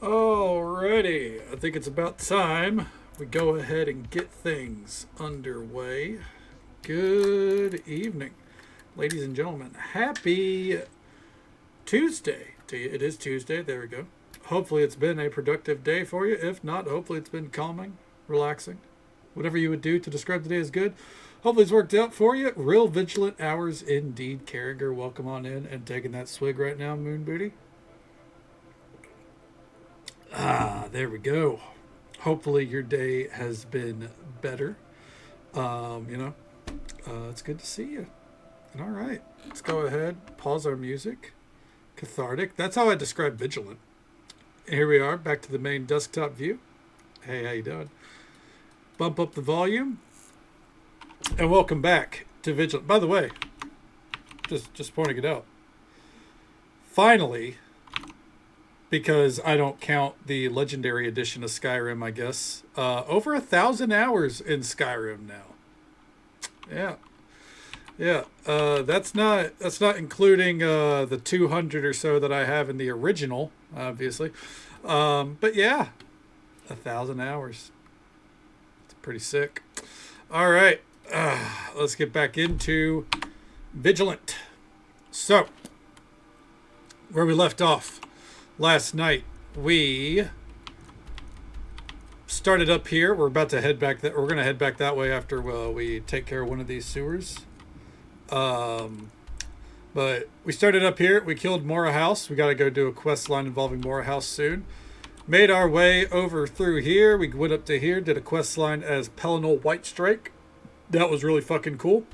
Alrighty, I think it's about time we go ahead and get things underway. Good evening, ladies and gentlemen. Happy Tuesday to you. It is Tuesday, there we go. Hopefully it's been a productive day for you. If not, hopefully it's been calming, relaxing. Whatever you would do to describe the day as good. Hopefully it's worked out for you. Real vigilant hours indeed. Carriger, welcome on in and taking that swig right now, Moon Booty. There we go. Hopefully your day has been better. It's good to see you. All right, let's go ahead, pause our music. Cathartic. That's how I describe Vigilant. Here we are, back to the main desktop view. Hey, how you doing? Bump up the volume. And welcome back to Vigilant. By the way, just pointing it out. Finally, because I don't count the legendary edition of Skyrim, I guess. Over 1,000 hours in Skyrim now. Yeah. That's not including the 200 or so that I have in the original, obviously. But yeah, 1,000 hours. It's pretty sick. All right, let's get back into Vigilant. So, where we left off. Last night we started up here. We're about to head back. We're going to head back that way after we take care of one of these sewers. But we started up here. We killed Mora House. We got to go do a quest line involving Mora House soon. Made our way over through here. We went up to here. Did a quest line as Pelinal Whitestrike. That was really fucking cool.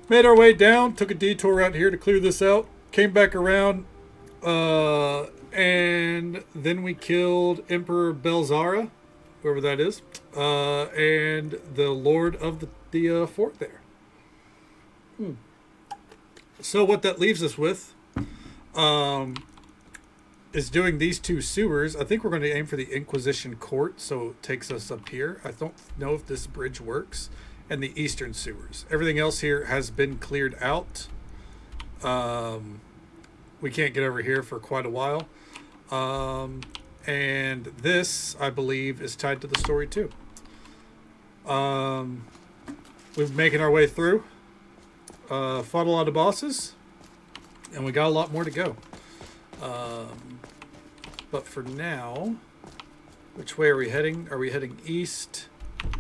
Made our way down. Took a detour out here to clear this out. Came back around. And then we killed Emperor Belzara, whoever that is, and the Lord of the fort there. So what that leaves us with is doing these two sewers. I think we're going to aim for the Inquisition Court, so it takes us up here. I don't know if this bridge works. And the Eastern sewers. Everything else here has been cleared out. We can't get over here for quite a while. And this, I believe, is tied to the story too. We've been making our way through. Fought a lot of bosses. And we got a lot more to go. But for now, which way are we heading? Are we heading east?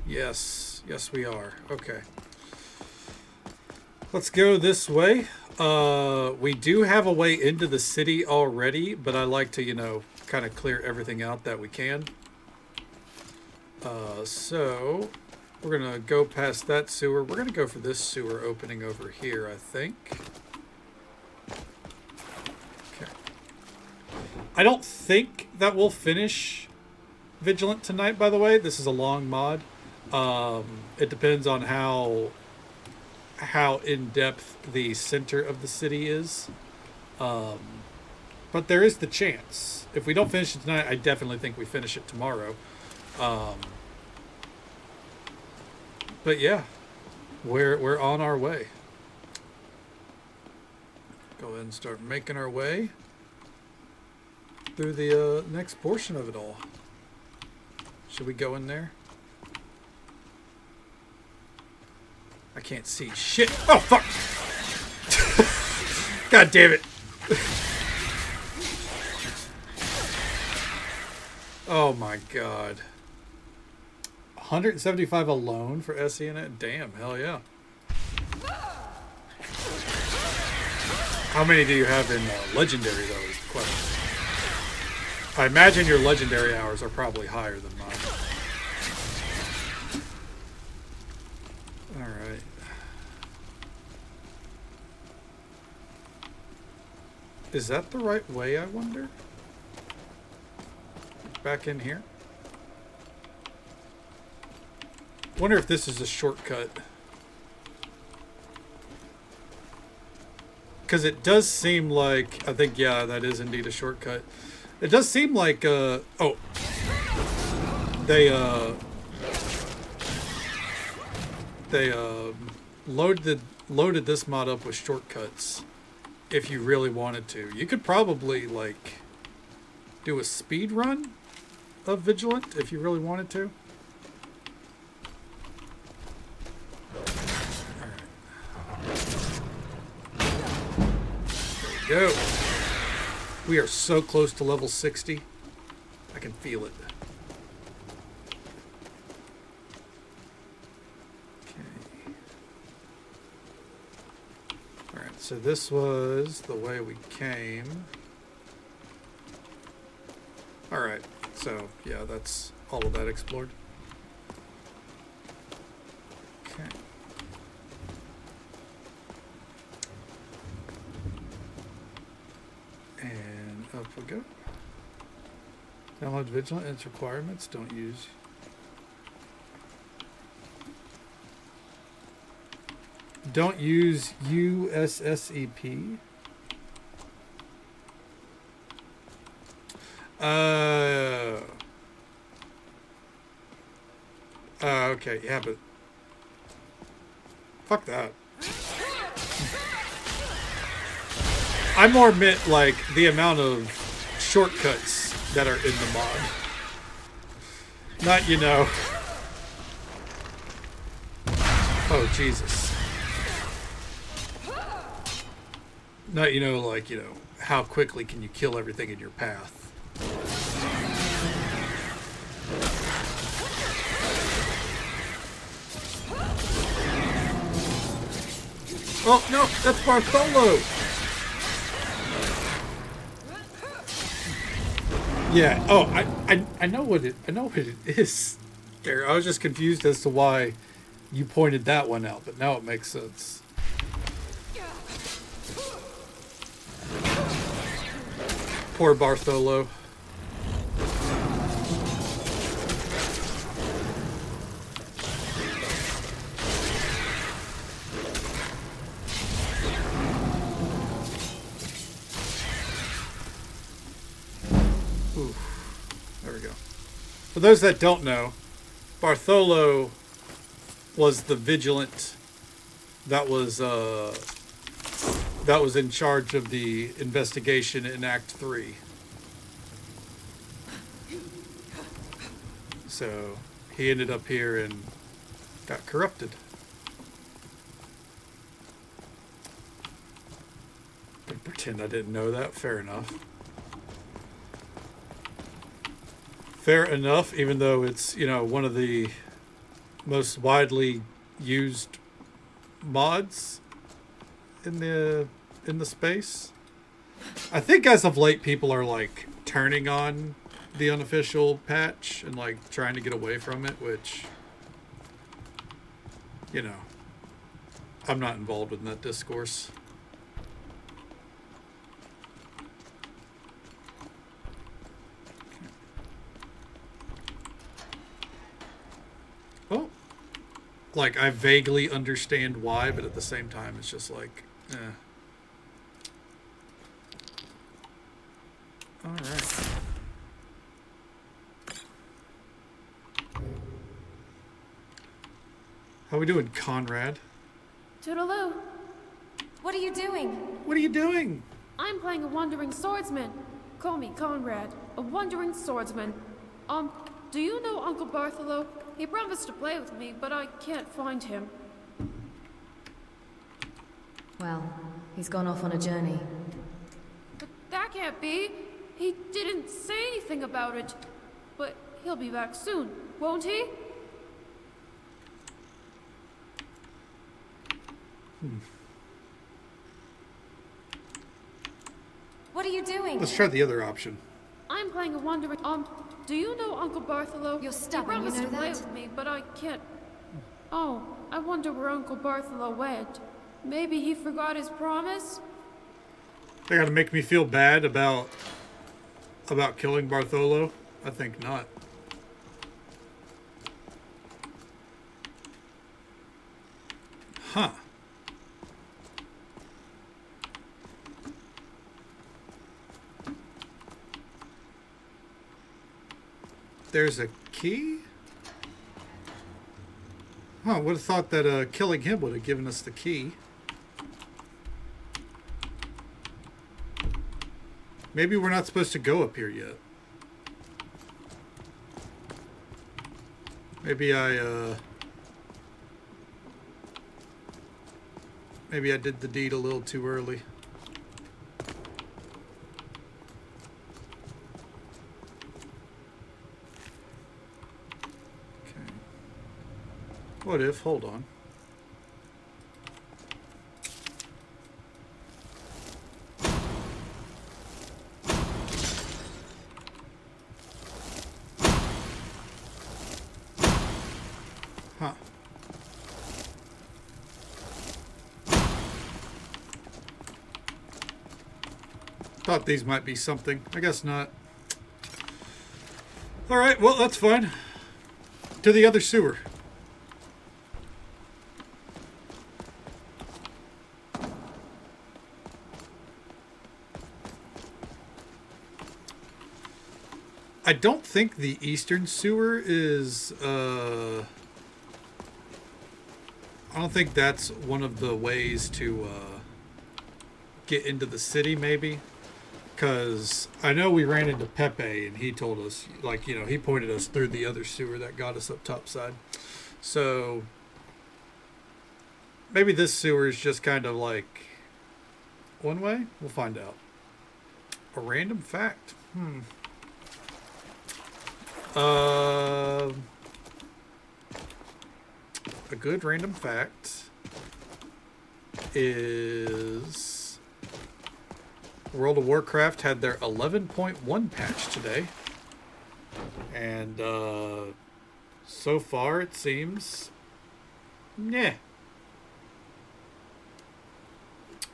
Yes. Yes, we are. Okay. Let's go this way. We do have a way into the city already, but I like to, kind of clear everything out that we can. So we're going to go past that sewer. We're going to go for this sewer opening over here, I think. Okay. I don't think that we'll finish Vigilant tonight, by the way. This is a long mod. It depends on how in-depth the center of the city is. But there is the chance. If we don't finish it tonight, I definitely think we finish it tomorrow. But yeah, we're on our way. Go ahead and start making our way through the next portion of it all. Should we go in there? I can't see shit. Oh, fuck. God damn it. Oh, my God. 175 alone for SE in it? Damn, hell yeah. How many do you have in Legendary, though, is the question. I imagine your Legendary hours are probably higher than mine. Alright. Is that the right way, I wonder? Back in here? Wonder if this is a shortcut. Because it does seem like... I think, yeah, that is indeed a shortcut. It does seem like... They loaded this mod up with shortcuts if you really wanted to. You could probably, like, do a speed run of Vigilant if you really wanted to. There we go. We are so close to level 60. I can feel it. Okay. Alright, so this was the way we came. Alright, so yeah, that's all of that explored. Okay. And up we go. Download Vigilant and its requirements. Don't use. Don't use USSEP. Okay, yeah, but fuck that. I more meant like the amount of shortcuts that are in the mod. Not, you know. Oh, Jesus. Not, you know, like, you know, how quickly can you kill everything in your path? Oh, no, that's Bartholo! Yeah, oh, I know what it is. There, I was just confused as to why you pointed that one out, but now it makes sense. Poor Bartholo. There we go. For those that don't know, Bartholo was the Vigilant that was in charge of the investigation in Act 3. So he ended up here and got corrupted. Don't pretend I didn't know that. Fair enough. Fair enough, even though it's, you know, one of the most widely used mods in the space. I think as of late people are like turning on the unofficial patch and like trying to get away from it, which, you know, I'm not involved in that discourse. Well, like, I vaguely understand why, but at the same time, it's just like, eh. Alright. How we doing, Conrad? Toodaloo. What are you doing? What are you doing? I'm playing a wandering swordsman. Call me Conrad, a wandering swordsman. Do you know Uncle Bartholo? He promised to play with me, but I can't find him. Well, he's gone off on a journey. But that can't be. He didn't say anything about it. But he'll be back soon, won't he? What are you doing? Let's try the other option. I'm playing a wandering... do you know Uncle Bartholo? You're stubborn, he promised you know to play that? with me, but I can't... Oh, I wonder where Uncle Bartholo went. Maybe he forgot his promise? They gotta make me feel bad about killing Bartholo? I think not. Huh. There's a key? Huh, would have thought that killing him would have given us the key. Maybe we're not supposed to go up here yet. Maybe maybe I did the deed a little too early. Okay. What if? Hold on. Huh. Thought these might be something. I guess not. Alright, well, that's fine. To the other sewer. I don't think the eastern sewer is, I don't think that's one of the ways to get into the city, maybe. Because I know we ran into Pepe and he told us, like, you know, he pointed us through the other sewer that got us up top side. So maybe this sewer is just kind of like one way? We'll find out. A random fact. A good random fact is World of Warcraft had their 11.1 patch today. And so far it seems, yeah.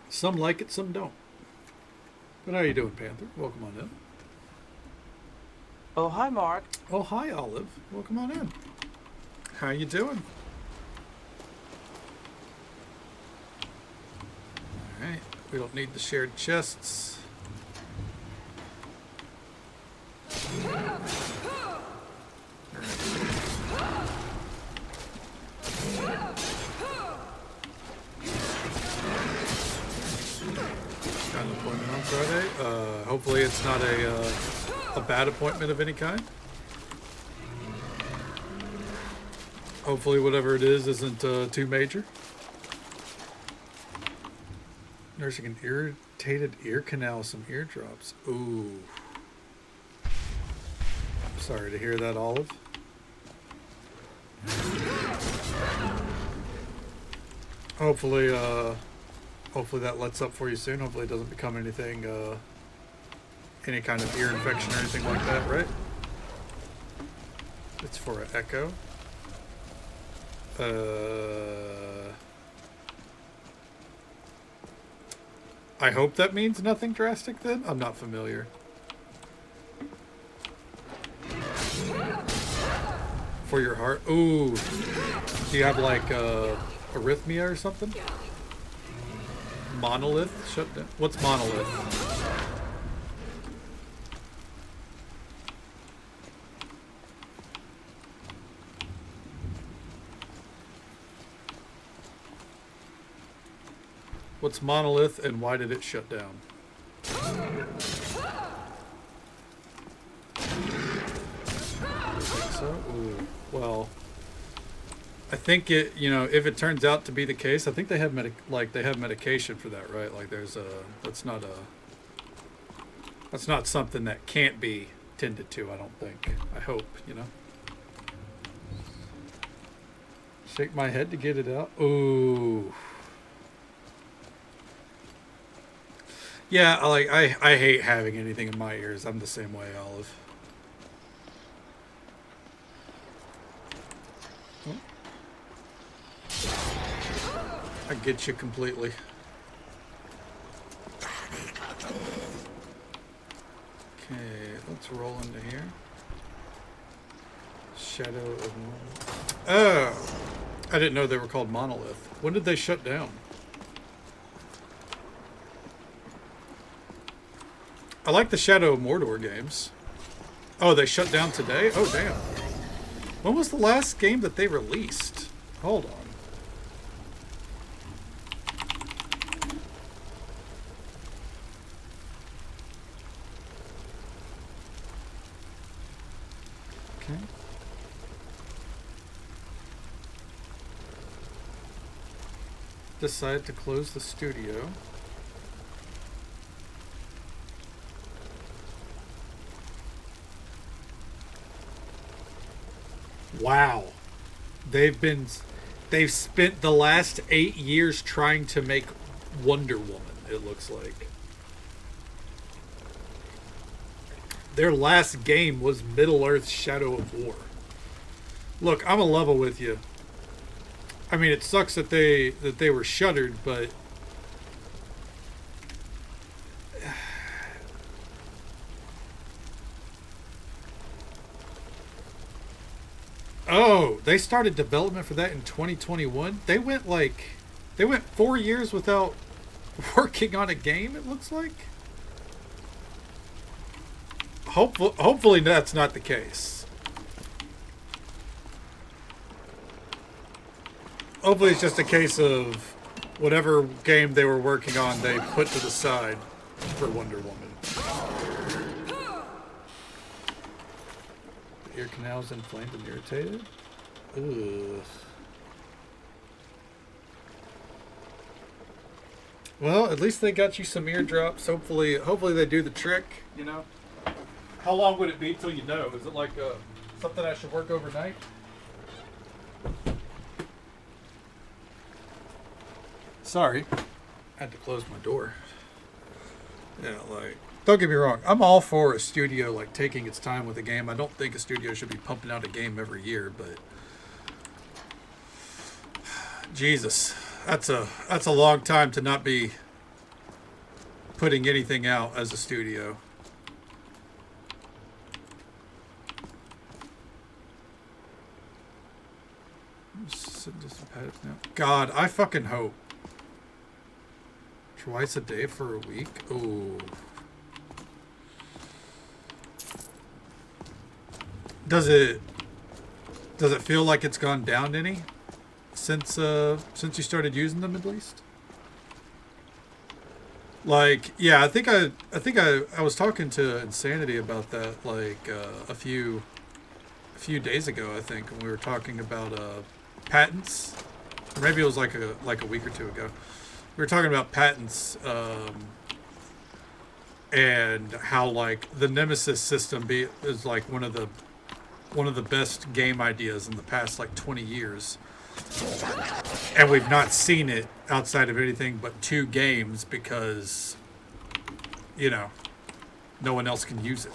Some like it, some don't. But how you doing, Panther? Welcome on in. Oh, hi, Mark. Oh, hi, Olive. Welcome on in. How you doing? Alright, we don't need the shared chests. Got an appointment on Friday. Hopefully it's not a bad appointment of any kind. Hopefully whatever it is isn't too major. Nursing an irritated ear canal, some eardrops. Ooh. Sorry to hear that, Olive. Hopefully that lets up for you soon. Hopefully it doesn't become anything, any kind of ear infection or anything like that, right? It's for an echo. I hope that means nothing drastic then. I'm not familiar. For your heart? Ooh. Do you have like arrhythmia or something? Monolith? Shut down. What's monolith? What's monolith and why did it shut down? So, ooh, well, I think it. You know, if it turns out to be the case, I think they have medication for that, right? Like, there's a. That's not something that can't be tended to. I don't think. I hope. You know. Shake my head to get it out. Ooh. Yeah, I hate having anything in my ears. I'm the same way, Olive. Oh. I get you completely. Okay, let's roll into here. Shadow of... Oh! I didn't know they were called Monolith. When did they shut down? I like the Shadow of Mordor games. Oh, they shut down today? Oh, damn. When was the last game that they released? Hold on. Okay. decided to close the studio. Wow. They've spent the last 8 years trying to make Wonder Woman, it looks like. Their last game was Middle-earth: Shadow of War. Look, I'm a level with you. I mean, it sucks that they were shuttered, but oh, they started development for that in 2021. They went 4 years without working on a game, it looks like. Hopefully that's not the case. Hopefully it's just a case of whatever game they were working on they put to the side for Wonder Woman. The ear canal's inflamed and irritated? Ugh. Well, at least they got you some eardrops. Hopefully they do the trick, you know? How long would it be till you know? Is it like something I should work overnight? Sorry. I had to close my door. Yeah, like, don't get me wrong. I'm all for a studio, like, taking its time with a game. I don't think a studio should be pumping out a game every year, but Jesus, that's a long time to not be putting anything out as a studio. God, I fucking hope. Twice a day for a week? Ooh. Does it feel like it's gone down any since you started using them, at least? Like, yeah, I think I was talking to Insanity about that like a few days ago, I think, when we were talking about patents. Or maybe it was like a week or two ago. We were talking about patents and how like the Nemesis system is like one of the best game ideas in the past like 20 years. And we've not seen it outside of anything but 2 games because, you know, no one else can use it.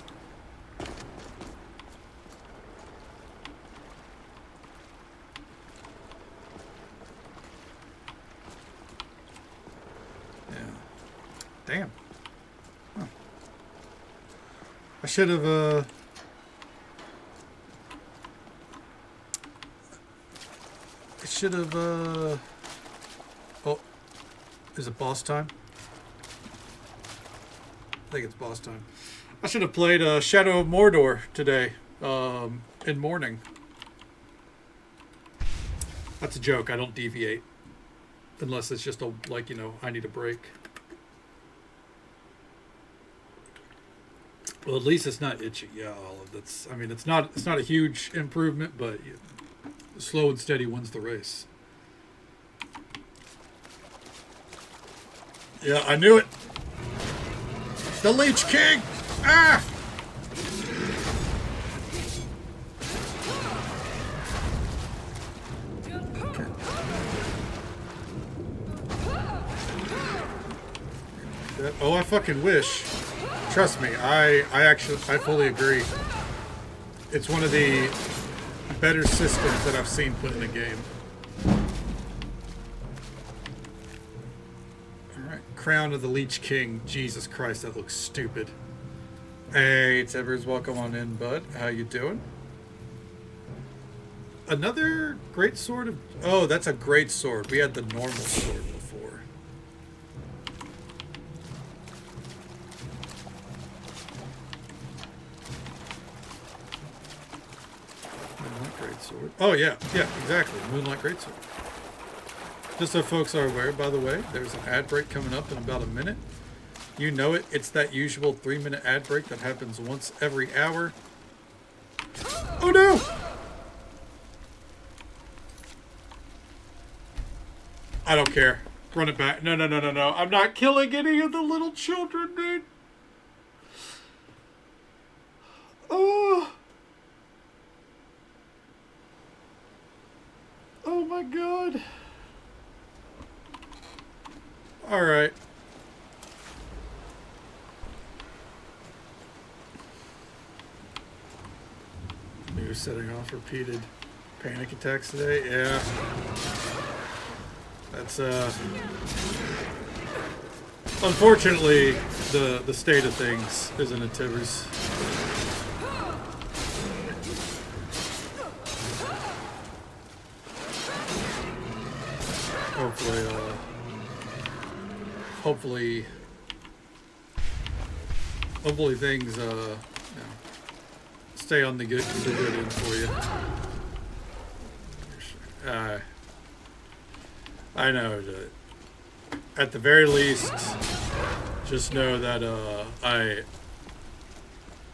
Damn. Huh. I should have, oh, is it boss time? I think it's boss time. I should have played Shadow of Mordor today, in morning. That's a joke. I don't deviate. Unless it's just like, you know, I need a break. Well, at least it's not itchy. Yeah, I mean, it's not a huge improvement, but slow and steady wins the race. Yeah, I knew it. The Leech King. Ah. Oh, I fucking wish. Trust me, I fully agree. It's one of the better systems that I've seen put in a game. Alright, Crown of the Leech King. Jesus Christ, that looks stupid. Hey, Tibbers, welcome on in, bud. How you doing? Another great sword of... Oh, that's a great sword. We had the normal sword before. Sword. Oh yeah, exactly. Moonlight Greatsword. Just so folks are aware, by the way, there's an ad break coming up in about a minute. You know it. It's that usual 3-minute ad break that happens once every hour. Oh no! I don't care. Run it back. No, no, no, no, no. I'm not killing any of the little children, dude. Oh. Oh my god. Alright. You're setting off repeated panic attacks today? Yeah. That's, unfortunately, the state of things isn't a Tibbers. Hopefully things, you know, stay on the good end for you. I know that at the very least, just know that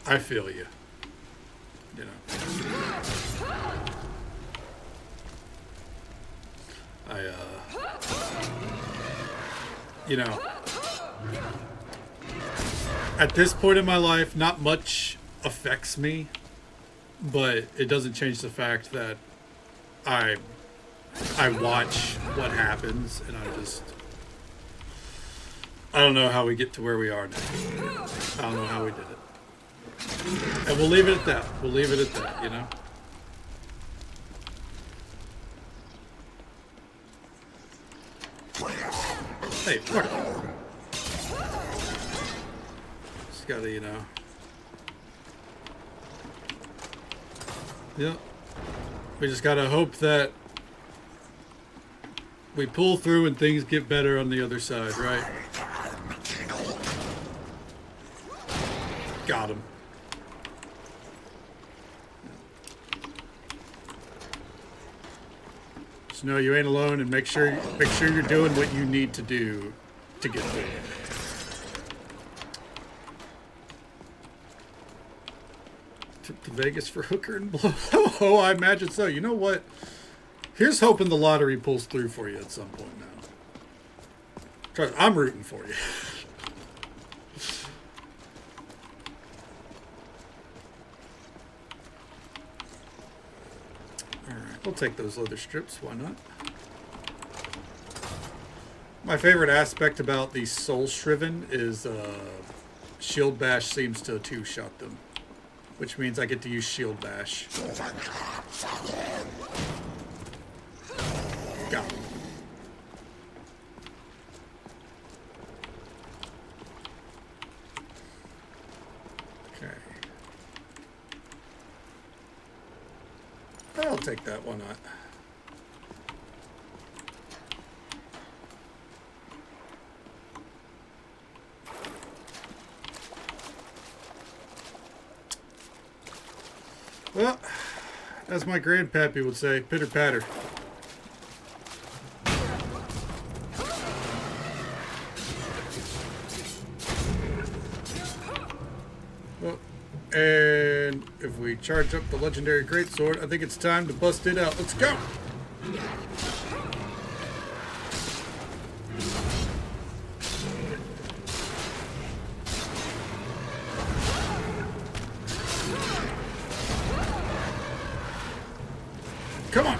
I feel you. You know. You know, at this point in my life, not much affects me, but it doesn't change the fact that I watch what happens, and I don't know how we get to where we are now. I don't know how we did it. And we'll leave it at that. We'll leave it at that, you know? Hey, fuck. Just gotta, you know. Yep. We just gotta hope that we pull through and things get better on the other side, right? Got him. Just know you ain't alone, and make sure you're doing what you need to do to get through. To Vegas for hooker and blow. Oh, I imagine so. You know what? Here's hoping the lottery pulls through for you at some point now. Trust, I'm rooting for you. Alright, we'll take those leather strips. Why not? My favorite aspect about the Soul Shriven is Shield Bash seems to two-shot them. Which means I get to use Shield Bash. Got him. Okay. I'll take that, why not? Well, as my grandpappy would say, pitter patter. Well, and if we charge up the legendary greatsword, I think it's time to bust it out. Let's go! Come on!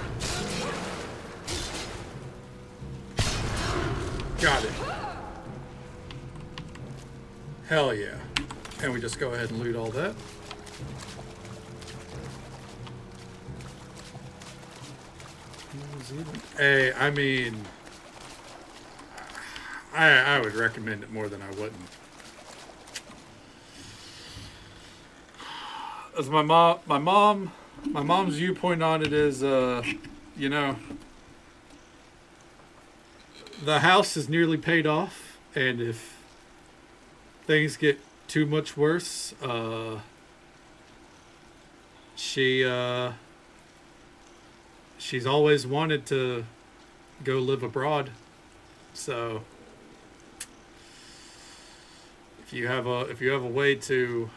Got it. Hell yeah. And we just go ahead and loot all that. Hey, I mean, I would recommend it more than I wouldn't. As my mom's viewpoint on it is, you know, the house is nearly paid off, and if things get too much worse, she's always wanted to go live abroad. So if you have a way to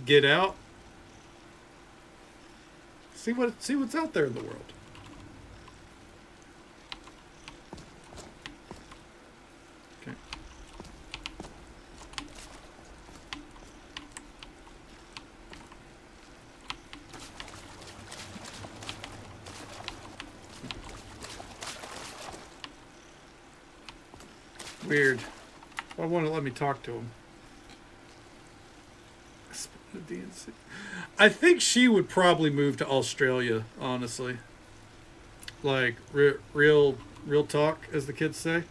get out, see what's out there in the world. Weird. Why won't it let me talk to him? I think she would probably move to Australia, honestly. Like, real talk, as the kids say.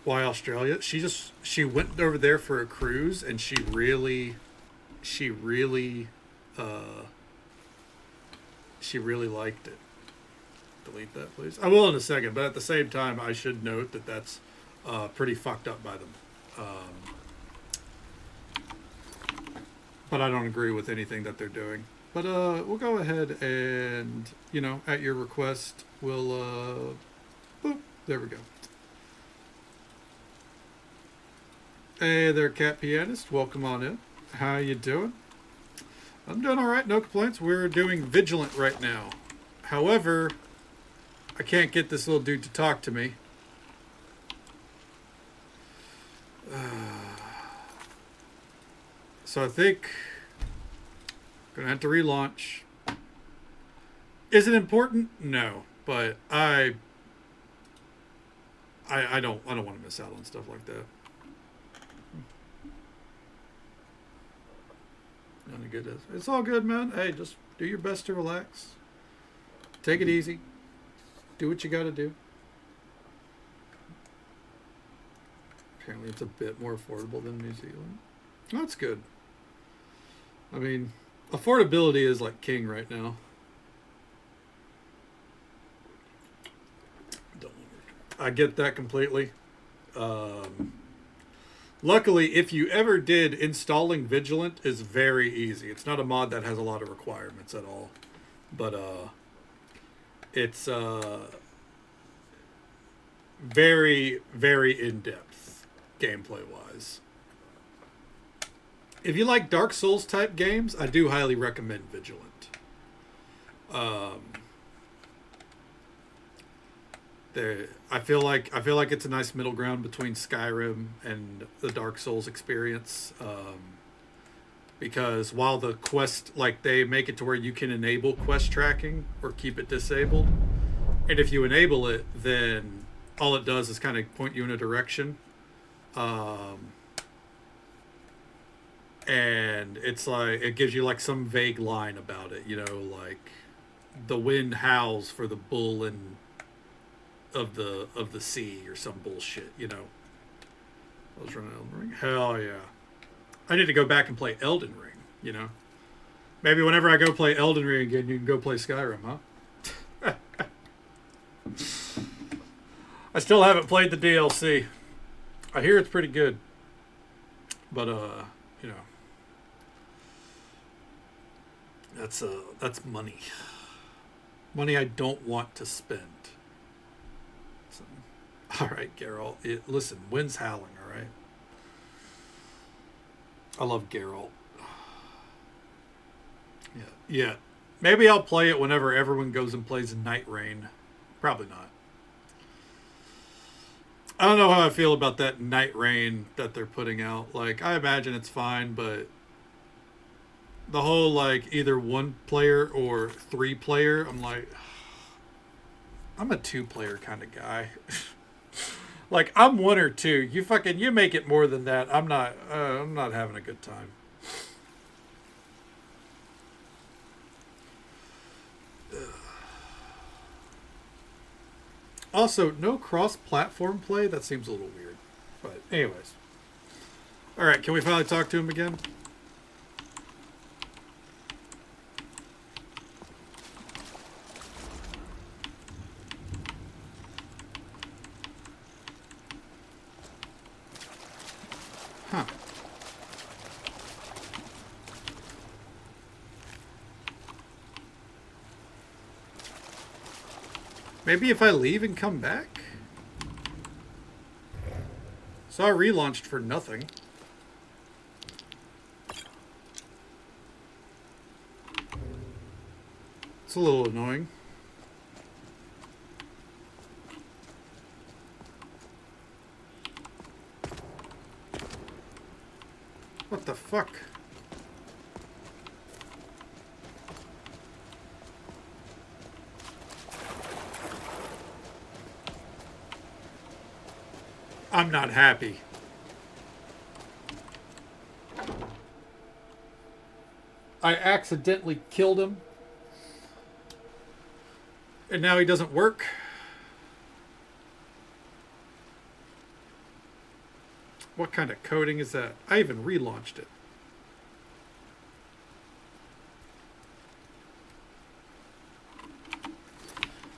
Why Australia? She went over there for a cruise, and she really liked it. Delete that, please. I will in a second, but at the same time, I should note that that's pretty fucked up by them. But I don't agree with anything that they're doing. But we'll go ahead and, at your request, we'll, boop, there we go. Hey there, Cat Pianist. Welcome on in. How you doing? I'm doing all right. No complaints. We're doing Vigilant right now. However, I can't get this little dude to talk to me. So I think I'm going to have to relaunch. Is it important? No. But I don't want to miss out on stuff like that. None of good. It's all good, man. Hey, just do your best to relax. Take it easy. Do what you got to do. Apparently it's a bit more affordable than New Zealand. That's good. I mean, affordability is like king right now. I get that completely. Luckily, if you ever did, installing Vigilant is very easy. It's not a mod that has a lot of requirements at all. But it's very, very in-depth gameplay-wise. If you like Dark Souls type games, I do highly recommend Vigilant. I feel like it's a nice middle ground between Skyrim and the Dark Souls experience. Because while the quest, like, they make it to where you can enable quest tracking or keep it disabled, and if you enable it, then all it does is kind of point you in a direction. And it's like, it gives you like some vague line about it, like the wind howls for the bull and of the sea or some bullshit, I was running Elden Ring. Hell yeah. I need to go back and play Elden Ring, Maybe whenever I go play Elden Ring again, you can go play Skyrim, huh? I still haven't played the DLC. I hear it's pretty good. But that's money. Money I don't want to spend. So, all right, Geralt. Listen, wind's howling, all right? I love Geralt. Yeah. Maybe I'll play it whenever everyone goes and plays Night Rain. Probably not. I don't know how I feel about that Night Rain that they're putting out. Like, I imagine it's fine, but the whole, like, either one player or 3 player, I'm like, I'm a 2-player kind of guy. Like, I'm 1 or 2. You make it more than that. I'm not having a good time. Also, no cross-platform play? That seems a little weird. But anyways. Alright, can we finally talk to him again? Huh. Maybe if I leave and come back? So I relaunched for nothing. It's a little annoying. What the fuck? I'm not happy. I accidentally killed him. And now he doesn't work. What kind of coding is that? I even relaunched it.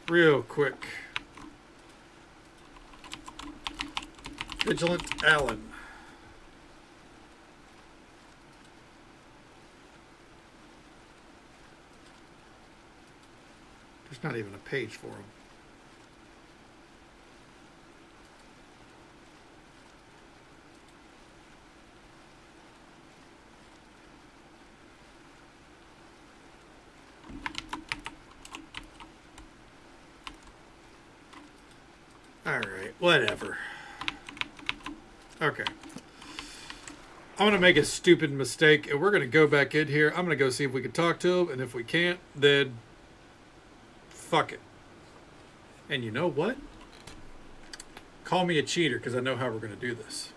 Real quick. Vigilant Allen. There's not even a page for him. Alright, whatever. Okay. I'm going to make a stupid mistake, and we're going to go back in here. I'm going to go see if we can talk to him, and if we can't, then fuck it. And you know what? Call me a cheater, because I know how we're going to do this.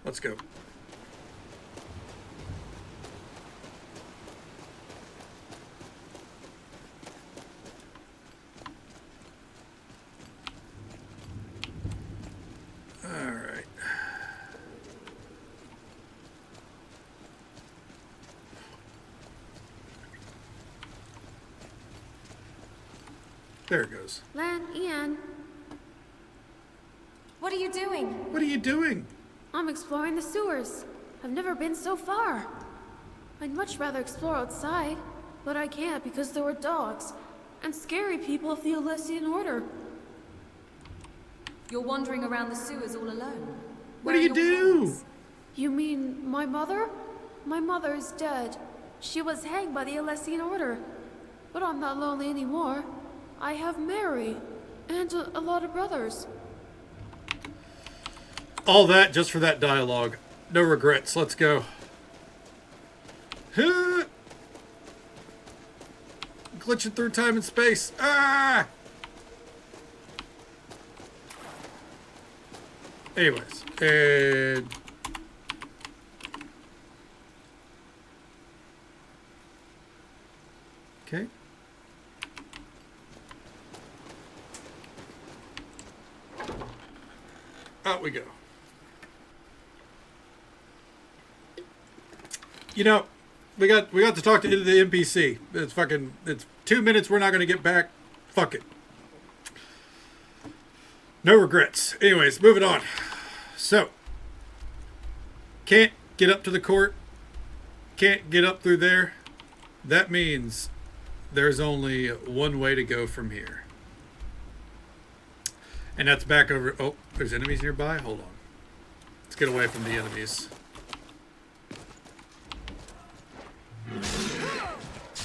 Let's go. There it goes. Lan, Ian, What are you doing? What are you doing? I'm exploring the sewers. I've never been so far. I'd much rather explore outside, but I can't because there were dogs and scary people of the Alessian Order. You're wandering around the sewers all alone. What do you do? You mean my mother? My mother is dead. She was hanged by the Alessian Order. But I'm not lonely anymore. I have Mary and a lot of brothers. All that just for that dialogue. No regrets. Let's go. Glitching through time and space. Ah! Anyways, and okay. Out we go. You know, we got to talk to the NPC. It's 2 minutes we're not going to get back. Fuck it. No regrets. Anyways, moving on. So, can't get up to the court. Can't get up through there. That means there's only one way to go from here. And that's back over... Oh, there's enemies nearby? Hold on. Let's get away from the enemies.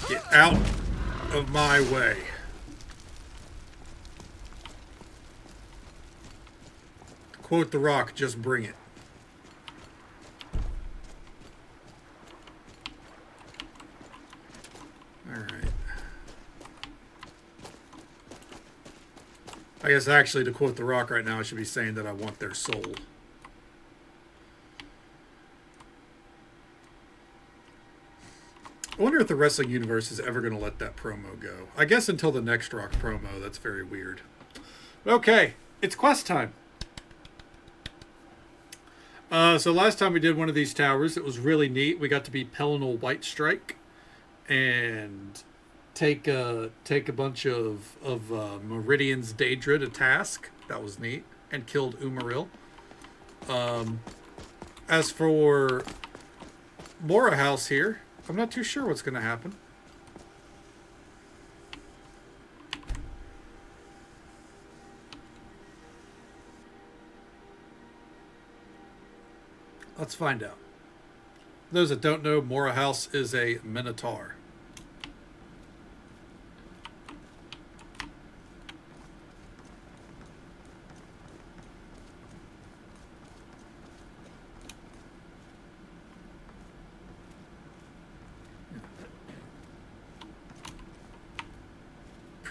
Get out of my way. Quote The Rock, just bring it. Alright. I guess actually to quote The Rock right now, I should be saying that I want their soul. I wonder if the wrestling universe is ever going to let that promo go. I guess until the next Rock promo. That's very weird. Okay, it's quest time. So last time we did one of these towers, it was really neat. We got to be Pelennor White Strike and take a bunch of Meridian's Daedra to task. That was neat. And killed Umaril. As for Mora House here, I'm not too sure what's going to happen. Let's find out. Those that don't know, Mora House is a Minotaur.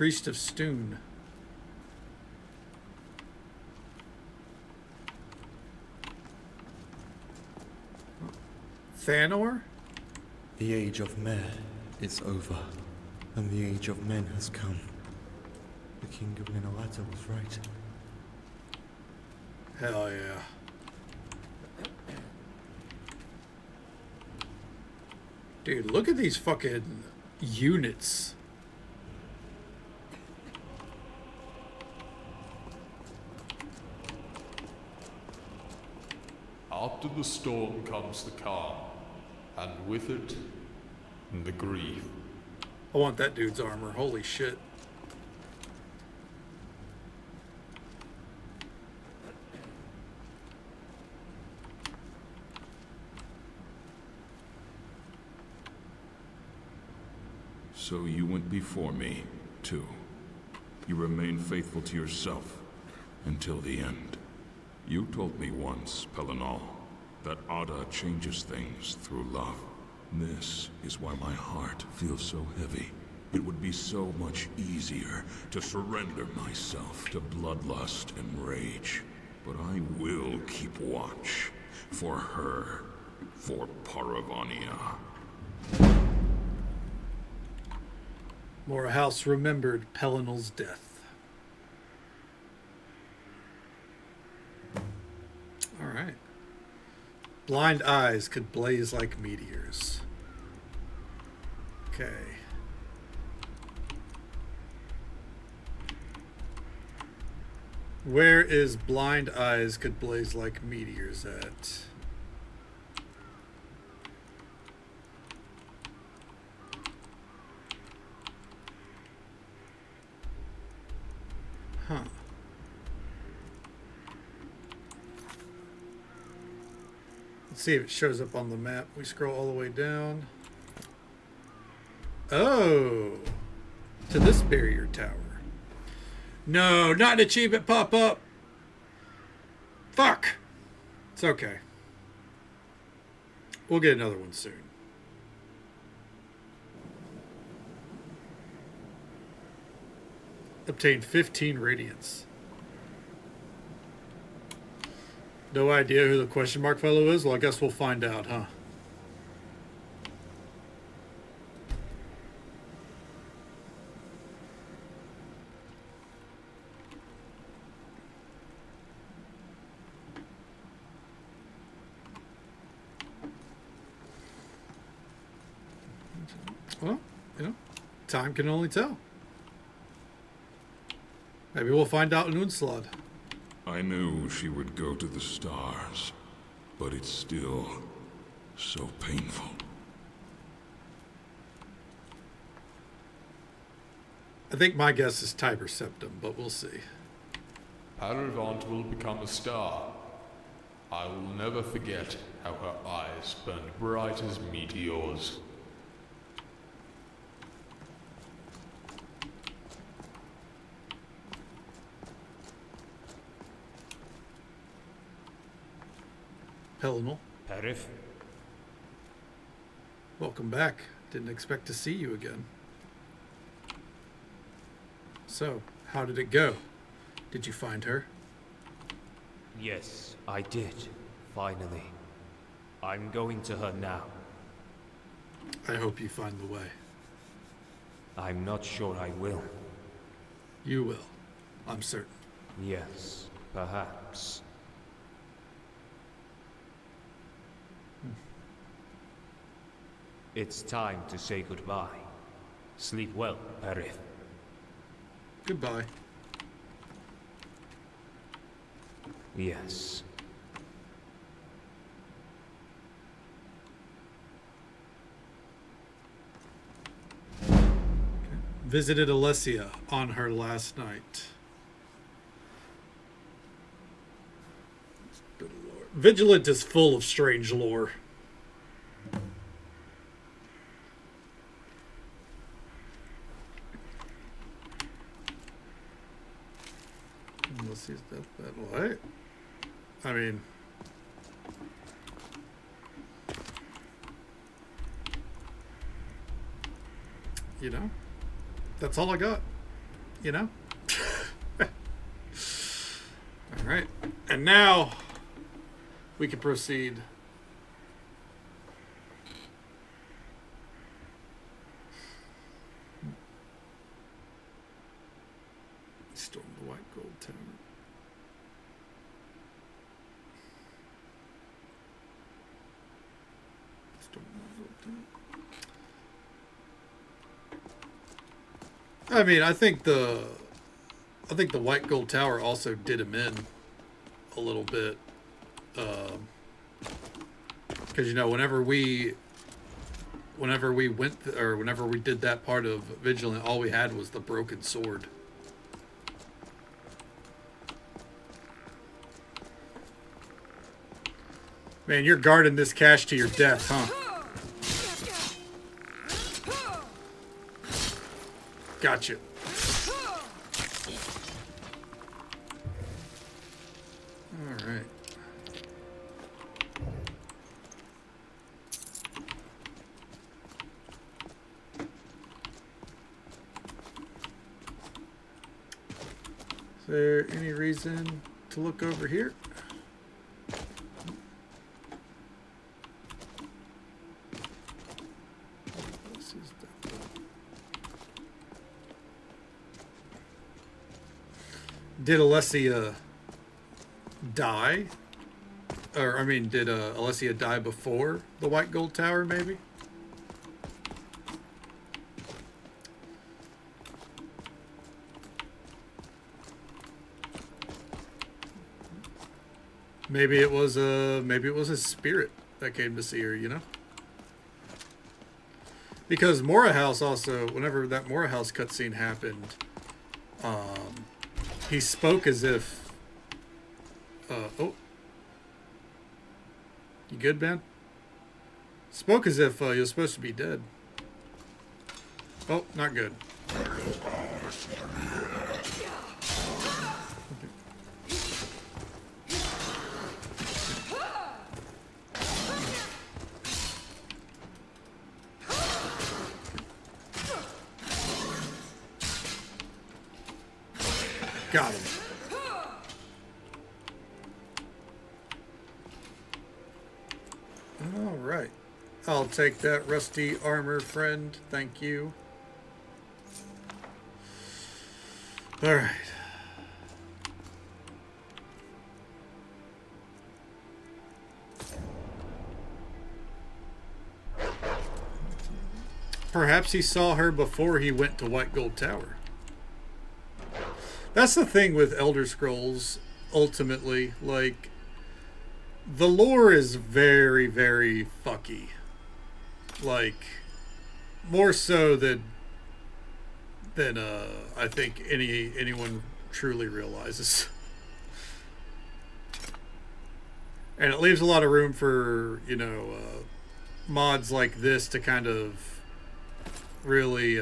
Priest of Stoon. Thanor? The age of men is over, and the age of men has come. The king of Linolata was right. Hell yeah. Dude, look at these fucking units. After the storm comes the calm, and with it, the grief. I want that dude's armor. Holy shit. So you went before me, too. You remained faithful to yourself until the end. You told me once, Pelinal, that Ada changes things through love. This is why my heart feels so heavy. It would be so much easier to surrender myself to bloodlust and rage. But I will keep watch for her, for Paravania. Morehouse remembered Pelinal's death. Alright. Blind eyes could blaze like meteors. Okay. Where is blind eyes could blaze like meteors at? Huh. Let's see if it shows up on the map. We scroll all the way down. Oh, to this barrier tower. No, not an achievement pop up. Fuck. It's okay. We'll get another one soon. Obtained 15 radiance. No idea who the question mark fellow is? Well, I guess we'll find out, huh? Well, you know, time can only tell. Maybe we'll find out in Unslad. I knew she would go to the stars, but it's still so painful. I think my guess is Tiber Septum, but we'll see. Paravant will become a star. I will never forget how her eyes burned bright as meteors. Pelinal, Perif? welcome back. Didn't expect to see you again. So, how did it go? Did you find her? Yes, I did. Finally. I'm going to her now. I hope you find the way. I'm not sure I will. You will. I'm certain. Yes, perhaps. It's time to say goodbye. Sleep well, Perif. Goodbye. Yes. Visited Alessia on her last night. Good lord. Vigilant is full of strange lore. Alessia's deathbed. What? I mean... You know? That's all I got. you know? Alright. And now we can proceed. Storm the White Gold Tower. Storm the White Gold Tower. I mean, I think the White Gold Tower also did him in a little bit, because you know whenever we went or whenever we did that part of Vigilant, all we had was the broken sword. Man, you're guarding this cache to your death, huh? Gotcha. Alright. Is there any reason to look over here? Did Alessia die? Or, I mean, did Alessia die before the White Gold Tower, maybe? Maybe it was a spirit that came to see her, you know? Because Mora House also, whenever that Mora House cutscene happened, he spoke as if, oh. You good, Ben? Spoke as if you're supposed to be dead. Oh, not good. Got him. All right. I'll take that rusty armor, friend. Thank you. All right. Perhaps he saw her before he went to White Gold Tower. That's the thing with Elder Scrolls, ultimately. Like, the lore is very, very fucky. Like, more so than I think anyone truly realizes. And it leaves a lot of room for, you know, mods like this to kind of really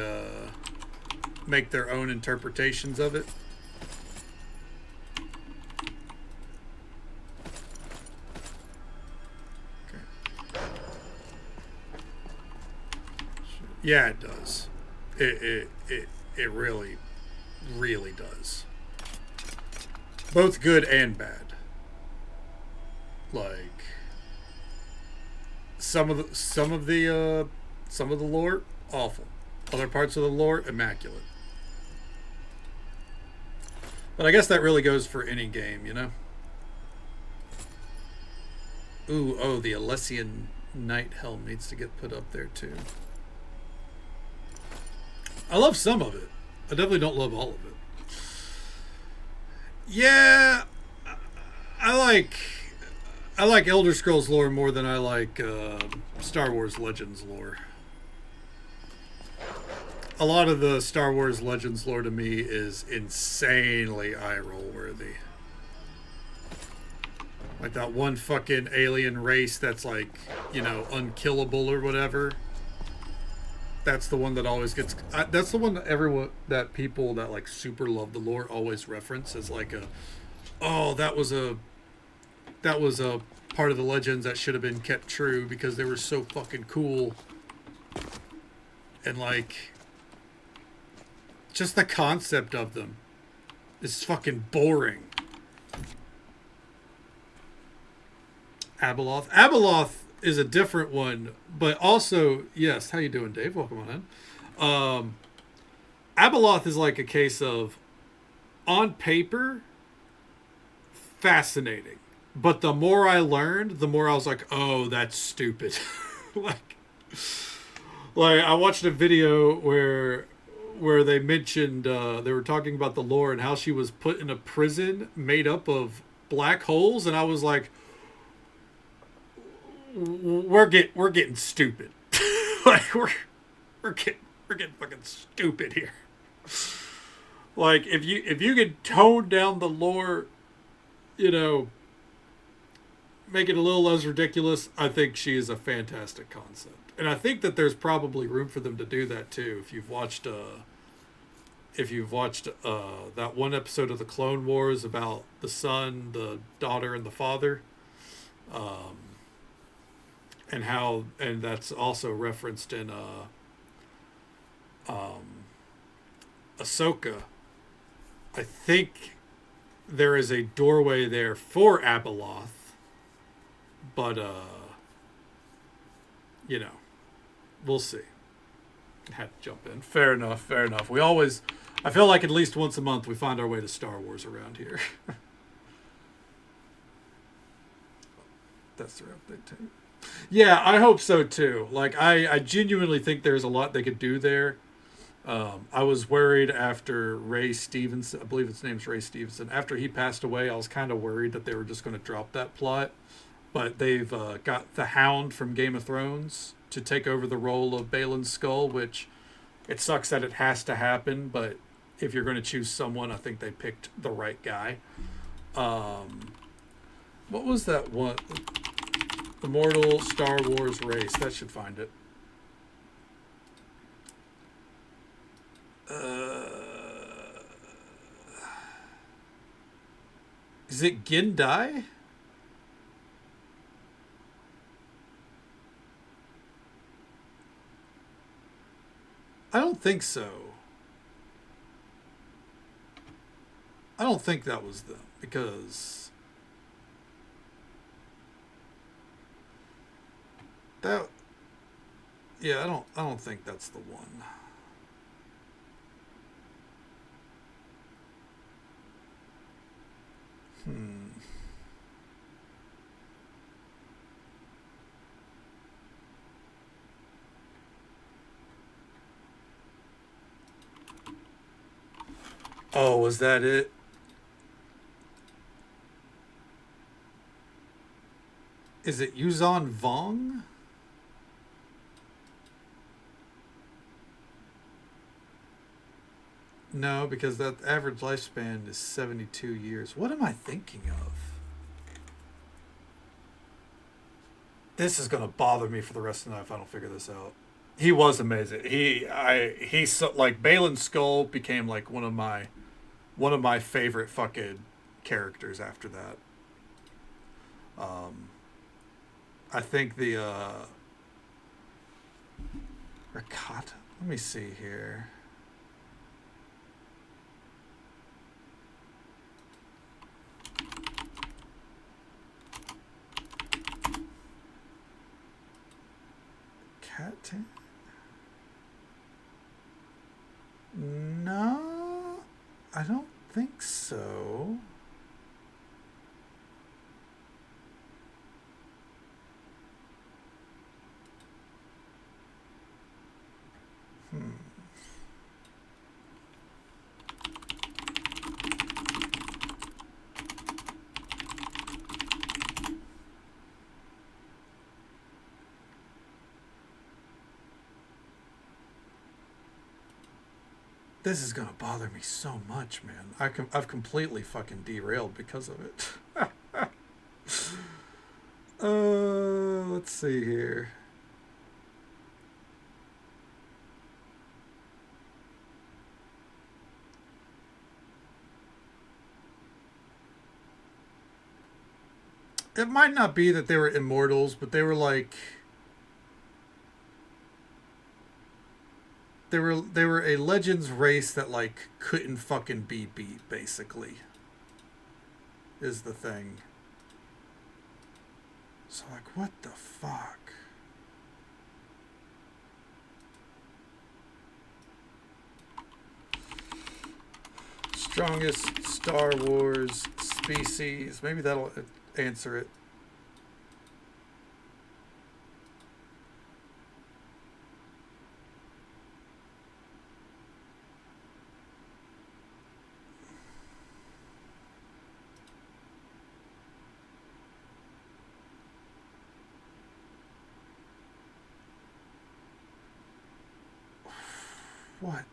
make their own interpretations of it. Yeah, it does. It really, really does. Both good and bad. Like some of the lore, awful. Other parts of the lore, immaculate. But I guess that really goes for any game, you know? Ooh, oh, the Alessian Knight helm needs to get put up there too. I love some of it. I definitely don't love all of it. Yeah, I like Elder Scrolls lore more than I like Star Wars Legends lore. A lot of the Star Wars Legends lore to me is insanely eye-roll worthy. Like that one fucking alien race that's like, you know, unkillable or whatever. That's the one that always gets. That's the one that people that like super love the lore always reference as like a, oh, that was a part of the legends that should have been kept true because they were so fucking cool. And like, Just the concept of them is fucking boring. Abeloth. Abeloth is a different one, but also, yes, how you doing, Dave? Welcome on in. Abeloth is like a case of, on paper, fascinating. But the more I learned, the more I was like, oh, that's stupid. like I watched a video where they mentioned, they were talking about the lore and how she was put in a prison made up of black holes, and I was like, we're getting stupid. like we're getting fucking stupid here. Like if you could tone down the lore, you know, make it a little less ridiculous, I think she is a fantastic concept. And I think that there's probably room for them to do that too. If you've watched that one episode of the Clone Wars about the son, the daughter, and the father, and that's also referenced in Ahsoka. I think there is a doorway there for Abeloth, but you know, we'll see. Had to jump in. Fair enough. I feel like at least once a month we find our way to Star Wars around here. That's their update too. Yeah, I hope so too. Like I genuinely think there's a lot they could do there. I was worried after Ray Stevenson, I believe his name's Ray Stevenson, after he passed away, I was kind of worried that they were just going to drop that plot. But they've got the Hound from Game of Thrones to take over the role of Balin's Skull, which it sucks that it has to happen, but if you're going to choose someone, I think they picked the right guy. What was that one? Immortal Star Wars race. That should find it. Is it Gendai? I don't think so. I don't think that was them, because that, yeah, I don't think that's the one. Oh, was that it? Is it Yuzan Vong? No, because that average lifespan is 72 years. What am I thinking of? This is going to bother me for the rest of the night if I don't figure this out. He was amazing. He's so, like, Balin's Skull became like one of my favorite fucking characters after that. I think the Rakata. Let me see here. Cat. No, I don't think so. This is gonna bother me so much, man. I've completely fucking derailed because of it. Let's see here. It might not be that they were immortals, but they were like... they were a Legends race that like couldn't fucking be beat, basically. Is the thing. So like, what the fuck? Strongest Star Wars species. Maybe that'll answer it. What?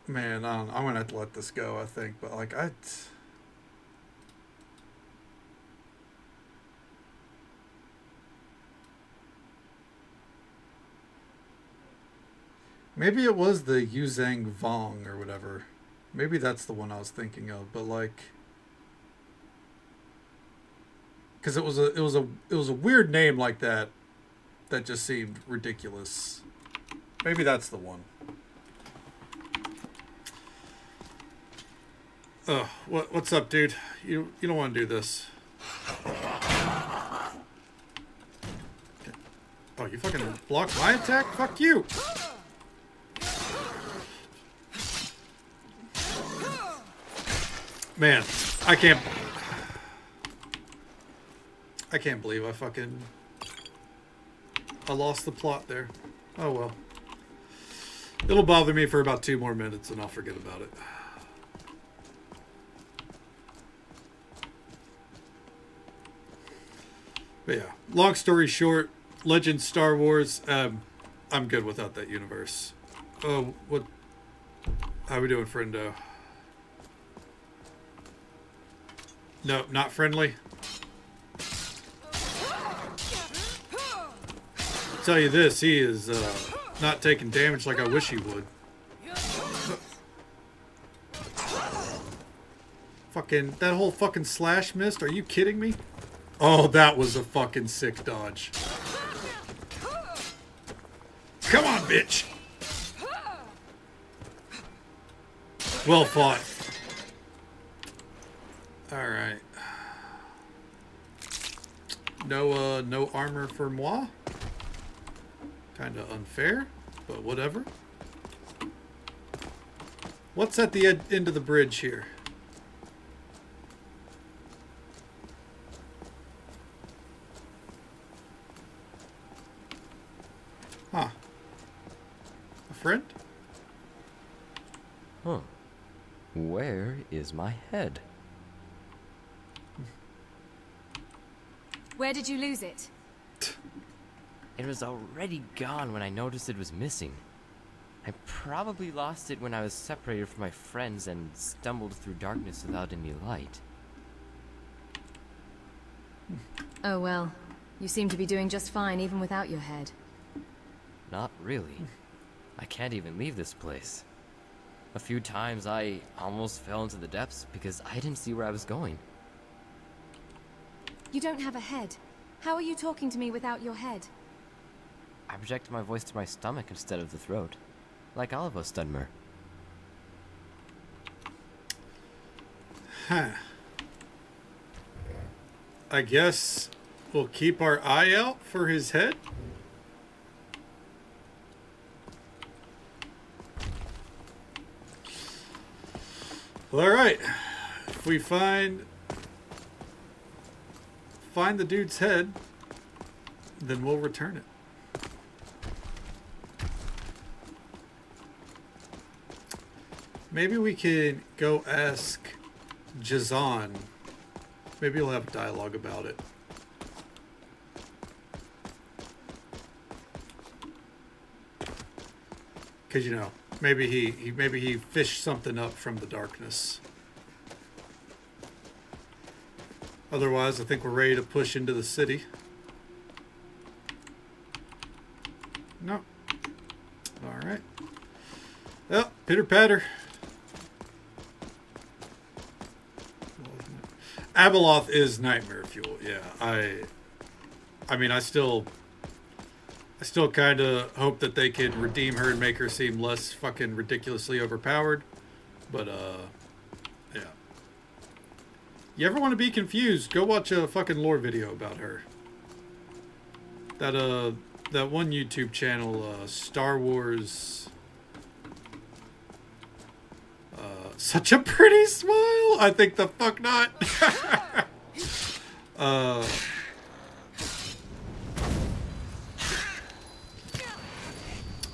Man, I'm gonna have to let this go, I think. But like, maybe it was the Yuzhang Vong or whatever. Maybe that's the one I was thinking of. But like, because it was a weird name like that that just seemed ridiculous. Maybe that's the one. Oh, what's up, dude? You don't want to do this. Oh, you fucking blocked my attack? Fuck you! Man, I can't believe I lost the plot there. Oh well. It'll bother me for about 2 more minutes and I'll forget about it. But yeah, long story short, Legends Star Wars, I'm good without that universe. Oh, what? How we doing, friendo? No, not friendly. I'll tell you this, he is not taking damage like I wish he would. Fucking, that whole fucking slash missed? Are you kidding me? Oh, that was a fucking sick dodge. Come on, bitch! Well fought. Alright. No armor for moi. Kinda unfair, but whatever. What's at the end of the bridge here? Huh. A friend? Huh. Where is my head? Where did you lose it? It was already gone when I noticed it was missing. I probably lost it when I was separated from my friends and stumbled through darkness without any light. Oh well. You seem to be doing just fine even without your head. Not really. I can't even leave this place. A few times I almost fell into the depths because I didn't see where I was going. You don't have a head. How are you talking to me without your head? I projected my voice to my stomach instead of the throat. Like all of us, Dunmer. Huh. I guess we'll keep our eye out for his head. Well, alright. If we find the dude's head, then we'll return it. Maybe we can go ask Jazan. Maybe he'll have dialogue about it. Because, you know, maybe he fished something up from the darkness. Otherwise, I think we're ready to push into the city. No. All right. Well, pitter patter. Abeloth is nightmare fuel. Yeah, I mean, I still kind of hope that they could redeem her and make her seem less fucking ridiculously overpowered. But, yeah. You ever want to be confused, go watch a fucking lore video about her. That one YouTube channel, Star Wars... such a pretty smile? I think the fuck not.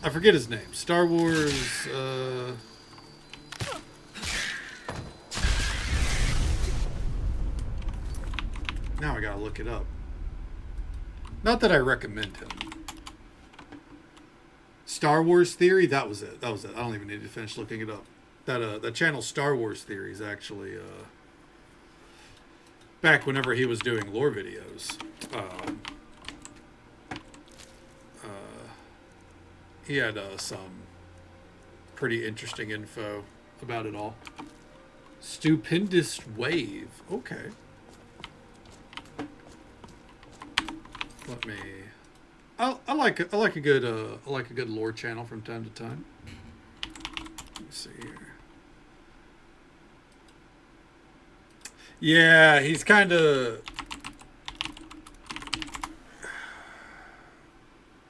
I forget his name. Star Wars, now I gotta look it up. Not that I recommend him. Star Wars Theory? That was it. That was it. I don't even need to finish looking it up. That channel Star Wars Theory is actually, back whenever he was doing lore videos. He had some pretty interesting info about it all. Stupendous Wave. Okay. Let me. I like a good lore channel from time to time. Let me see here. Yeah, he's kind of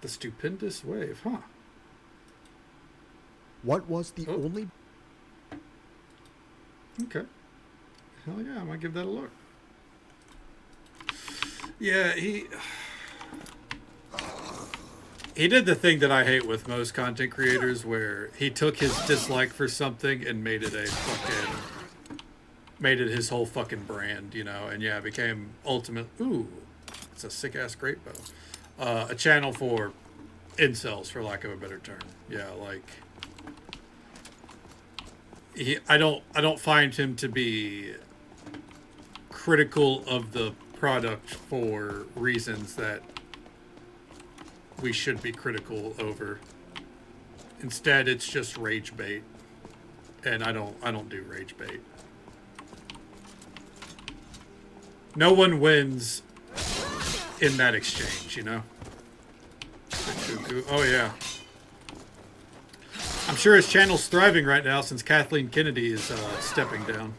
the Stupendous Wave, huh? What was the only... Okay. Hell yeah, I might give that a look. Yeah, he did the thing that I hate with most content creators, where he took his dislike for something and made it his whole fucking brand, you know? And yeah, it became ultimate... Ooh, it's a sick-ass great bow. A channel for incels, for lack of a better term. Yeah, like... I don't find him to be critical of the product for reasons that we should be critical over. Instead, it's just rage bait, and I don't do rage bait. No one wins in that exchange, you know? Oh yeah. I'm sure his channel's thriving right now since Kathleen Kennedy is stepping down.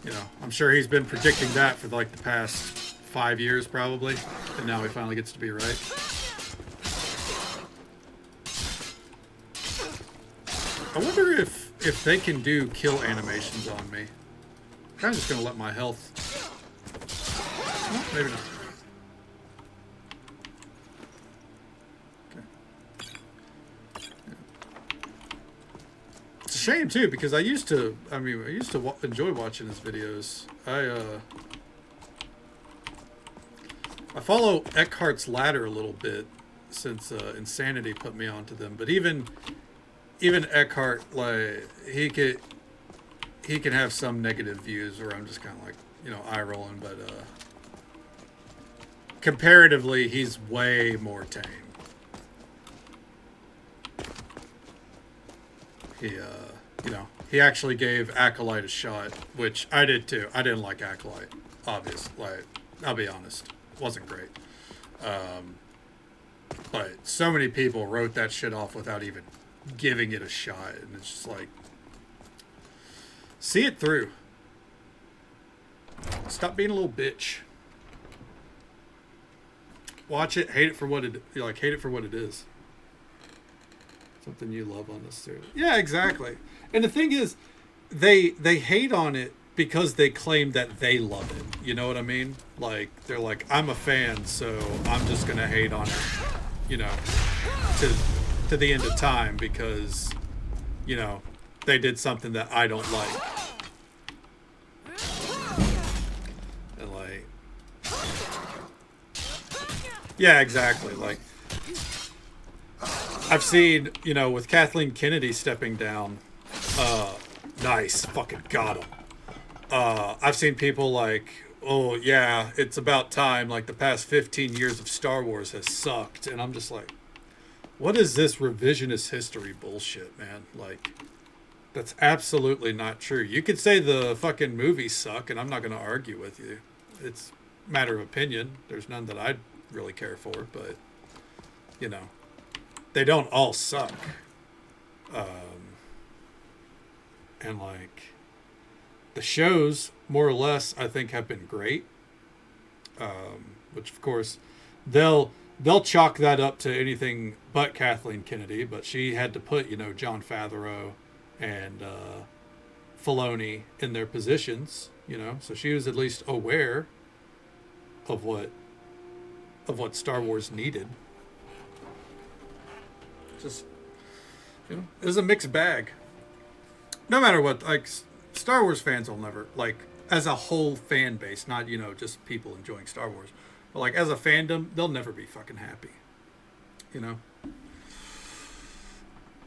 You know, I'm sure he's been predicting that for like the past 5 years probably, and now he finally gets to be right. I wonder if they can do kill animations on me. I'm kind of just gonna let my health. Oh, maybe not. Shame too, because I used to enjoy watching his videos. I follow Eckhart's Ladder a little bit since Insanity put me onto them, but even Eckhart, like he can have some negative views where I'm just kind of like, you know, eye rolling, but comparatively he's way more tame. You know, he actually gave Acolyte a shot, which I did too. I didn't like Acolyte, obviously. Like, I'll be honest, wasn't great. But so many people wrote that shit off without even giving it a shot, and it's just like, see it through. Stop being a little bitch. Watch it, hate it for what it is. Something you love unnecessarily. Yeah, exactly. And the thing is, they hate on it because they claim that they love it. You know what I mean? Like, they're like, I'm a fan, so I'm just gonna hate on it, you know, to the end of time because, you know, they did something that I don't like. And like, yeah, exactly. Like, I've seen, you know, with Kathleen Kennedy stepping down, nice, fucking got him. I've seen people like, oh yeah, it's about time, like the past 15 years of Star Wars has sucked. And I'm just like, what is this revisionist history bullshit, man? Like, That's absolutely not true. You could say the fucking movies suck, and I'm not going to argue with you. It's a matter of opinion. There's none that I really care for, but, you know, they don't all suck. And, like, the shows, more or less, I think have been great. Which, of course, they'll chalk that up to anything but Kathleen Kennedy, but she had to put, you know, Jon Favreau and Filoni in their positions, you know, so she was at least aware of what Star Wars needed. Just, you know, it was a mixed bag. No matter what, like, Star Wars fans will never, like, as a whole fan base, not, you know, just people enjoying Star Wars, but, like, as a fandom, they'll never be fucking happy, you know.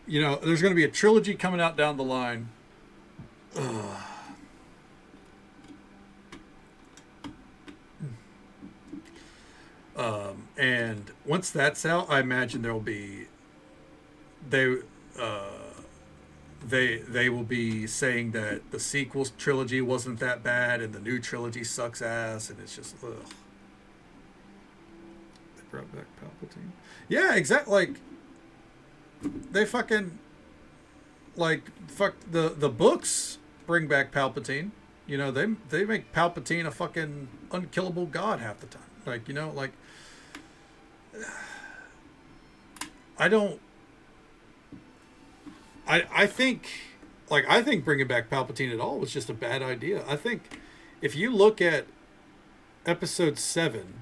You know, there's going to be a trilogy coming out down the line. And once that's out, I imagine there will be they will be saying that the sequel trilogy wasn't that bad and the new trilogy sucks ass, and it's just ugh. They brought back Palpatine. Yeah, exactly. Like, they fucking, like, fuck the books bring back Palpatine. You know, they make Palpatine a fucking unkillable god half the time. Like, you know, like, I think bringing back Palpatine at all was just a bad idea. I think if you look at episode 7,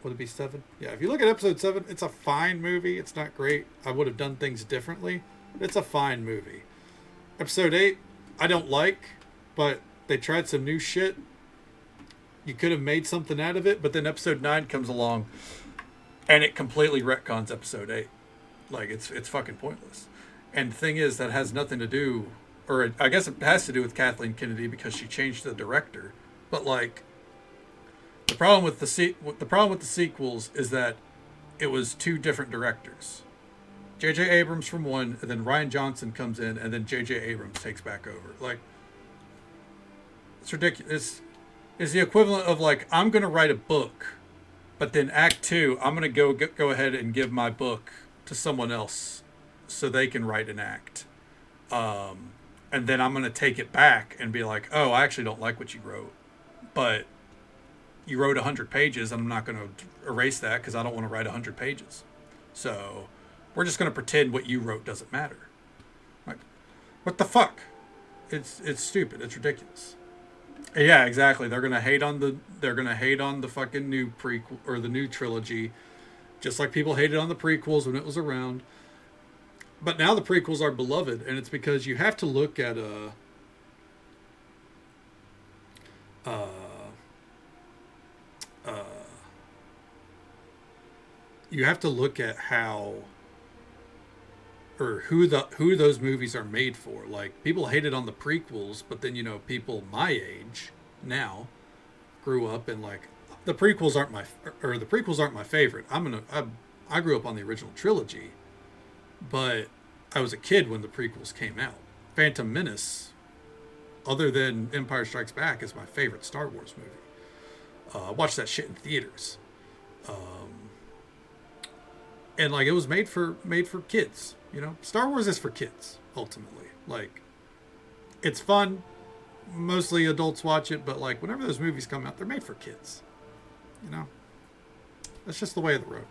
would it be 7? Yeah, if you look at episode 7, it's a fine movie. It's not great. I would have done things differently. It's a fine movie. Episode 8, I don't like, but they tried some new shit. You could have made something out of it, but then episode 9 comes along and it completely retcons episode 8. Like, it's fucking pointless. And the thing is, that has nothing to do, or I guess it has to do with Kathleen Kennedy because she changed the director. But, like, the problem with the sequels is that it was 2 different directors. J.J. Abrams from one, and then Rian Johnson comes in, and then J.J. Abrams takes back over. Like, it's ridiculous. It's the equivalent of, like, I'm going to write a book, but then Act 2, I'm going to go ahead and give my book to someone else so they can write an act. And then I'm going to take it back and be like, oh, I actually don't like what you wrote. But you wrote 100 pages, and I'm not going to erase that because I don't want to write 100 pages. So we're just going to pretend what you wrote doesn't matter. Like, what the fuck? It's stupid. It's ridiculous. Yeah, exactly. They're gonna hate on the fucking new prequel or the new trilogy, just like people hated on the prequels when it was around. But now the prequels are beloved, and it's because you have to look at you have to look at how or who those movies are made for. Like, people hated on the prequels, but then, you know, people my age now grew up and, like, the prequels aren't my favorite. I grew up on the original trilogy, but I was a kid when the prequels came out. Phantom Menace, other than Empire Strikes Back, is my favorite Star Wars movie. I watched that shit in theaters. And, like, it was made for kids. You know, Star Wars is for kids, ultimately. Like, it's fun. Mostly adults watch it, but, like, whenever those movies come out, they're made for kids. You know? That's just the way of the road.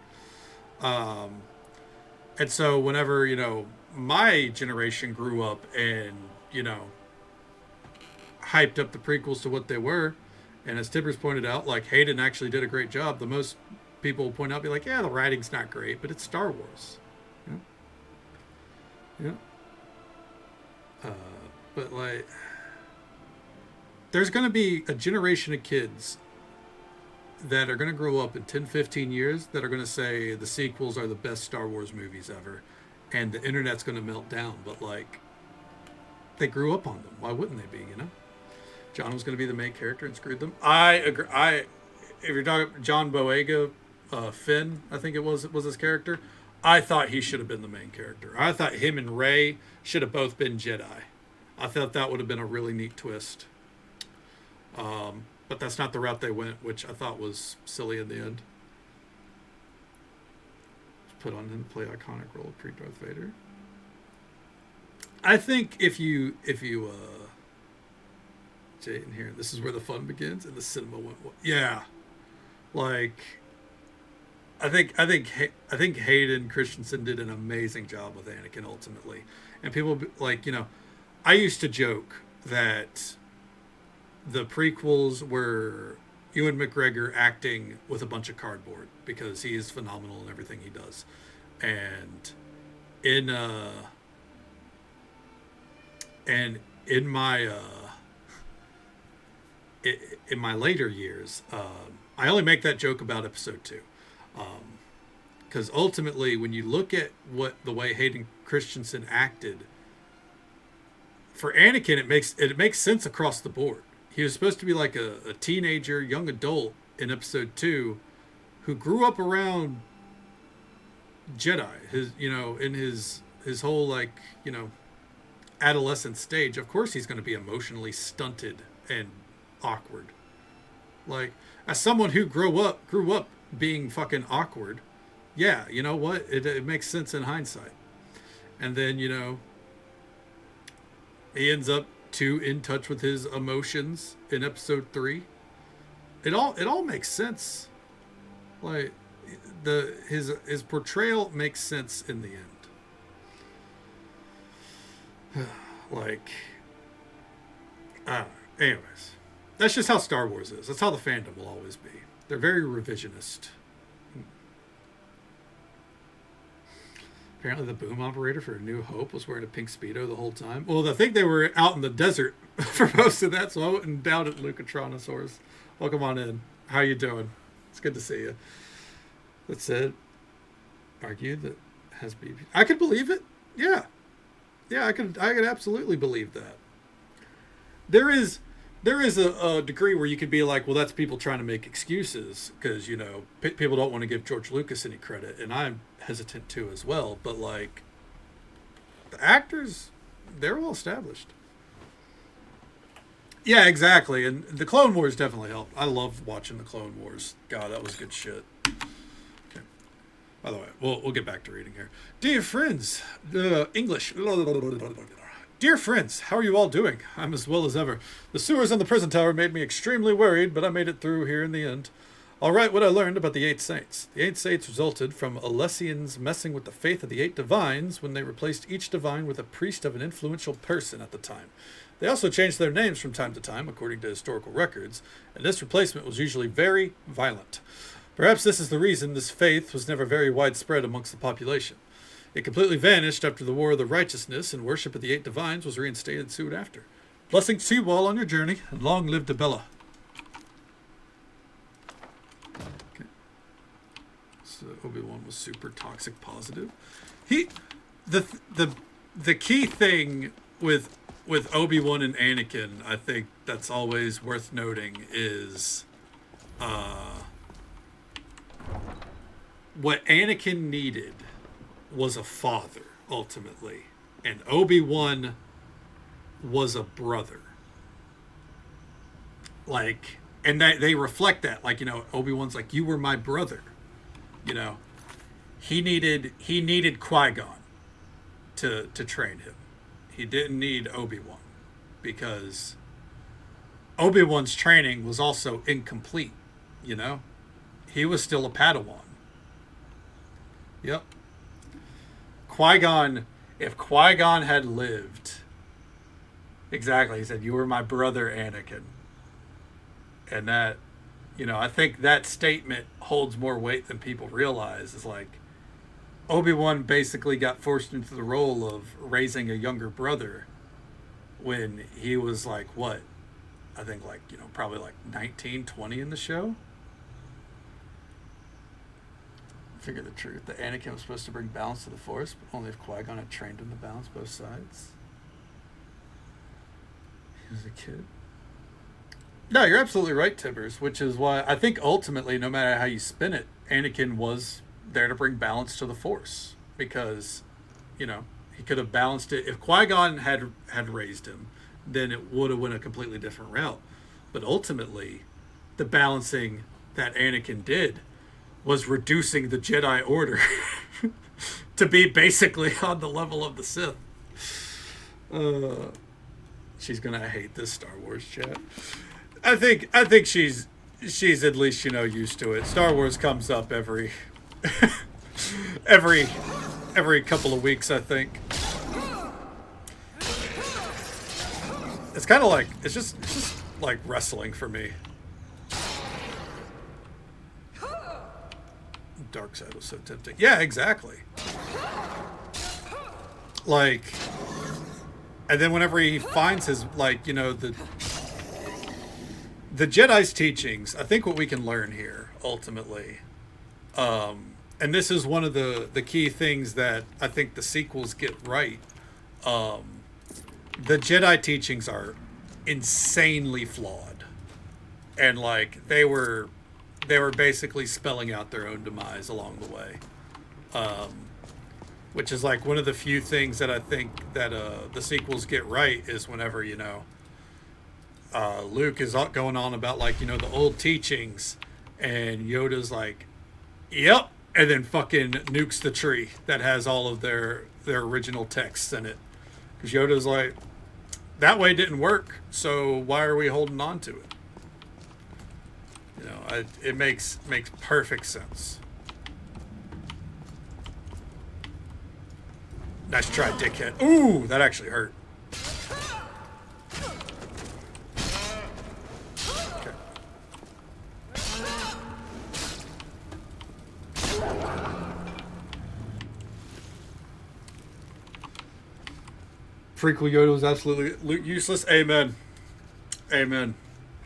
And so whenever, you know, my generation grew up and, you know, hyped up the prequels to what they were, and as Tibbers pointed out, like, Hayden actually did a great job. The most people will point out, be like, yeah, the writing's not great, but it's Star Wars. Yeah. But, like, there's going to be a generation of kids that are going to grow up in 10, 15 years that are going to say the sequels are the best Star Wars movies ever, and the internet's going to melt down. But, like, they grew up on them. Why wouldn't they be, you know? John was going to be the main character and screwed them. I agree. If you're talking John Boyega, Finn, I think it was his character. I thought he should have been the main character. I thought him and Rey should have both been Jedi. I thought that would have been a really neat twist. But that's not the route they went, which I thought was silly in the end. Put on him to play iconic role of pre-Darth Vader. I think if you Jayden here, this is where the fun begins, and the cinema went. Yeah, like I think Hayden Christensen did an amazing job with Anakin ultimately, and people like I used to joke that the prequels were Ewan McGregor acting with a bunch of cardboard because he is phenomenal in everything he does, and in my later years, I only make that joke about episode 2, because ultimately, when you look at the way Hayden Christensen acted for Anakin, it makes sense across the board. He was supposed to be like a teenager, young adult in episode 2, who grew up around Jedi. In his whole adolescent stage. Of course, he's going to be emotionally stunted and awkward. Like, as someone who grew up being fucking awkward, yeah, you know what? It makes sense in hindsight. And then he ends up too in touch with his emotions in episode 3. It all makes sense. Like his portrayal makes sense in the end. Anyways, that's just how Star Wars is. That's how the fandom will always be. They're very revisionist. Apparently the boom operator for A New Hope was wearing a pink Speedo the whole time. Well, I think they were out in the desert for most of that, so I went and down at Lucatronosaurus. Welcome on in. How you doing? It's good to see you. That said, argue that has BB. I could believe it. Yeah, I could absolutely believe that. There is a degree where you could be like, well, that's people trying to make excuses because people don't want to give George Lucas any credit, and I'm hesitant to as well. But like, the actors, they're well established. Yeah, exactly. And the Clone Wars definitely helped. I loved watching the Clone Wars. God, that was good shit. Okay. By the way, we'll get back to reading here. Dear friends, English. Dear friends, how are you all doing? I'm as well as ever. The sewers on the prison tower made me extremely worried, but I made it through here in the end. I'll write what I learned about the 8 Saints. The 8 Saints resulted from Alessians messing with the faith of the 8 Divines when they replaced each Divine with a priest of an influential person at the time. They also changed their names from time to time, according to historical records, and this replacement was usually very violent. Perhaps this is the reason this faith was never very widespread amongst the population. It completely vanished after the War of the Righteousness, and worship of the 8 Divines was reinstated soon after. Blessings to you all on your journey, and long live Debella. Okay. So Obi-Wan was super toxic positive. The key thing with Obi-Wan and Anakin, I think that's always worth noting, is what Anakin needed was a father, ultimately. And Obi-Wan was a brother. Like, and they reflect that. Like, Obi-Wan's like, you were my brother. He needed Qui-Gon to train him. He didn't need Obi-Wan because Obi-Wan's training was also incomplete, He was still a Padawan. Yep. Qui-Gon, if Qui-Gon had lived, exactly, he said, you were my brother, Anakin. And that, I think that statement holds more weight than people realize. It's like, Obi-Wan basically got forced into the role of raising a younger brother when he was like, what? I think probably like 19, 20 in the show. Figure the truth. That Anakin was supposed to bring balance to the Force, but only if Qui-Gon had trained him to balance both sides. He was a kid. No, you're absolutely right, Tibbers, which is why I think ultimately, no matter how you spin it, Anakin was there to bring balance to the Force. Because, he could have balanced it. If Qui-Gon had raised him, then it would have went a completely different route. But ultimately, the balancing that Anakin did was reducing the Jedi Order to be basically on the level of the Sith. She's gonna hate this Star Wars chat. I think she's at least, you know, used to it. Star Wars comes up every every couple of weeks, I think. It's kind of like it's just like wrestling for me. Dark side was so tempting. Yeah, exactly. Like, and then whenever he finds his, like, you know, the Jedi's teachings, I think what we can learn here ultimately, and this is one of the key things that I think the sequels get right. The Jedi teachings are insanely flawed, and like they were basically spelling out their own demise along the way, which is like one of the few things that I think that the sequels get right is whenever, you know, Luke is going on about, like, you know, the old teachings, and Yoda's like, yep, and then fucking nukes the tree that has all of their original texts in it, because Yoda's like, that way didn't work, so why are we holding on to it? You know, it makes perfect sense. Nice try, dickhead. Ooh, that actually hurt. Okay. Prequel Yoda was absolutely useless. Amen. Amen.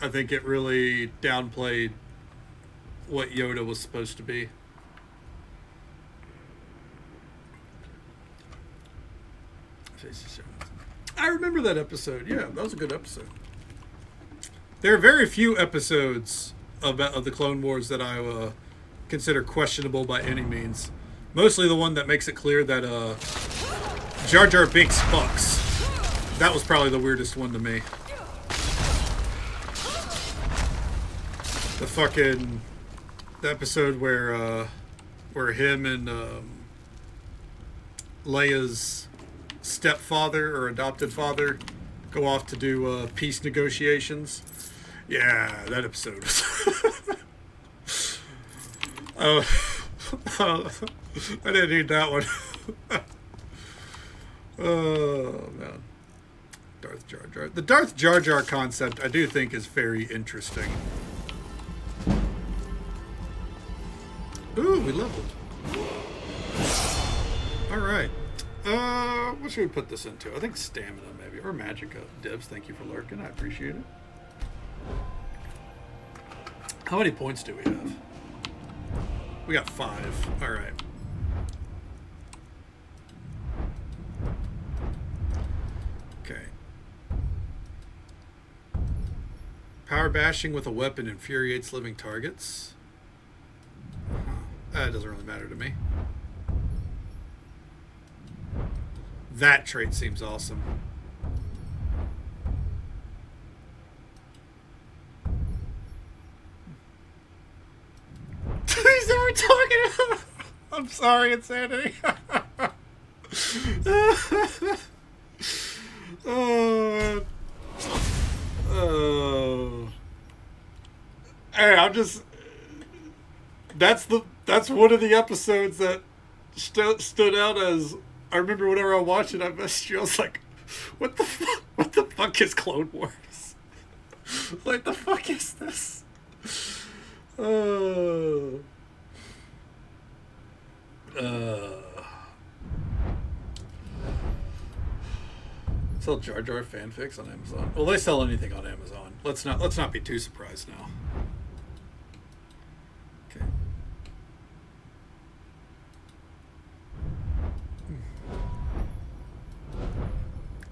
I think it really downplayed what Yoda was supposed to be. I remember that episode. Yeah, that was a good episode. There are very few episodes of the Clone Wars that I consider questionable by any means. Mostly the one that makes it clear that Jar Jar Binks fucks. That was probably the weirdest one to me. The episode where him and Leia's stepfather or adopted father go off to do peace negotiations. Yeah, that episode was I didn't need that one. Oh man. Darth Jar Jar. The Darth Jar Jar concept I do think is very interesting. Ooh, we leveled. Alright. What should we put this into? I think stamina, maybe. Or magicka. Dibs, thank you for lurking. I appreciate it. How many points do we have? We got 5. Alright. Okay. Power bashing with a weapon infuriates living targets. That doesn't really matter to me. That trait seems awesome. He's never talking about. I'm sorry, insanity. Oh. Hey, I'm just. That's one of the episodes that stood out as. I remember whenever I watched it, I messaged you. I was like, "What the fuck is Clone Wars? Like, the fuck is this?" Sell Jar Jar fanfics on Amazon. Well, they sell anything on Amazon. Let's not be too surprised now. Okay.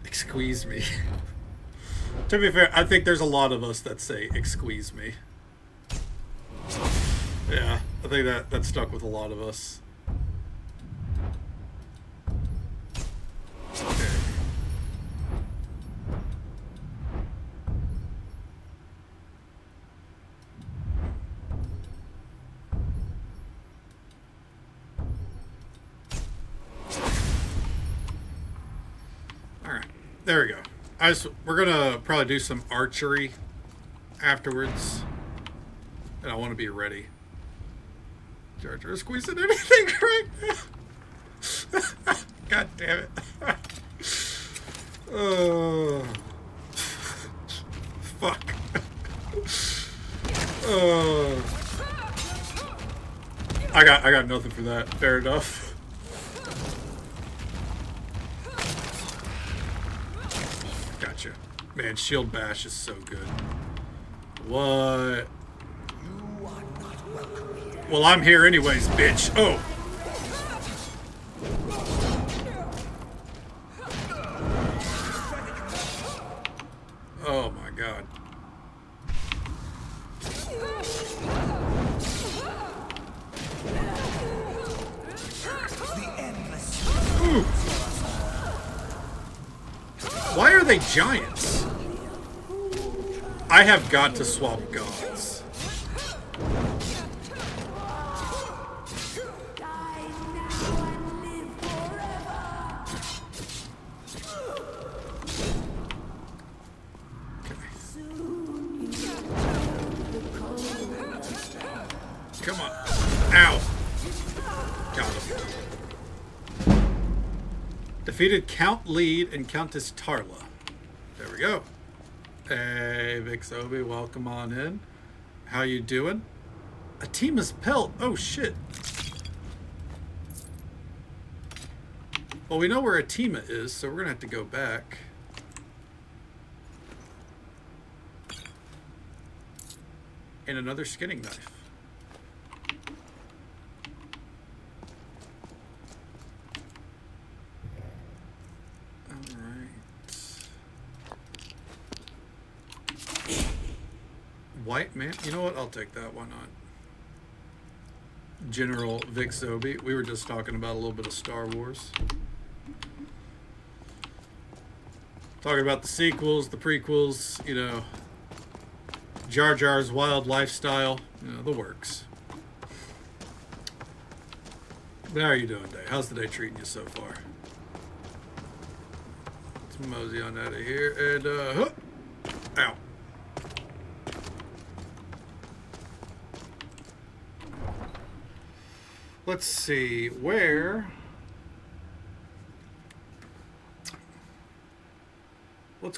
Excuse me. To be fair, I think there's a lot of us that say "excuse me." Yeah, I think that stuck with a lot of us. Okay. There we go. We're gonna probably do some archery afterwards, and I want to be ready. Jar Jar squeezing anything right now. God damn it. Oh, fuck. Oh, I got nothing for that. Fair enough. Gotcha. Man, shield bash is so good. What? Well, I'm here anyways, bitch. Oh. Oh my god. Ooh. Why are they giants? I have got to swap gods. Come on. Ow. Got him. Defeated Count Lead and Countess Tarla. There we go. Hey, Vixobi, welcome on in. How you doing? Atima's pelt. Oh, shit. Well, we know where Atima is, so we're going to have to go back. And another skinning knife. White man, you know what? I'll take that. Why not? General Vic Zobi. We were just talking about a little bit of Star Wars. Talking about the sequels, the prequels, you know, Jar Jar's wild lifestyle, you know, the works. But how are you doing today? How's the day treating you so far? Let's mosey on out of here and, ow. Let's see, what's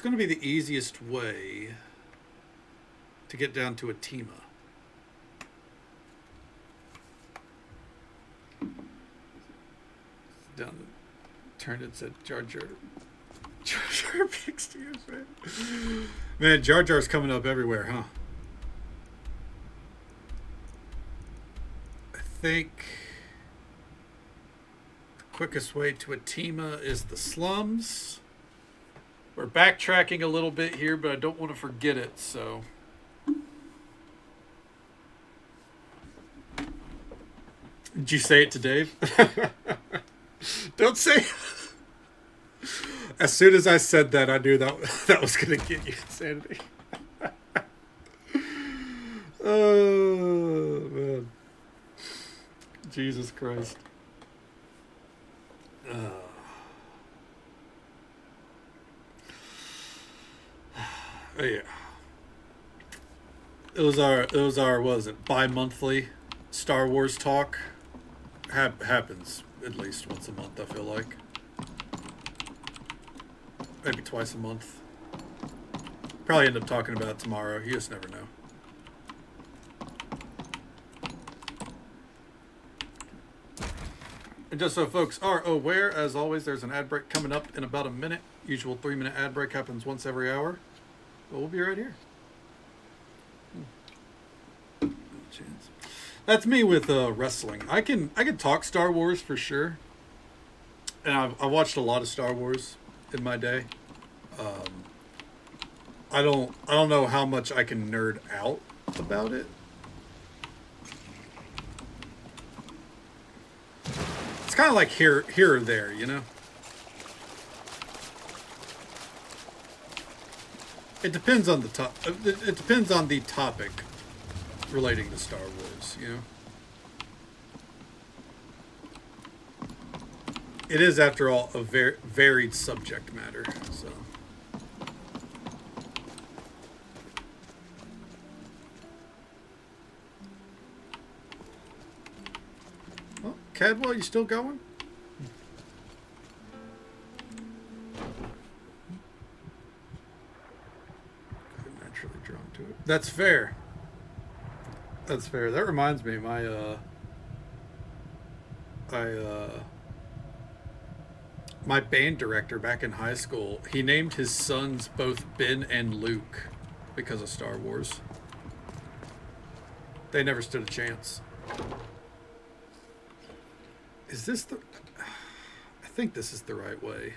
going to be the easiest way to get down to Atima? Down the turned and said Jar Jar. Jar Jar picks to you, man. Man, Jar Jar's coming up everywhere, huh? I think quickest way to Atima is the slums. We're backtracking a little bit here, but I don't want to forget it, so. Did you say it to Dave? Don't say. As soon as I said that, I knew that was going to get you insanity. Oh, man. Jesus Christ. Yeah. It was our what was it, bi-monthly Star Wars talk. Happens at least once a month, I feel like. Maybe twice a month. Probably end up talking about it tomorrow. You just never know. And just so folks are aware, as always, there's an ad break coming up in about a minute. Usual 3-minute ad break happens once every hour. But we'll be right here. Chance. That's me with wrestling. I can talk Star Wars for sure. And I watched a lot of Star Wars in my day. I don't know how much I can nerd out about it. It's kind of like here or there, you know? It depends on the it depends on the topic relating to Star Wars, you know? It is, after all, a varied subject matter, so. Cadwell, you still going? I'm naturally drawn to it. That's fair. That's fair. That reminds me, my band director back in high school, he named his sons both Ben and Luke because of Star Wars. They never stood a chance. Is this the... I think this is the right way.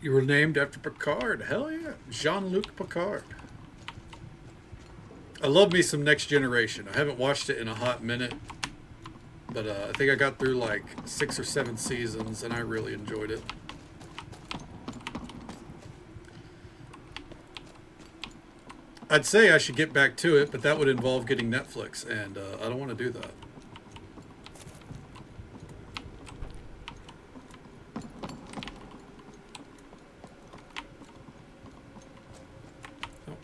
You were named after Picard. Hell yeah. Jean-Luc Picard. I love me some Next Generation. I haven't watched it in a hot minute. But I think I got through like 6 or 7 seasons and I really enjoyed it. I'd say I should get back to it, but that would involve getting Netflix, and I don't want to do that. Oh.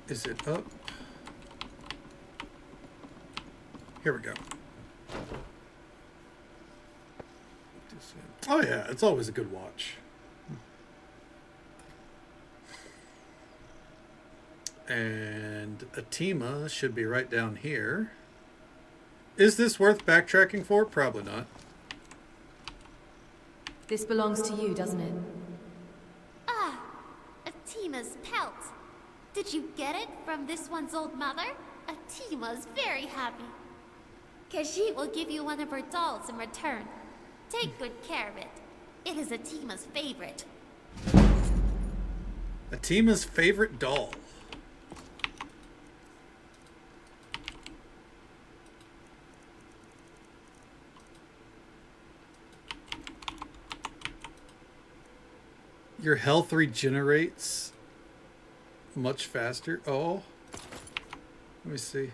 Is it up? Here we go. Oh yeah, it's always a good watch. And Atima should be right down here. Is this worth backtracking for? Probably not. This belongs to you, doesn't it? Ah, Atima's pelt. Did you get it from this one's old mother? Atima's very happy. Khajiit will give you one of her dolls in return. Take good care of it. It is Atima's favorite. Atima's favorite doll. Your health regenerates much faster. Oh. Let me see.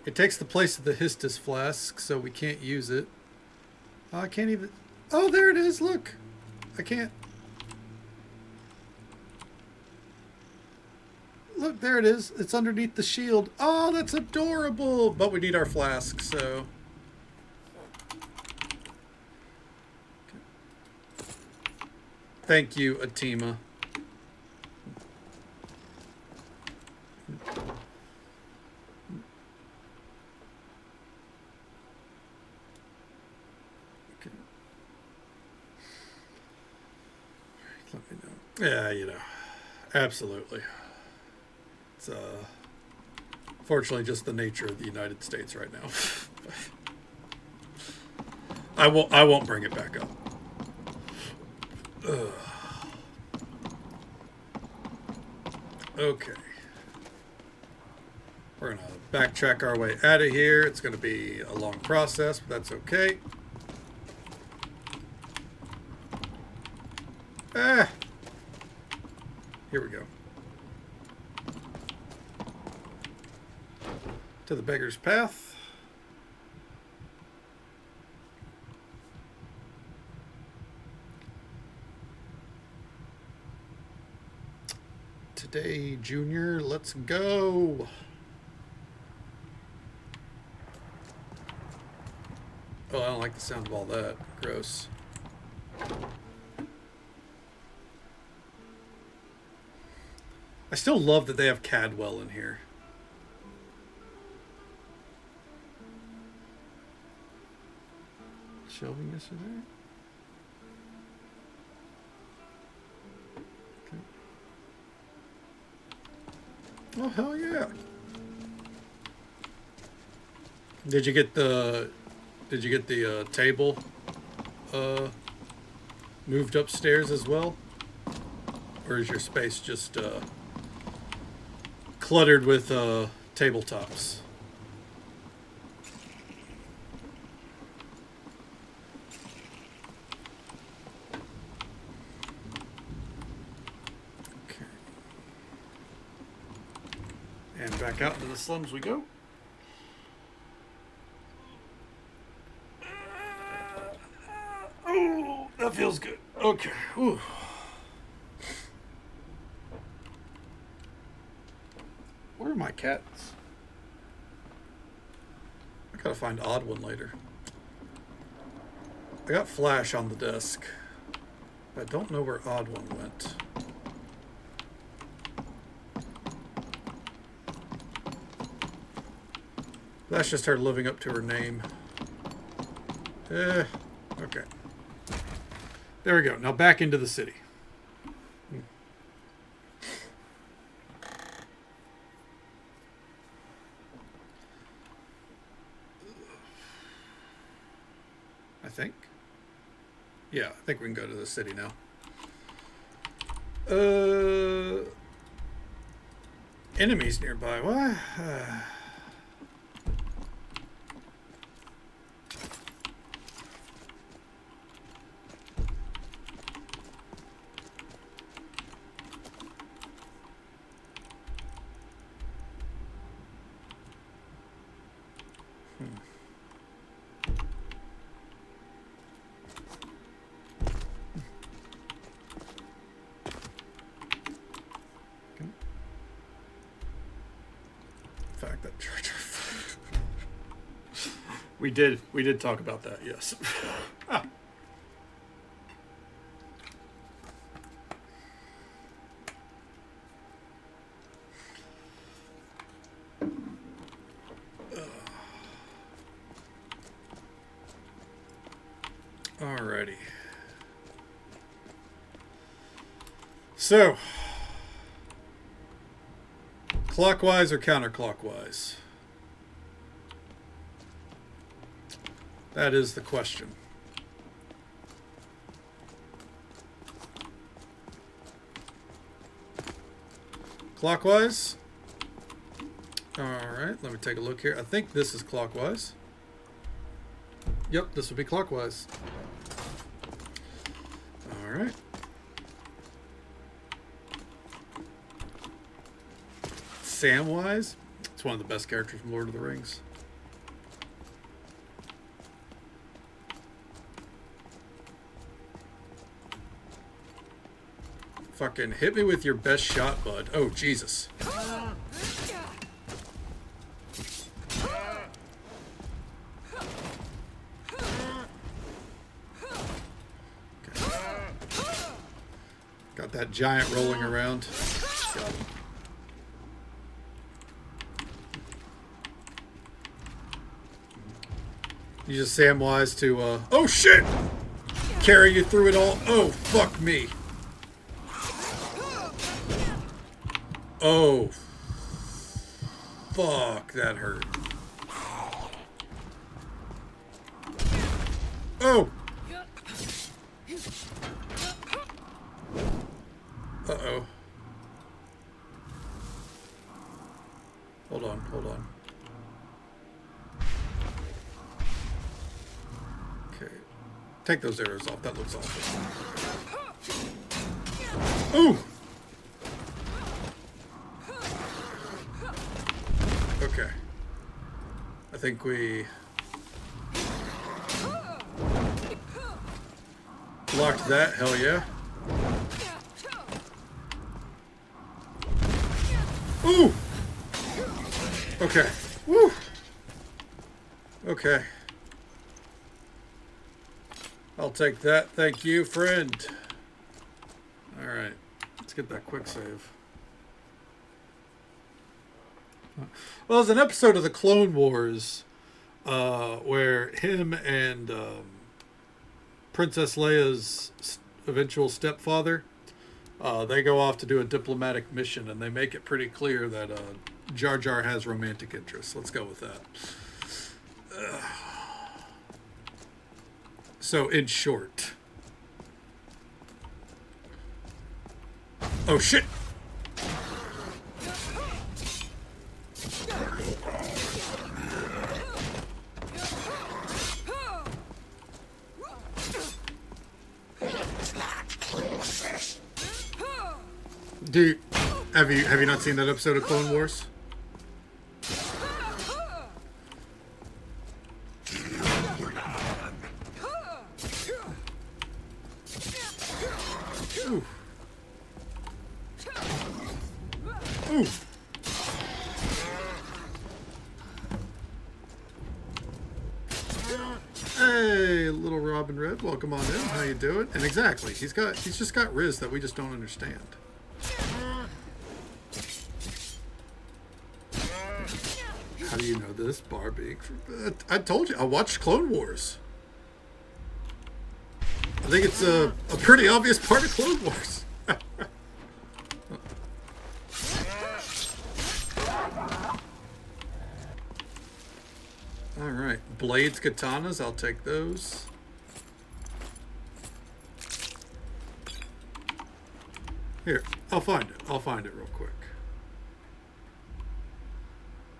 It takes the place of the Histus flask, so we can't use it. Oh, I can't even... Oh, there it is. Look. I can't... Look, there it is. It's underneath the shield. Oh, that's adorable. But we need our flask, so... Thank you, Atima. Let me know. Yeah, you know, absolutely. It's fortunately just the nature of the United States right now. I won't bring it back up. Ugh. Okay. We're gonna backtrack our way out of here. It's gonna be a long process, but that's okay. Ah! Here we go. To the beggar's path. Today, Junior, let's go. Oh, I don't like the sound of all that. Gross. I still love that they have Cadwell in here. Shelving this in there? Okay. Oh, hell yeah. Did you get the table moved upstairs as well? Or is your space just cluttered with tabletops? Okay. And back out into the slums we go. That feels good. Okay. Whew. Where are my cats? I gotta find Odd One later. I got Flash on the desk. I don't know where Odd One went. Flash just started living up to her name. Okay. There we go. Now back into the city. I think. Yeah, I think we can go to the city now. Enemies nearby. What? Fact that church. We did talk about that, yes. Alrighty. So, clockwise or counterclockwise? That is the question. Clockwise? Alright, let me take a look here. I think this is clockwise. Yep, this would be clockwise. Alright. Samwise? It's one of the best characters from Lord of the Rings. Fucking hit me with your best shot, bud. Oh, Jesus. Got that giant rolling around. Got him. Use Samwise to, oh shit! Carry you through it all. Oh, fuck me. Oh. Fuck, that hurt. Oh! Uh-oh. Hold on, hold on. Okay. Take those arrows off. That looks awful. Ooh! Okay. I think we blocked that. Hell yeah. Ooh! Okay. Woo! Okay. I'll take that. Thank you, friend. Alright. Let's get that quick save. Well, there's an episode of the Clone Wars where him and Princess Leia's eventual stepfather, they go off to do a diplomatic mission, and they make it pretty clear that Jar Jar has romantic interests. Let's go with that. So, in short. Oh, shit! Dude, have you not seen that episode of Clone Wars? Hey, little Robin Red, welcome on in. How you doing? And exactly, he's just got Riz that we just don't understand. How do you know this, Barbie? I told you, I watched Clone Wars. I think it's a pretty obvious part of Clone Wars. Alright, blades, katanas, I'll take those. Here, I'll find it. I'll find it real quick.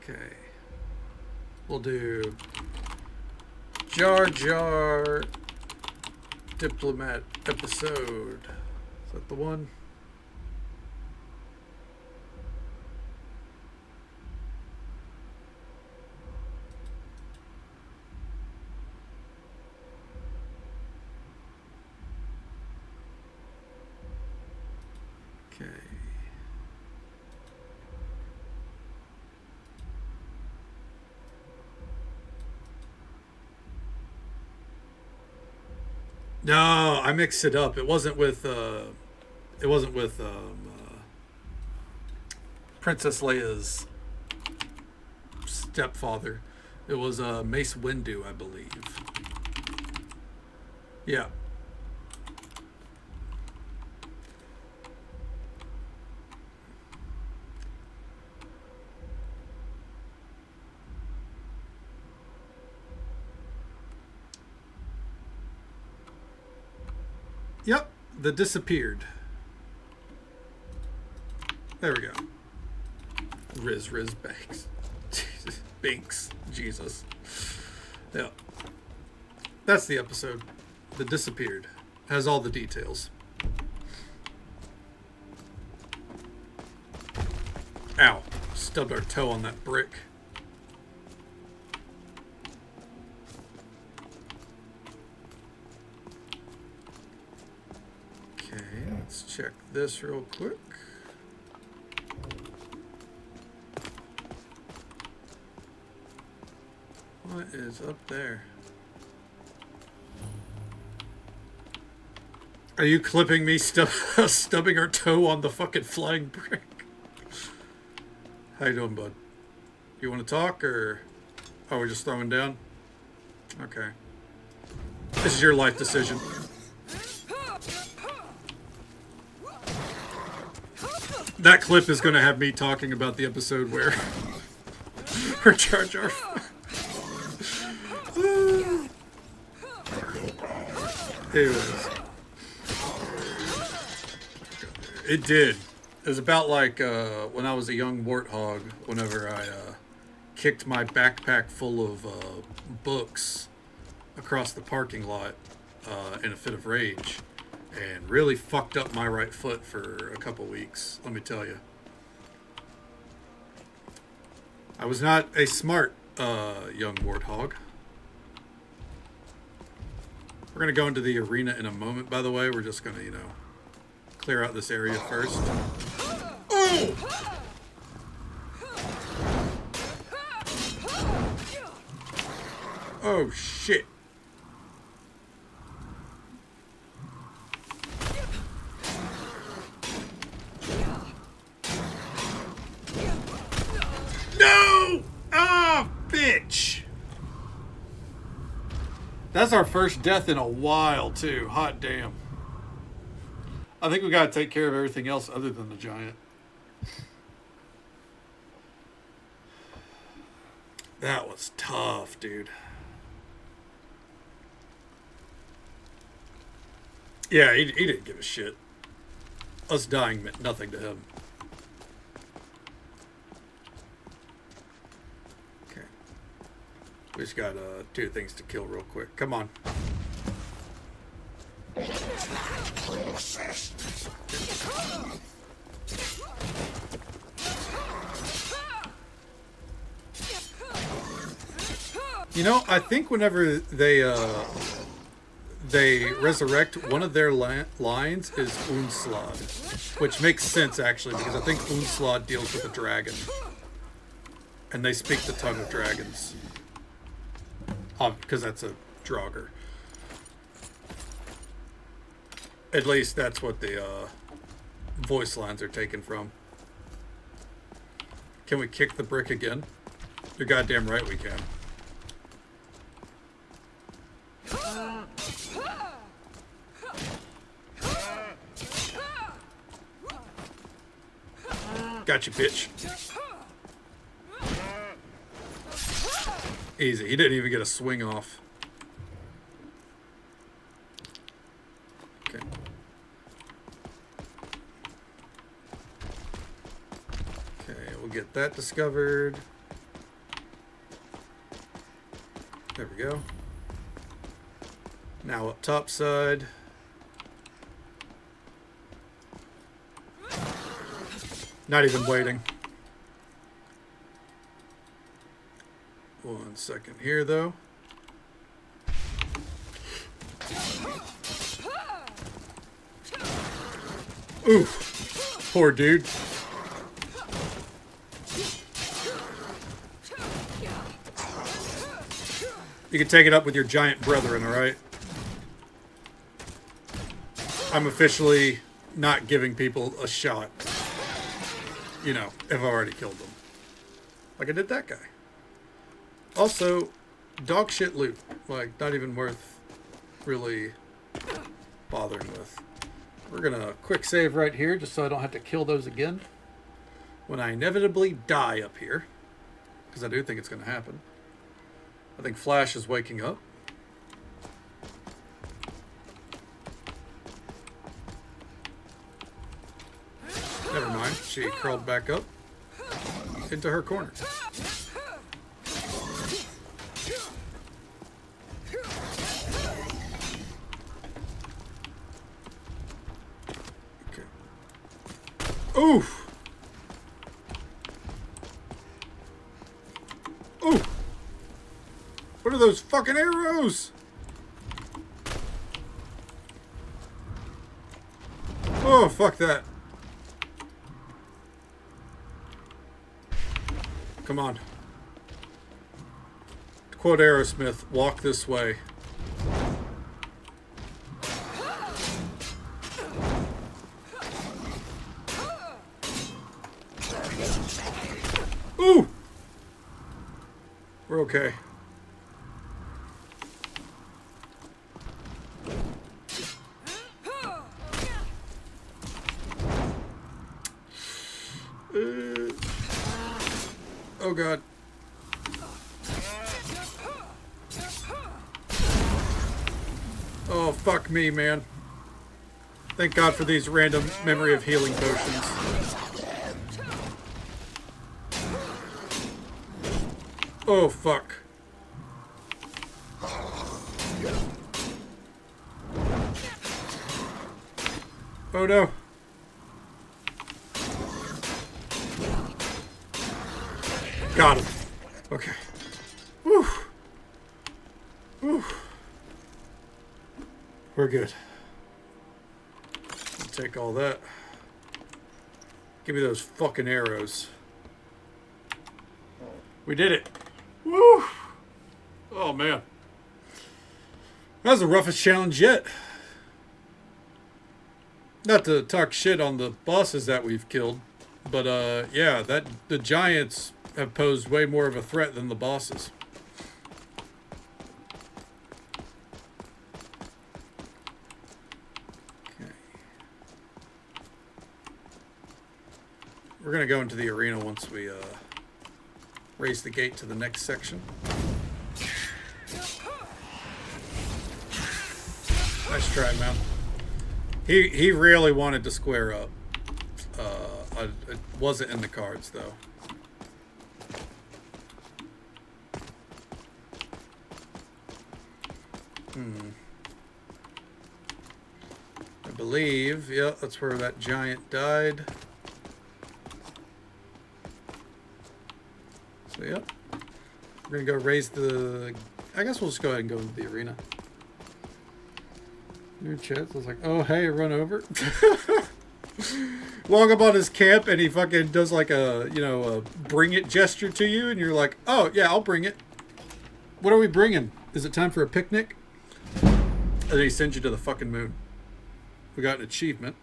Okay. We'll do Jar Jar Diplomat episode. Is that the one? Okay. No, I mixed it up. It wasn't with Princess Leia's stepfather. It was Mace Windu, I believe. Yeah. Yep, the disappeared. There we go. Riz Banks. Binks. Jesus. Yeah. That's the episode. The disappeared. Has all the details. Ow. Stubbed our toe on that brick. Okay, let's check this real quick. What is up there? Are you clipping me stubbing our toe on the fucking flying brick? How you doing, bud? You want to talk, or... Oh, we're just throwing down? Okay. This is your life decision. That clip is going to have me talking about the episode where Jar Jar. Anyways, it did. It was about like when I was a young warthog. Whenever I kicked my backpack full of books across the parking lot in a fit of rage. And really fucked up my right foot for a couple weeks, let me tell you. I was not a smart young warthog. We're going to go into the arena in a moment, by the way. We're just going to, clear out this area first. Oh! Oh, shit. No! Ah, bitch! That's our first death in a while, too. Hot damn. I think we gotta take care of everything else other than the giant. That was tough, dude. Yeah, he didn't give a shit. Us dying meant nothing to him. Okay. We just got two things to kill real quick. Come on. I think whenever they resurrect, one of their lines is Unslad, which makes sense actually, because I think Unslad deals with a dragon, and they speak the tongue of dragons, because that's a Draugr. At least that's what the voice lines are taken from. Can we kick the brick again? You're goddamn right we can. Gotcha, bitch. Easy. He didn't even get a swing off. Okay. Okay, we'll get that discovered. There we go. Now up top side. Not even waiting. 1 second here, though. Oof. Poor dude. You can take it up with your giant brethren, alright? I'm officially not giving people a shot. You know, if I've already killed them. Like I did that guy. Also, dog shit loot. Like, not even worth really bothering with. We're gonna quick save right here, just so I don't have to kill those again when I inevitably die up here. Because I do think it's gonna happen. I think Flash is waking up. Never mind, she crawled back up into her corner. Okay. Oof! Ooh! What are those fucking arrows? Oh, fuck that. Come on. To quote Aerosmith, walk this way. Ooh! We're okay. Oh god. Oh fuck me, man. Thank God for these random memory of healing potions. Oh fuck. Oh no. Got him. Okay. Whew. Whew. We're good. I'll take all that. Give me those fucking arrows. We did it. Woo! Oh man. That was the roughest challenge yet. Not to talk shit on the bosses that we've killed, but yeah, the giants have posed way more of a threat than the bosses. Okay. We're gonna go into the arena once we raise the gate to the next section. Nice try, man. He really wanted to square up. It wasn't in the cards though. I believe, yeah, that's where that giant died. So, yep. We're gonna go raise the... I guess we'll just go ahead and go into the arena. New chat, so I was like, oh, hey, run over. Walk up on his camp, and he fucking does like a, you know, a bring it gesture to you, and you're like, oh, yeah, I'll bring it. What are we bringing? Is it time for a picnic? And then he sends you to the fucking moon. We got an achievement.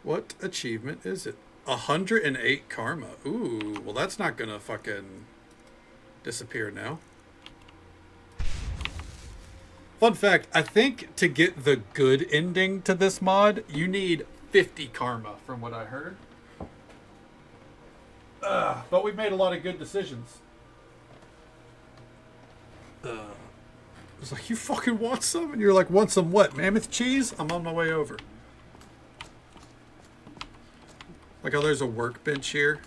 What achievement is it? 108 karma. Ooh, well that's not gonna fucking disappear now. Fun fact, I think to get the good ending to this mod, you need 50 karma from what I heard. But we made a lot of good decisions. It's like, you fucking want some? And you're like, want some what? Mammoth cheese? I'm on my way over. Like how there's a workbench here.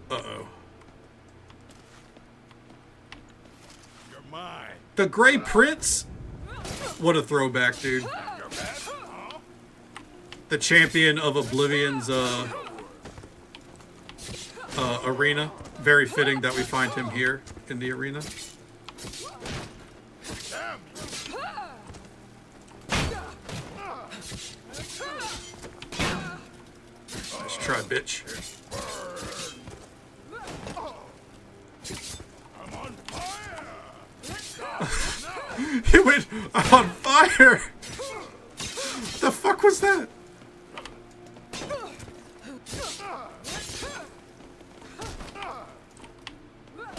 Uh-oh. You're mine. The Grey Prince? What a throwback, dude. The champion of Oblivion's arena. Very fitting that we find him here in the arena. Nice try, bitch. I'm on fire. He went, I'm on fire! The fuck was that?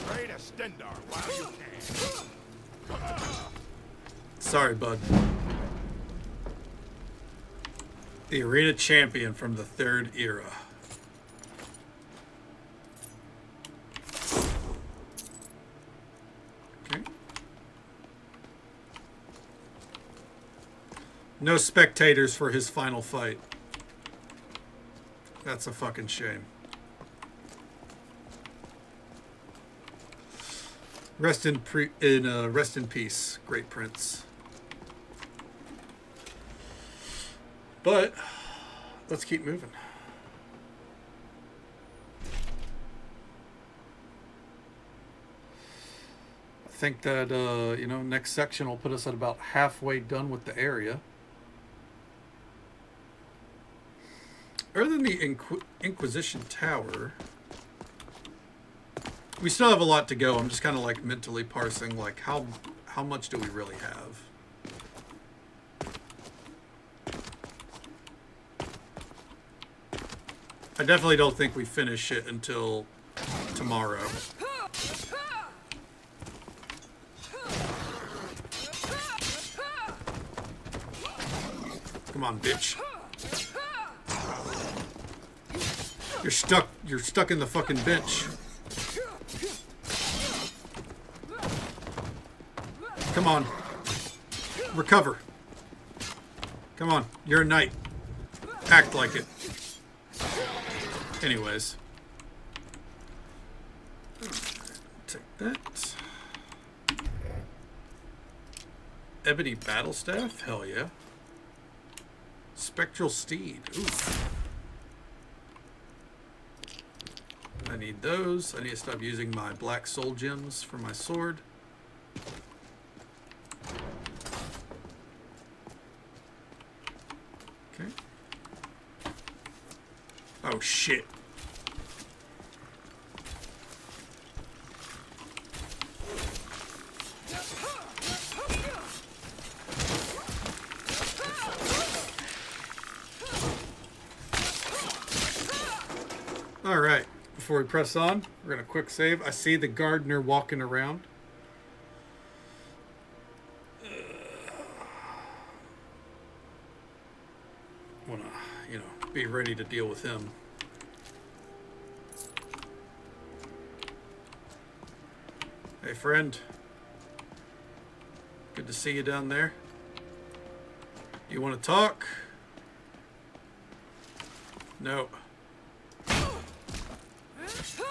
Pray to Stendar while you can. Sorry, bud. The arena champion from the third era. Okay. No spectators for his final fight. That's a fucking shame. Rest in peace, Great Prince. But let's keep moving. I think that next section will put us at about halfway done with the area. Other than the Inquisition Tower, we still have a lot to go. I'm just kind of like mentally parsing like how much do we really have? I definitely don't think we finish it until tomorrow. Come on, bitch. You're stuck in the fucking bench. Come on. Recover. Come on, you're a knight. Act like it. Anyways. Take that. Ebony battle staff? Hell yeah. Spectral steed. Ooh. I need those. I need to stop using my black soul gems for my sword. Okay. Oh shit. All right, before we press on, we're gonna quick save. I see the gardener walking around. Wanna, be ready to deal with him. Hey, friend. Good to see you down there. You want to talk? No.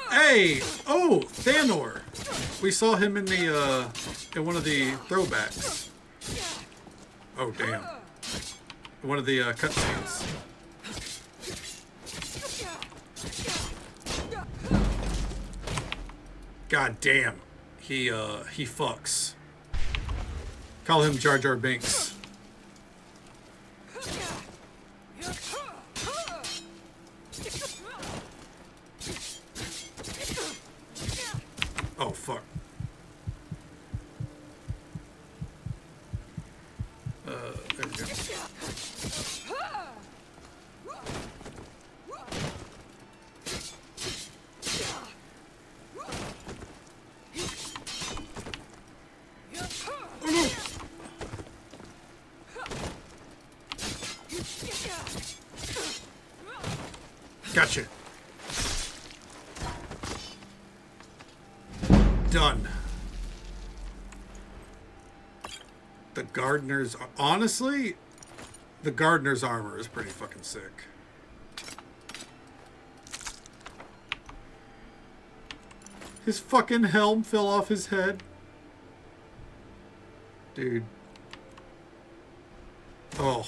Hey! Oh, Thanor! We saw him in the, in one of the throwbacks. Oh, damn. In one of the, cutscenes. God damn. He fucks. Call him Jar Jar Binks. Gotcha. Done. The gardener's... Honestly, the gardener's armor is pretty fucking sick. His fucking helm fell off his head. Dude. Oh.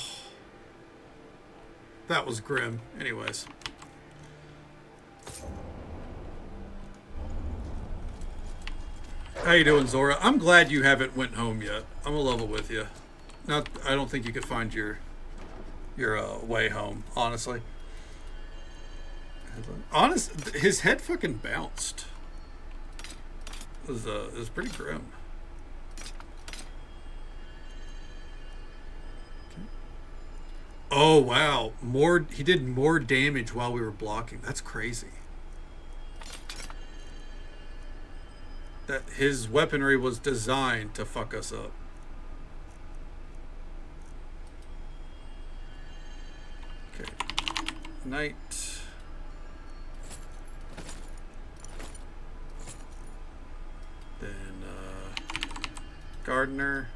That was grim. Anyways. How you doing, Zora? I'm glad you haven't went home yet. I'm a level with you. Not, I don't think you could find your way home, honestly. His head fucking bounced. It was pretty grim. Oh wow, he did more damage while we were blocking. That's crazy. That his weaponry was designed to fuck us up. Okay. Knight. Then gardener.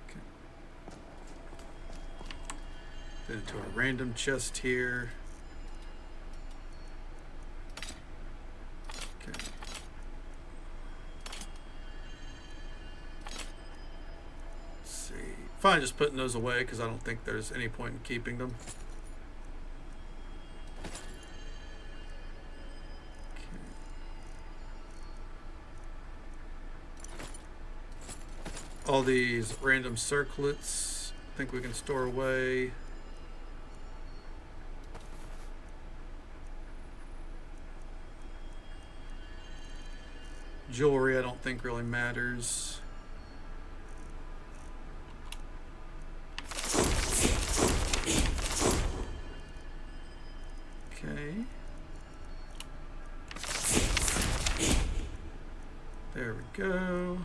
Okay. Then into a random chest here. Fine, just putting those away because I don't think there's any point in keeping them. Okay. All these random circlets, I think we can store away. Jewelry, I don't think really matters. Okay. There we go.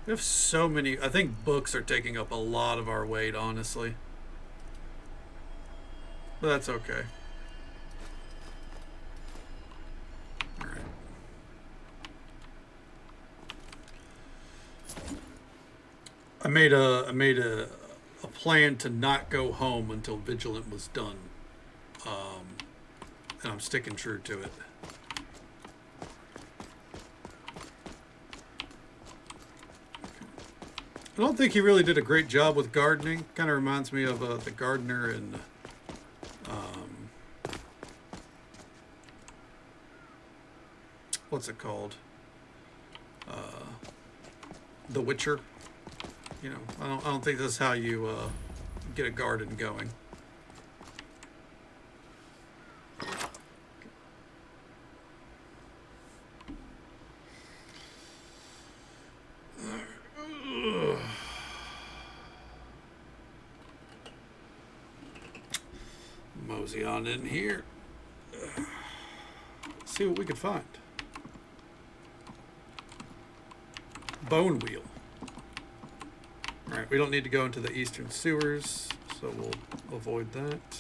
We have so many. I think books are taking up a lot of our weight, honestly. But that's okay. Alright. I made a plan to not go home until Vigilant was done. And I'm sticking true to it. I don't think he really did a great job with gardening. Kind of reminds me of the gardener in what's it called? The Witcher. You know, I don't think that's how you get a garden going. Mosey on in here. See what we can find. Bone wheel. Alright, we don't need to go into the eastern sewers, so we'll avoid that.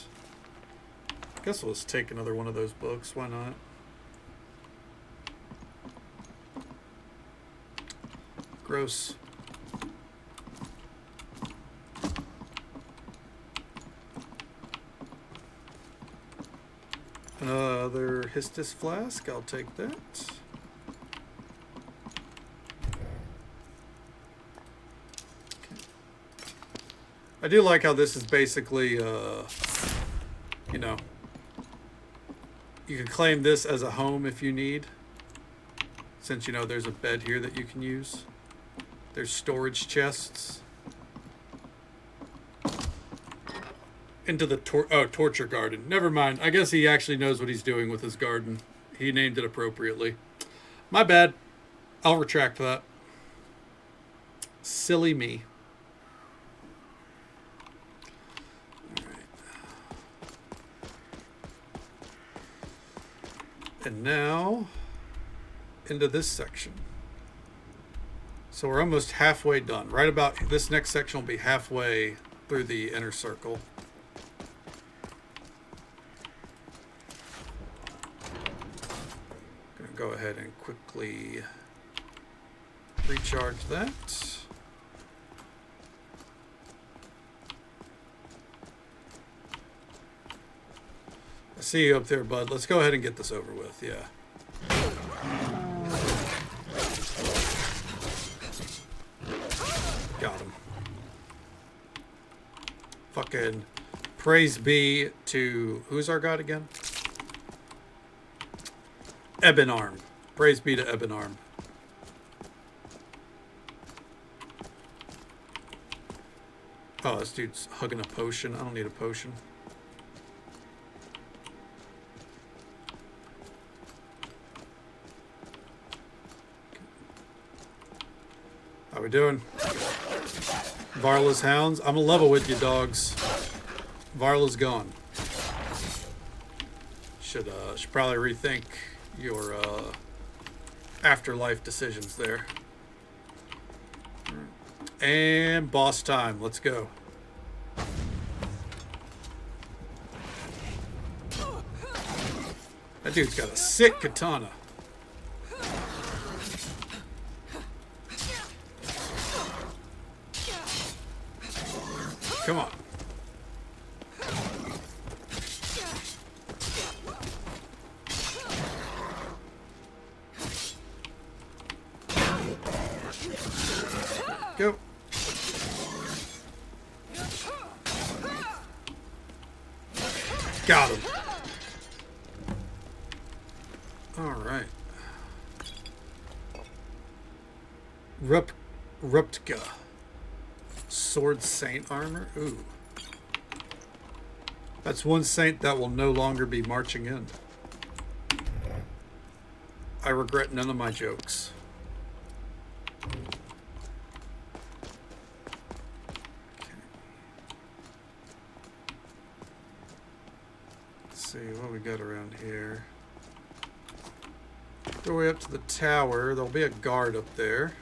I guess we'll just take another one of those books, why not? Gross. Another Histus flask, I'll take that. I do like how this is basically, you know, you can claim this as a home if you need, since, you know, there's a bed here that you can use. There's storage chests. Into the torture garden. Never mind. I guess he actually knows what he's doing with his garden. He named it appropriately. My bad. I'll retract that. Silly me. And now, into this section. So we're almost halfway done. Right about this next section will be halfway through the inner circle. Gonna go ahead and quickly recharge that. I see you up there, bud. Let's go ahead and get this over with. Yeah. Got him. Fucking praise be to... Who's our god again? Ebon Arm. Praise be to Ebon Arm. Oh, this dude's hugging a potion. I don't need a potion. How we doing? Varla's hounds. I'm a level with you, dogs. Varla's gone. Should probably rethink your afterlife decisions there. And boss time. Let's go. That dude's got a sick katana. Come on. Go. Got him. All right. Ruptka. Sword Saint armor? Ooh. That's one saint that will no longer be marching in. I regret none of my jokes. Okay. Let's see what we got around here. Go way up to the tower. There'll be a guard up there.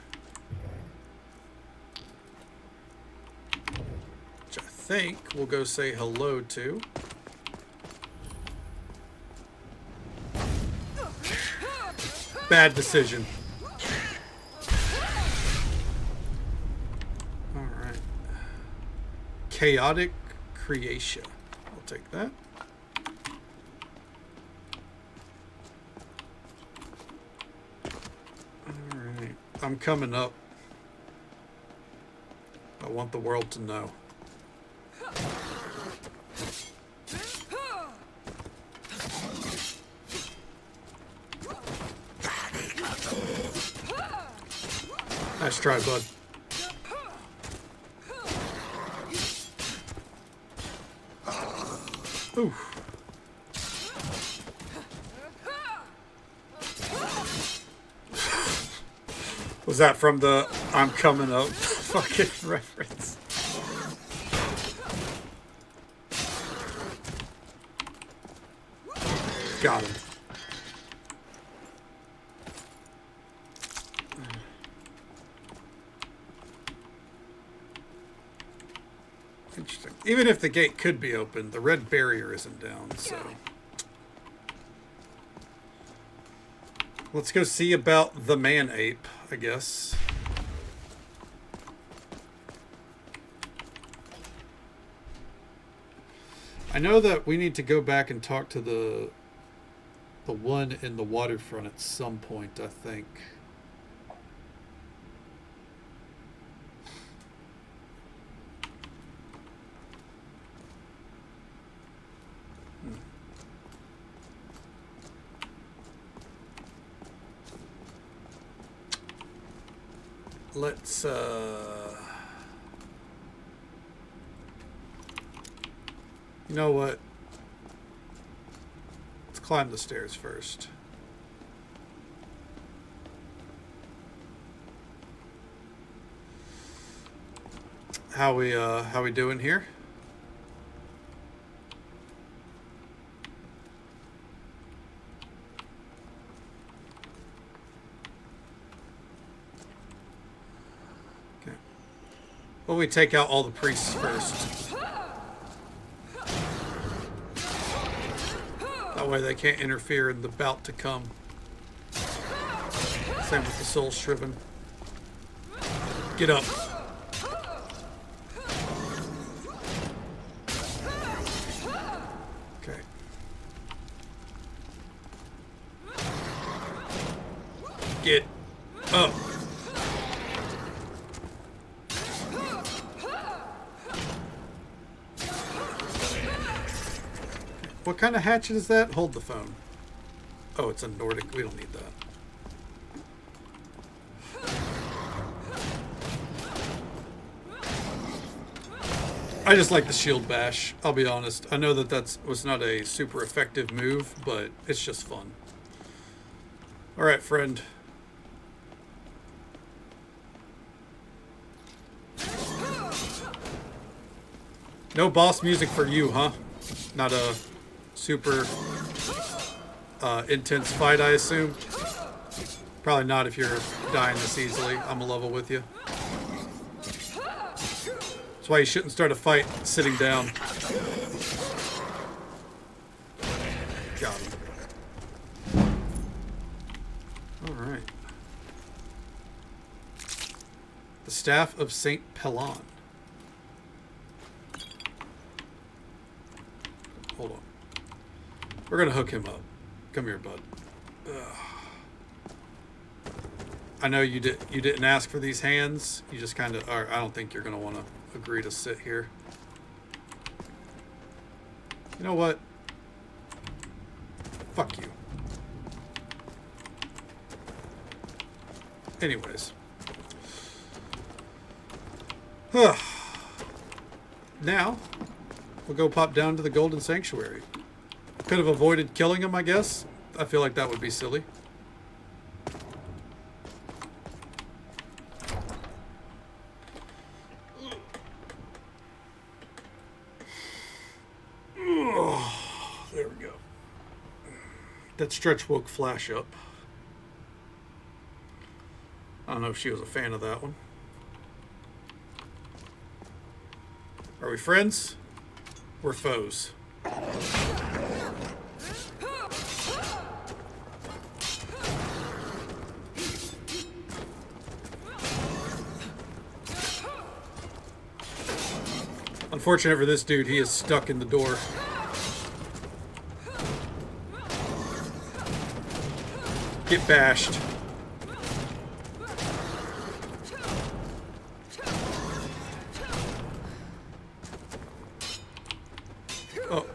I think we'll go say hello to. Bad decision. All right. Chaotic Creation. I'll take that. All right. I'm coming up. I want the world to know. Nice try, bud. Ooh. Was that from the I'm coming up fucking reference? Got him. Interesting. Even if the gate could be open, the red barrier isn't down, so... Let's go see about the man-ape, I guess. I know that we need to go back and talk to the one in the waterfront at some point, I think. Let's you know what? Let's climb the stairs first. How we doing here? Well, we take out all the priests first. That way they can't interfere in the bout to come. Same with the soul shriven. Get up. Okay. Get up. What kind of hatchet is that? Hold the phone. Oh, it's a Nordic. We don't need that. I just like the shield bash, I'll be honest. I know that was not a super effective move, but it's just fun. Alright, friend. No boss music for you, huh? Not a super intense fight, I assume. Probably not if you're dying this easily. I'm a level with you. That's why you shouldn't start a fight sitting down. Got him. Alright. The Staff of St. Pelon. Hold on. We're gonna hook him up. Come here, bud. Ugh. I know you didn't ask for these hands. You just kind of are. I don't think you're gonna want to agree to sit here. You know what? Fuck you. Anyways. Now, we'll go pop down to the Golden Sanctuary. Could have avoided killing him, I guess. I feel like that would be silly. There we go. That stretch woke Flash up. I don't know if she was a fan of that one. Are we friends? We're foes. Unfortunate for this dude, he is stuck in the door. Get bashed. Oh.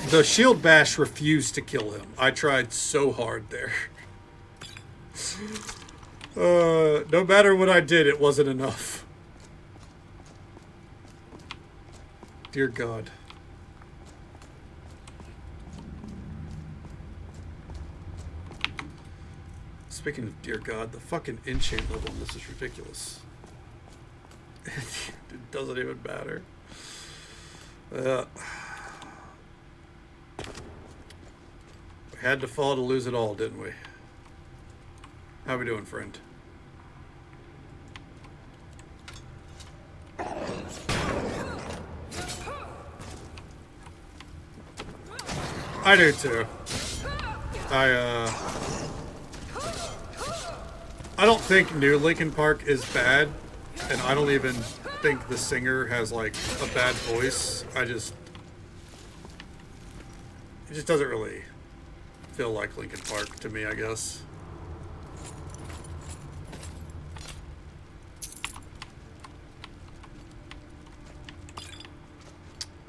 The shield bash refused to kill him. I tried so hard there. No matter what I did, it wasn't enough. Dear God. Speaking of dear God, the fucking enchant level on this is ridiculous. It doesn't even matter. We had to fall to lose it all, didn't we? How we doing, friend? I do too. I don't think New Linkin Park is bad, and I don't even think the singer has like a bad voice. It just doesn't really feel like Linkin Park to me, I guess.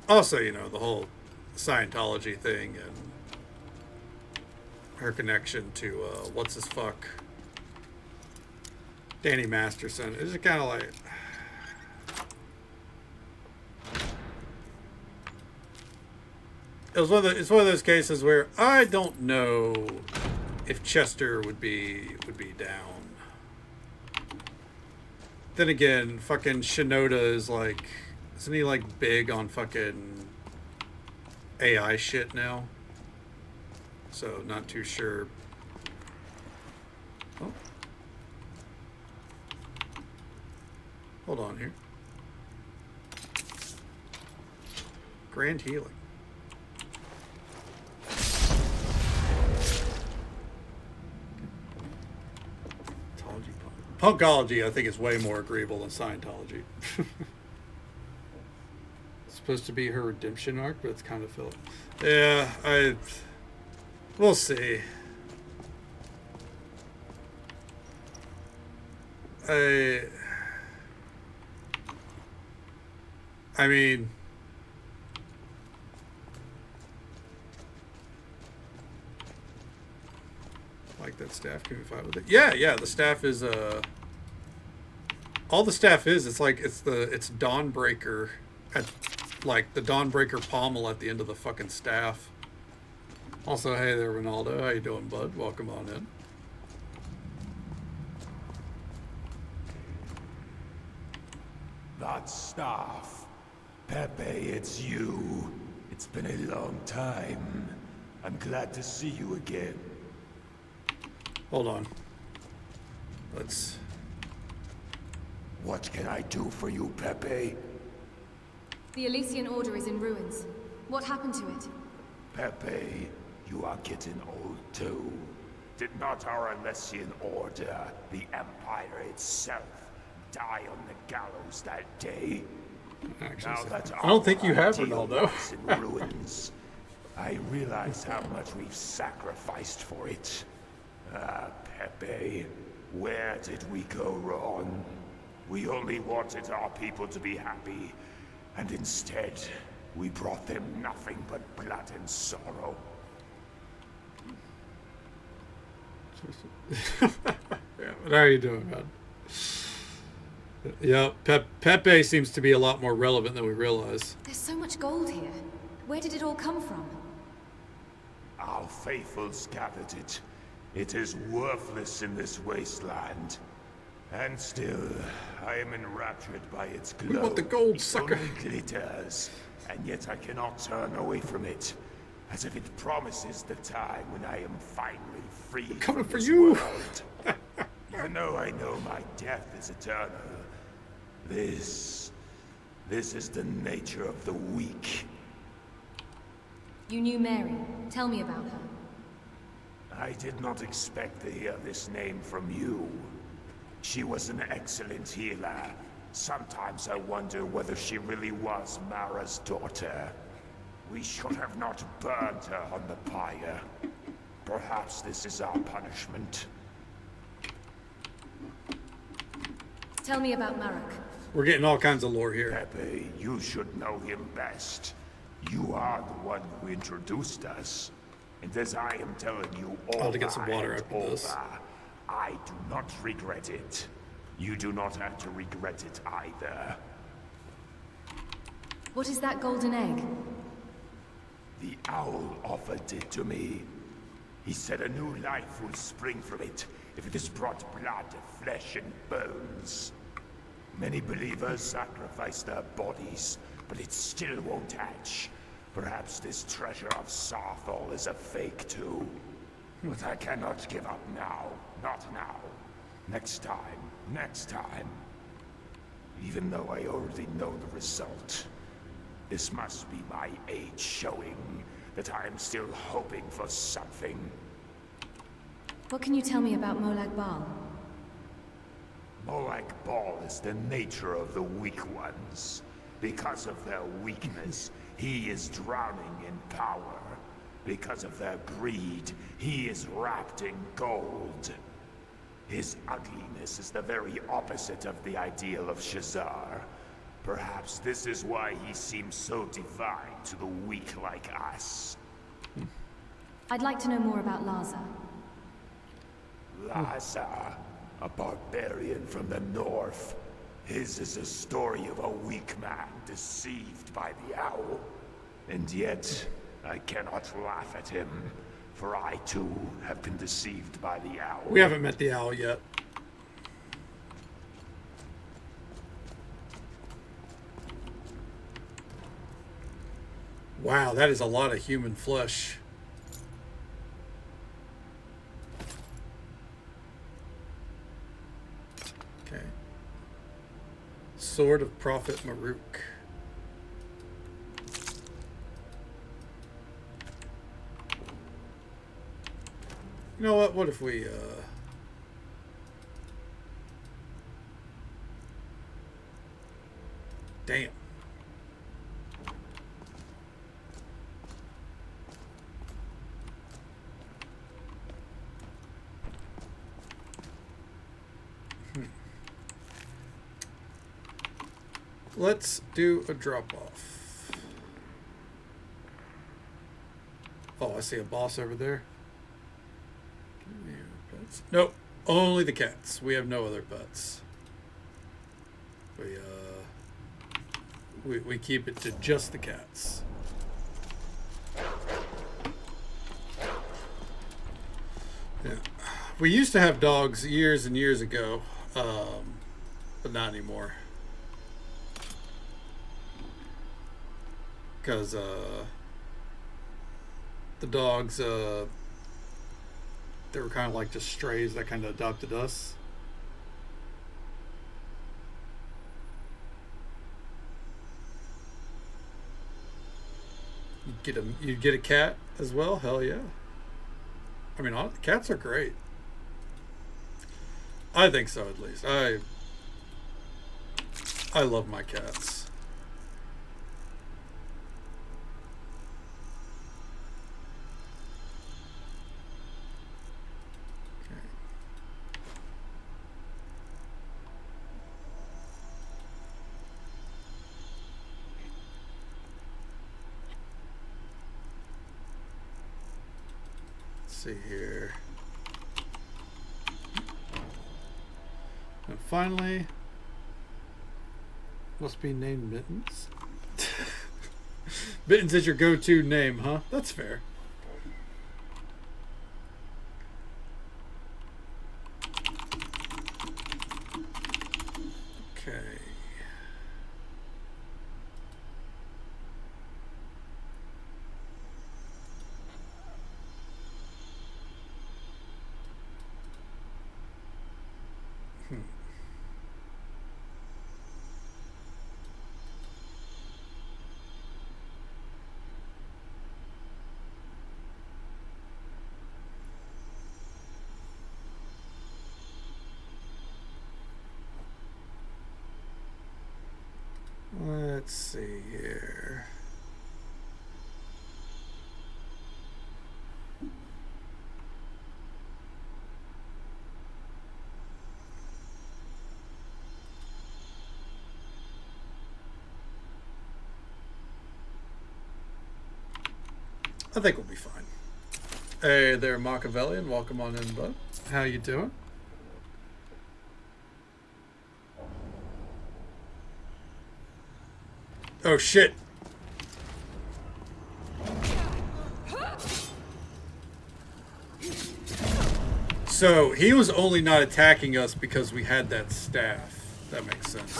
Also, you know, the whole Scientology thing and her connection to what's his fuck, Danny Masterson. It's just kind of like, it's one of those cases where I don't know if Chester would be down. Then again, fucking Shinoda is like, isn't he like big on fucking AI shit now? So not too sure. Oh. Hold on here. Grand healing. Punkology, I think, is way more agreeable than Scientology. It's supposed to be her redemption arc, but it's kind of filled. Yeah, we'll see. I mean, like that staff. Can we fight with it? Yeah. The staff is all the staff is. It's like it's Dawnbreaker at like the Dawnbreaker pommel at the end of the fucking staff. Also, hey there, Ronaldo. How you doing, bud? Welcome on in. That staff. Pepe, it's you. It's been a long time. I'm glad to see you again. Hold on. Let's... What can I do for you, Pepe? The Elysian Order is in ruins. What happened to it? Pepe, you are getting old too. Did not our Elysian Order, the Empire itself, die on the gallows that day? Actually, Now that I don't think you have ideal Ronaldo. is in ruins, I realize how much we've sacrificed for it. Ah, Pepe, where did we go wrong? We only wanted our people to be happy, and instead, we brought them nothing but blood and sorrow. Yeah, but how are you doing, man? Yeah, Pepe seems to be a lot more relevant than we realize. There's so much gold here. Where did it all come from? Our faithfuls gathered it. It is worthless in this wasteland. And still, I am enraptured by its glow. We want the gold, It sucker. only glitters, and yet I cannot turn away from it. As if it promises the time when I am finally free coming from for this you. world. Even though I know my death is eternal, this is the nature of the weak. You knew Mary. Tell me about her. I did not expect to hear this name from you. She was an excellent healer. Sometimes I wonder whether she really was Mara's daughter. We should have not burned her on the pyre. Perhaps this is our punishment. Tell me about Marek. We're getting all kinds of lore here. Pepe, you should know him best. You are the one who introduced us. And as I am telling you all I'll have to get some water and after this. over, I do not regret it. You do not have to regret it either. What is that golden egg? The owl offered it to me. He said a new life will spring from it if it is brought blood, flesh, and bones. Many believers sacrifice their bodies, but it still won't hatch. Perhaps this treasure of Sarthal is a fake too. But I cannot give up now. Not now. Next time. Next time. Even though I already know the result. This must be my age showing that I am still hoping for something. What can you tell me about Molag Bal? Molag Bal is the nature of the weak ones. Because of their weakness, he is drowning in power. Because of their greed, he is wrapped in gold. His ugliness is the very opposite of the ideal of Shazar. Perhaps this is why he seems so divine to the weak like us. I'd like to know more about Laza. Laza, a barbarian from the north. His is a story of a weak man deceived by the owl. And yet, I cannot laugh at him, for I too have been deceived by the owl. We haven't met the owl yet. Wow, that is a lot of human flesh. Okay. Sword of Prophet Maruk. You know what? What if we, damn. Let's do a drop-off. Oh, I see a boss over there. Pets. Nope, only the cats. We have no other pets. We keep it to just the cats. Yeah. We used to have dogs years and years ago, but not anymore. Because the dogs, they were kind of like just strays that kind of adopted us. You'd get a cat as well? Hell yeah. I mean, cats are great. I think so, at least. I love my cats. See here. And finally, must be named Mittens. Mittens is your go-to name, huh? That's fair. Okay. Let's see here. I think we'll be fine. Hey there, Machiavellian. Welcome on in, bud. How you doing? Oh shit. So he was only not attacking us because we had that staff. That makes sense.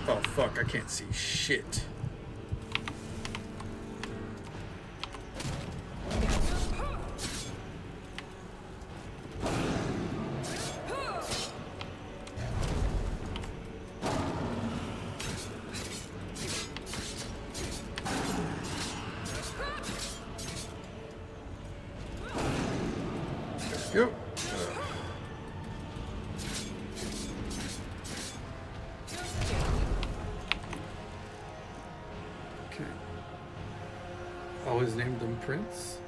Oh fuck, I can't see shit. Go. Okay. Always named him Prince.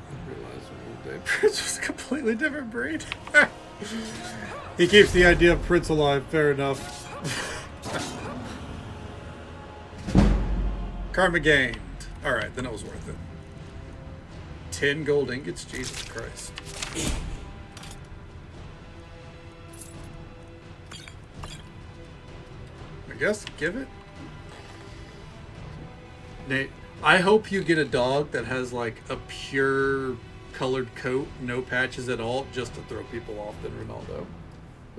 I realized one day Prince was a completely different breed. He keeps the idea of Prince alive. Fair enough. Karma gained. Alright, then it was worth it. 10 gold ingots? Jesus Christ. I guess give it. Nate, I hope you get a dog that has like a pure colored coat, no patches at all, just to throw people off than Ronaldo.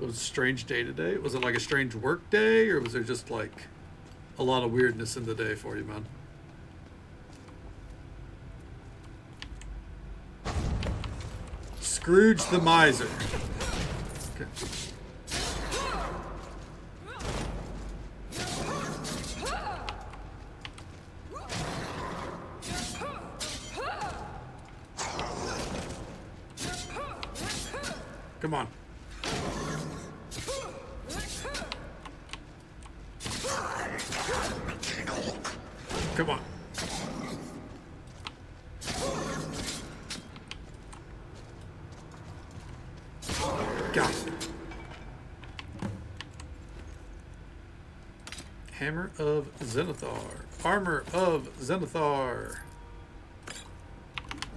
It was a strange day today. Was it like a strange work day, or was there just like a lot of weirdness in the day for you, man? Scrooge the Miser. Okay. Come on. Come on. Got it. Hammer of Zenithar. Armor of Zenithar.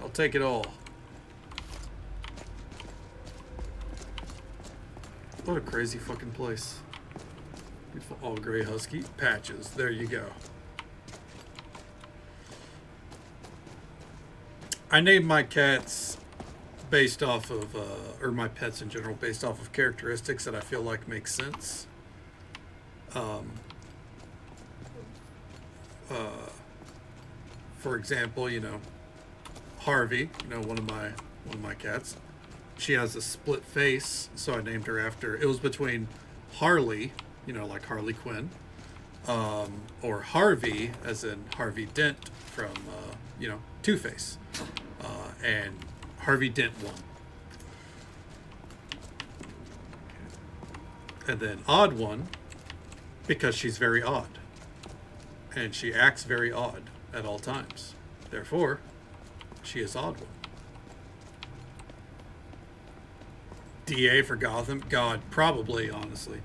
I'll take it all. What a crazy fucking place. Beautiful all gray husky patches. There you go. I named my cats based off of, or my pets in general, based off of characteristics that I feel like make sense. For example, you know, Harvey, you know, one of my cats. She has a split face, so I named her after. It was between Harley, you know, like Harley Quinn, or Harvey, as in Harvey Dent from, you know, Two-Face, and Harvey Dent won. And then Odd One, because she's very odd, and she acts very odd at all times. Therefore, she is Odd One. DA for Gotham? God, probably, honestly.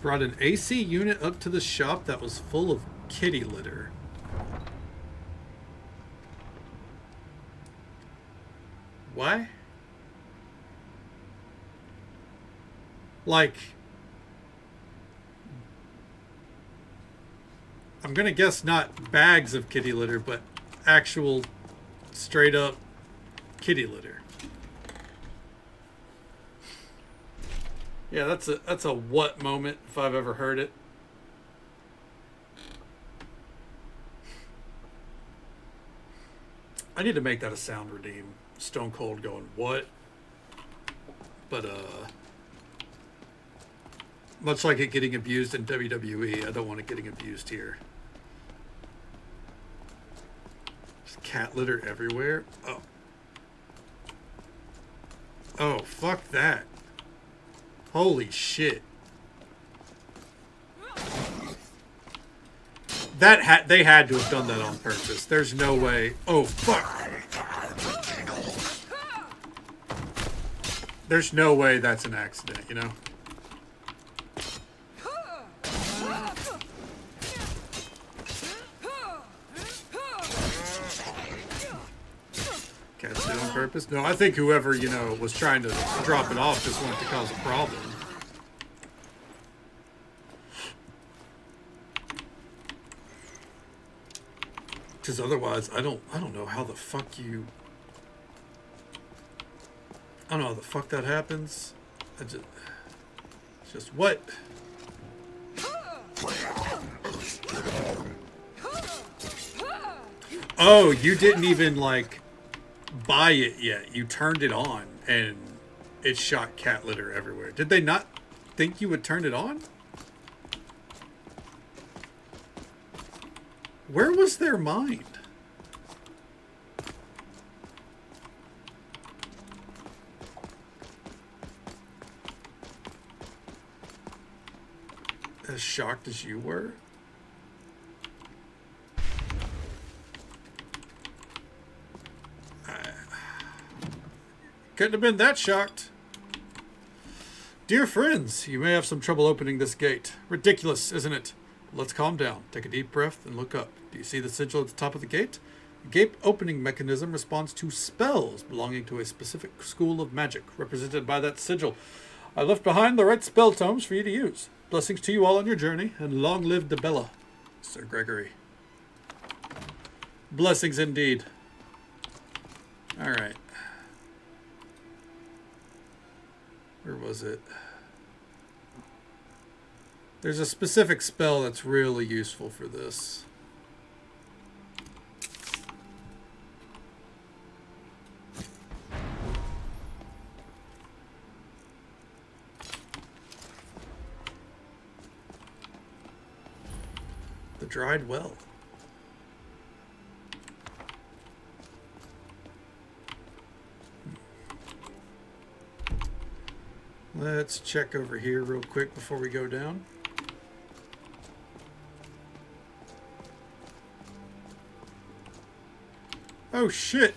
Brought an AC unit up to the shop that was full of kitty litter. Why? Like, I'm gonna guess not bags of kitty litter, but actual straight up kitty litter. Yeah, that's a what moment if I've ever heard it. I need to make that a sound redeem. Stone Cold going, what? But much like it getting abused in WWE, I don't want it getting abused here. Just cat litter everywhere. Oh. Oh, fuck that. Holy shit. They had to have done that on purpose. There's no way. Oh, fuck. There's no way that's an accident, you know? Cats did it on purpose? No, I think whoever, you know, was trying to drop it off just wanted to cause a problem. Because otherwise, I don't know how the fuck you... I don't know how the fuck that happens. It's just what? Oh, you didn't even, like, buy it yet. You turned it on, and it shot cat litter everywhere. Did they not think you would turn it on? Where was their mind? As shocked as you were? Couldn't have been that shocked. Dear friends, you may have some trouble opening this gate. Ridiculous, isn't it? Let's calm down. Take a deep breath and look up. Do you see the sigil at the top of the gate? The gate opening mechanism responds to spells belonging to a specific school of magic, represented by that sigil. I left behind the right spell tomes for you to use. Blessings to you all on your journey, and long live Debella, Sir Gregory. Blessings indeed. Alright. Where was it? There's a specific spell that's really useful for this. The dried well. Let's check over here real quick before we go down. Oh shit!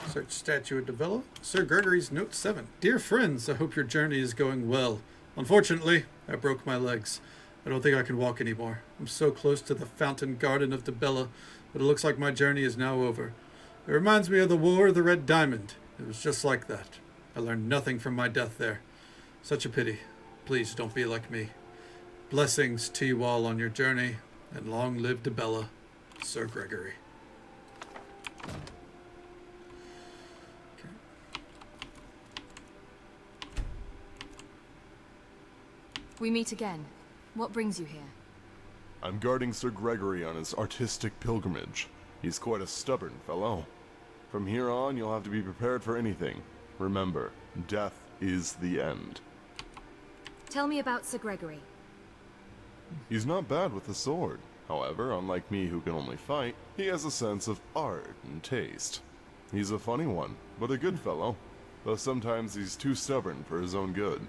Search statue of Devella. Sir Gregory's note 7. Dear friends, I hope your journey is going well. Unfortunately, I broke my legs. I don't think I can walk anymore. I'm so close to the fountain garden of Debella, but it looks like my journey is now over. It reminds me of the War of the Red Diamond. It was just like that. I learned nothing from my death there. Such a pity. Please don't be like me. Blessings to you all on your journey, and long live Debella, Sir Gregory. We meet again. What brings you here? I'm guarding Sir Gregory on his artistic pilgrimage. He's quite a stubborn fellow. From here on, you'll have to be prepared for anything. Remember, death is the end. Tell me about Sir Gregory. He's not bad with the sword. However, unlike me who can only fight, he has a sense of art and taste. He's a funny one, but a good fellow. Though sometimes he's too stubborn for his own good.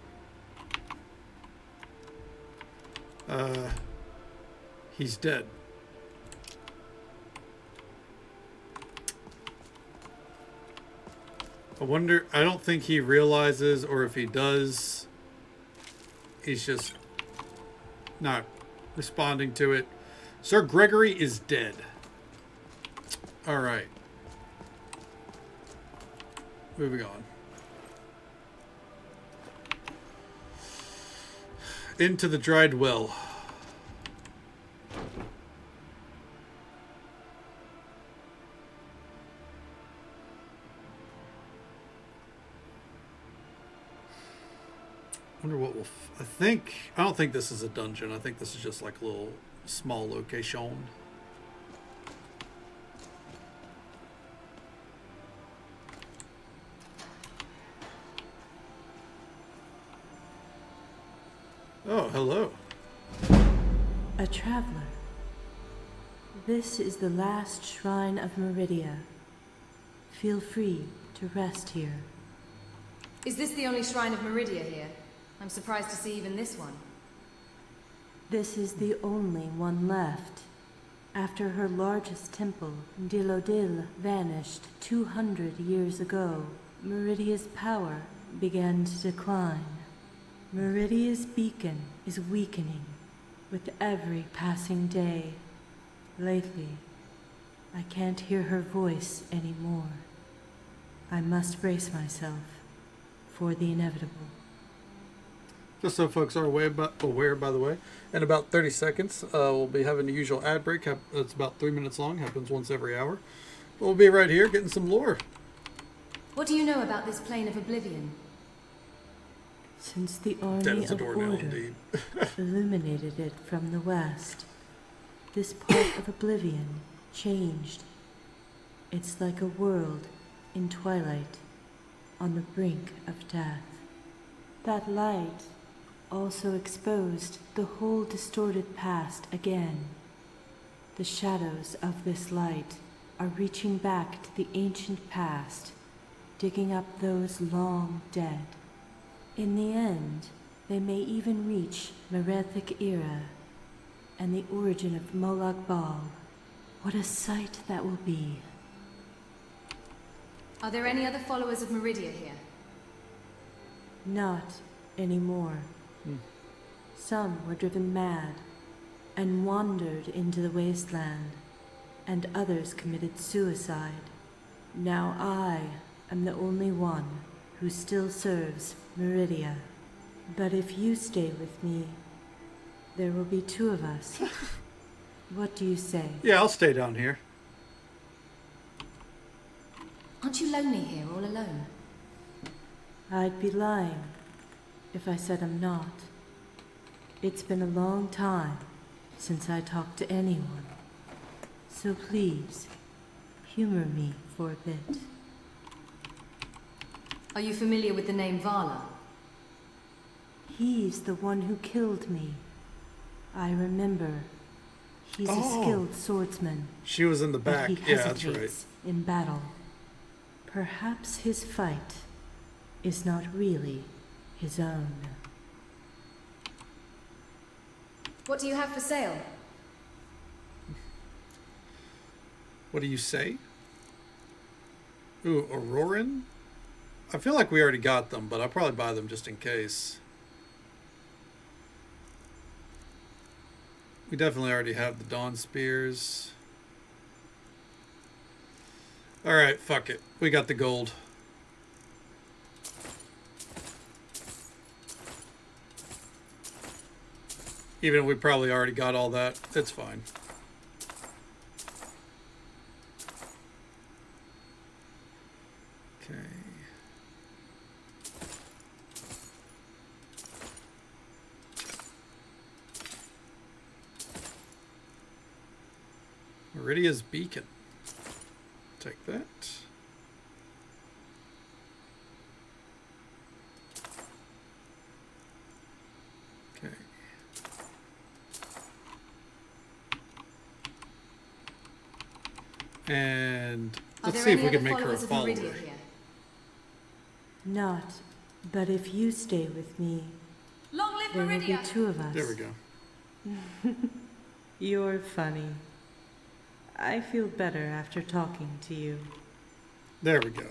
He's dead. I wonder, I don't think he realizes, or if he does, he's just not responding to it. Sir Gregory is dead. All right. Moving on. Into the dried well. Wonder what will. I don't think this is a dungeon. I think this is just like a little small location. Oh, hello. A traveler. This is the last shrine of Meridia. Feel free to rest here. Is this the only shrine of Meridia here? I'm surprised to see even this one. This is the only one left. After her largest temple, Dilodil, vanished 200 years ago, Meridia's power began to decline. Meridia's beacon is weakening with every passing day. Lately, I can't hear her voice anymore. I must brace myself for the inevitable. Just so folks are aware, by the way, in about 30 seconds, we'll be having the usual ad break. It's about 3 minutes long, happens once every hour. We'll be right here getting some lore. What do you know about this plane of oblivion? Since the army of order illuminated it from the west, this part of oblivion changed. It's like a world in twilight, on the brink of death. That light also exposed the whole distorted past again. The shadows of this light are reaching back to the ancient past, digging up those long dead. In the end, they may even reach Merethic era and the origin of Molag Bal. What a sight that will be. Are there any other followers of Meridia here? Not anymore. Some were driven mad and wandered into the wasteland, and others committed suicide. Now I am the only one who still serves Meridia. But if you stay with me, there will be two of us. What do you say? Yeah, I'll stay down here. Aren't you lonely here all alone? I'd be lying if I said I'm not. It's been a long time since I talked to anyone. So please, humor me for a bit. Are you familiar with the name Vala? He's the one who killed me. I remember. He's a skilled swordsman. She was in the back. But he Yeah, that's right. hesitates in battle. Perhaps his fight is not really his own. What do you have for sale? What do you say? Ooh, Auroran? I feel like we already got them, but I'll probably buy them just in case. We definitely already have the Dawn Spears. Alright, fuck it. We got the gold. Even if we probably already got all that, it's fine. Okay. Meridia's Beacon. Take that. Okay. And let's see if we can make her a follower. Not, but if you stay with me, Long live there will be Meridia. 2 of us. There we go. You're funny. I feel better after talking to you. There we go.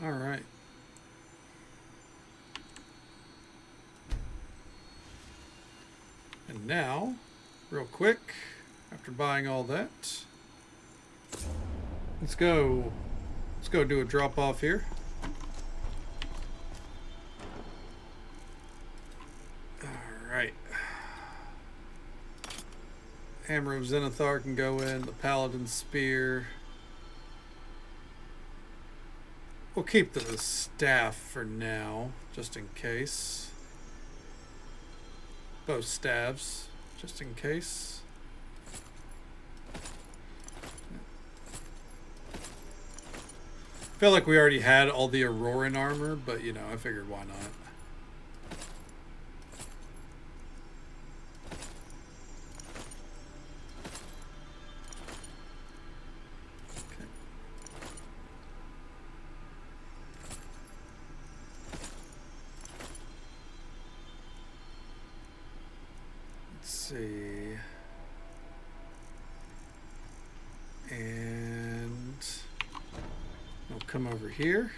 All right. And now, real quick, after buying all that, let's go do a drop off here. Alright. Hammer of Zenithar can go in, the Paladin Spear. We'll keep the staff for now, just in case. Both staves, just in case. Feel like we already had all the Auroran armor, but you know, I figured why not. Okay. Let's see. And we'll come over here.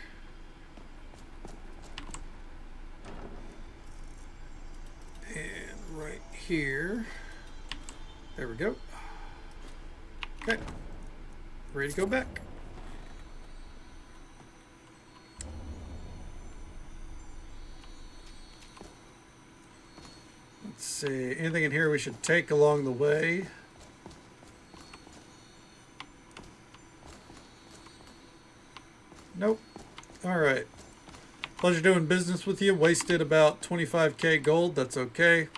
And right here. There we go. Okay. Ready to go back. Let's see. Anything in here we should take along the way? Nope. Alright. Pleasure doing business with you. Wasted about 25k gold. That's okay.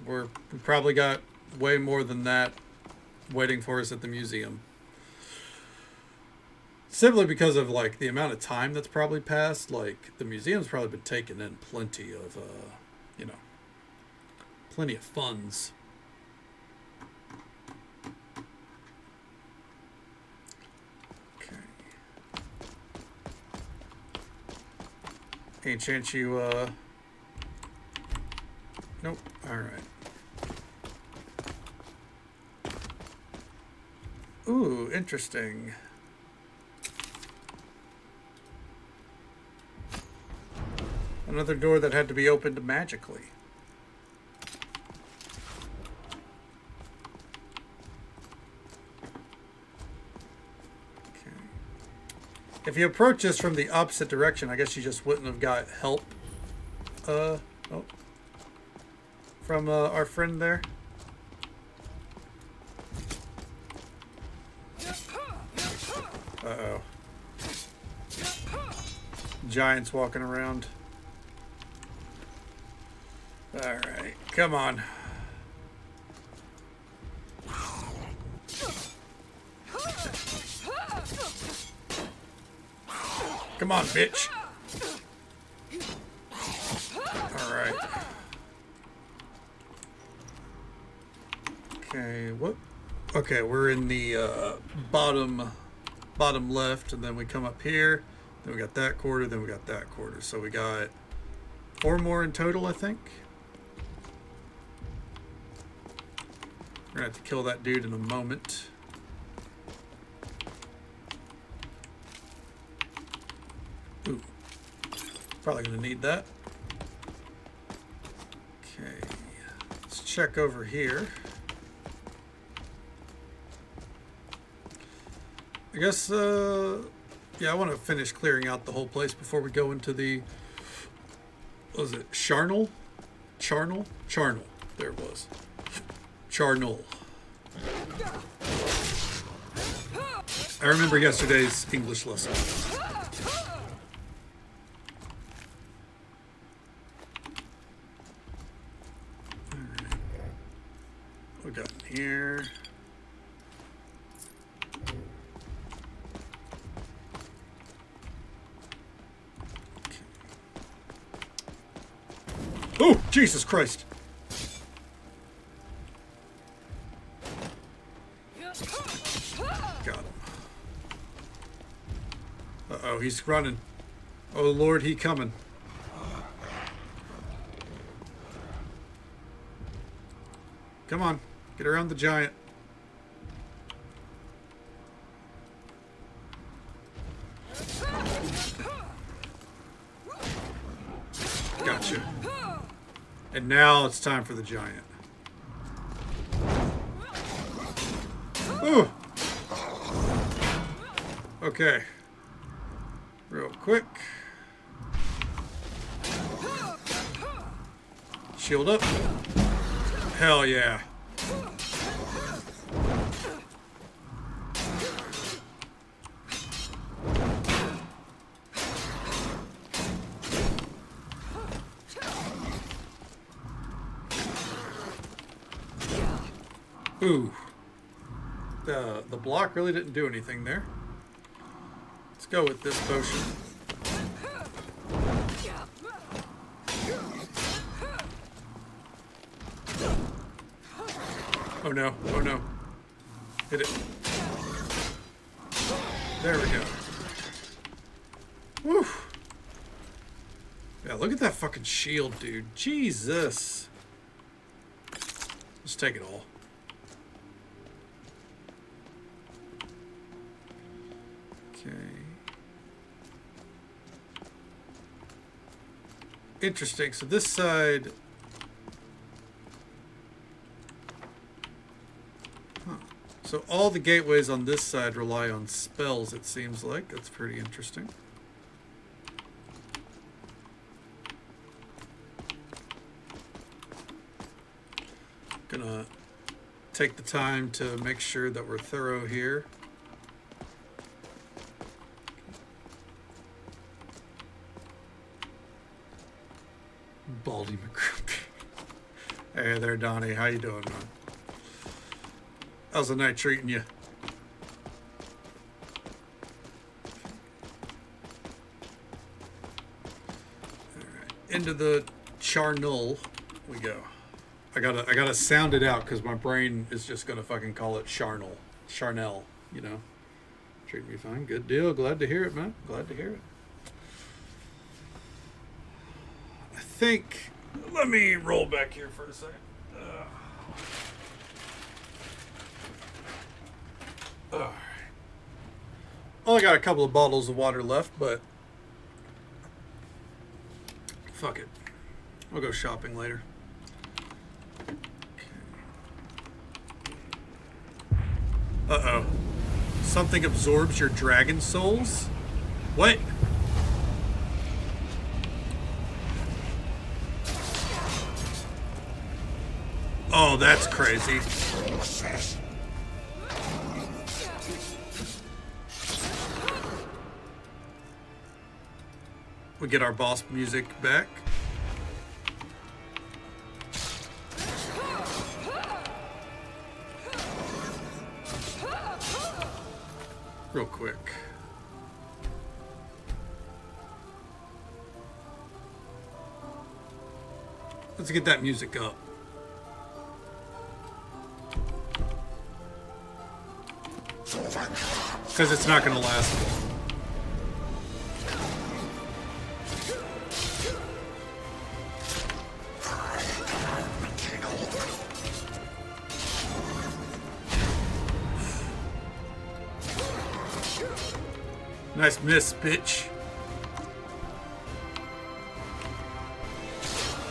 We probably got way more than that waiting for us at the museum. Simply because of like the amount of time that's probably passed. Like the museum's probably been taking in plenty of, you know, plenty of funds. Any chance you, nope. All right. Ooh, interesting. Another door that had to be opened magically. If you approach this from the opposite direction, I guess you just wouldn't have got help from our friend there. Uh-oh. Giants walking around. Alright, come on. Come on, bitch. Alright. Okay, what? Okay, we're in the bottom left, and then we come up here. Then we got that quarter, then we got that quarter. So we got 4 more in total, I think. We're gonna have to kill that dude in a moment. Ooh. Probably gonna need that. Okay. Let's check over here. I guess, yeah, I want to finish clearing out the whole place before we go into the, what was it, Charnel? Charnel? Charnel. There it was. Charnel. I remember yesterday's English lesson. Alright. What we got in here? Oh, Jesus Christ. Got him. Uh-oh, he's running. Oh, Lord, he coming. Come on, get around the giant. Gotcha. And now it's time for the giant. Ooh. Okay. Real quick. Shield up. Hell yeah. Ooh. The block really didn't do anything there. Let's go with this potion. Oh no, oh no. Hit it. There we go. Woo! Yeah, look at that fucking shield, dude. Jesus. Let's take it all. Okay. Interesting. So this side... Huh. So all the gateways on this side rely on spells, it seems like. That's pretty interesting. Gonna take the time to make sure that we're thorough here. Baldy McGroupie. Hey there, Donnie. How you doing, man? How's the night treating you? Alright. Into the charnel we go. I gotta sound it out because my brain is just gonna fucking call it charnel. Charnel, you know. Treat me fine. Good deal. Glad to hear it, man. Glad to hear it. I think, let me roll back here for a second. Alright. Only got a couple of bottles of water left, but fuck it. We'll go shopping later. Uh-oh. Something absorbs your dragon souls? What? Oh, that's crazy. We get our boss music back. Real quick. Let's get that music up. Because it's not going to last long. Nice miss, bitch.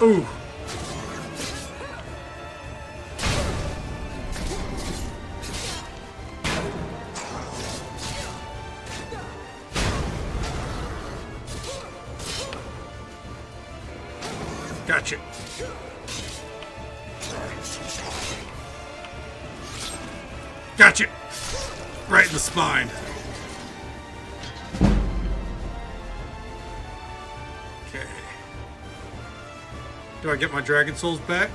Ooh. Gotcha. Gotcha. Right in the spine. Okay. Do I get my Dragon Souls back?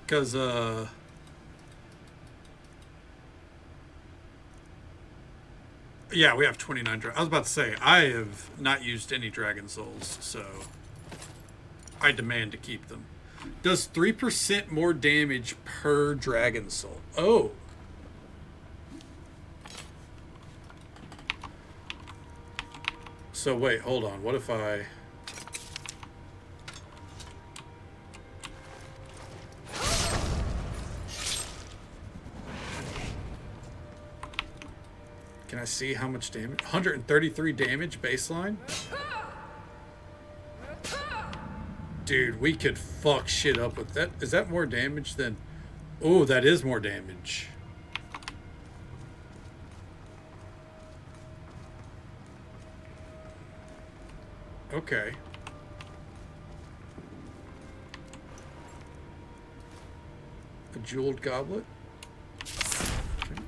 Because, yeah, we have 29 I was about to say, I have not used any Dragon Souls, so I demand to keep them. Does 3% more damage per Dragon Soul. Oh. So wait, hold on. What if I... Can I see how much damage? 133 damage baseline? Dude, we could fuck shit up with that. Is that more damage than... Oh, that is more damage. Okay. A jeweled goblet? Okay.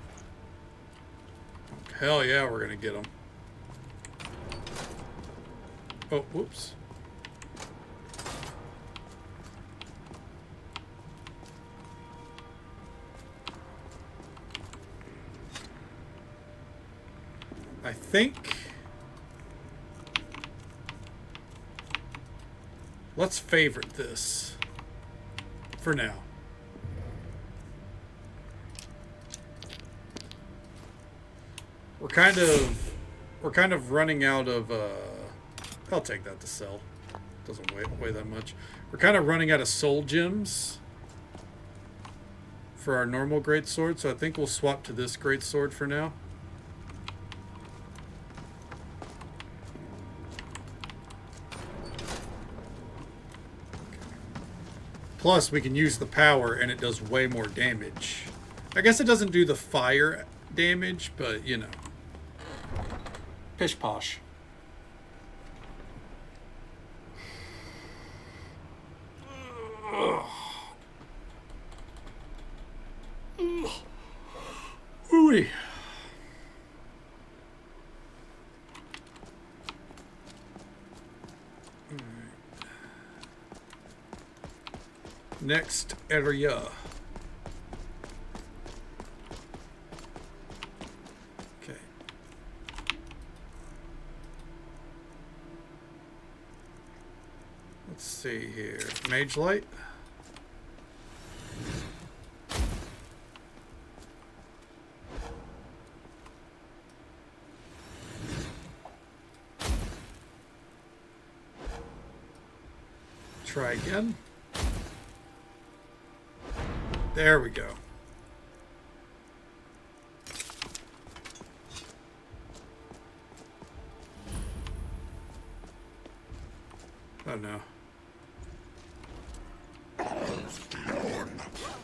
Hell yeah, we're gonna get them. Oh, whoops. I think... Let's favorite this. For now. We're kind of running out of, I'll take that to sell. Doesn't weigh that much. We're kind of running out of soul gems for our normal greatsword, so I think we'll swap to this greatsword for now. Plus, we can use the power, and it does way more damage. I guess it doesn't do the fire damage, but, you know. Pish posh. Ooh. Next area. Okay. Let's see here. Mage Light. Try again. There we go. Oh no.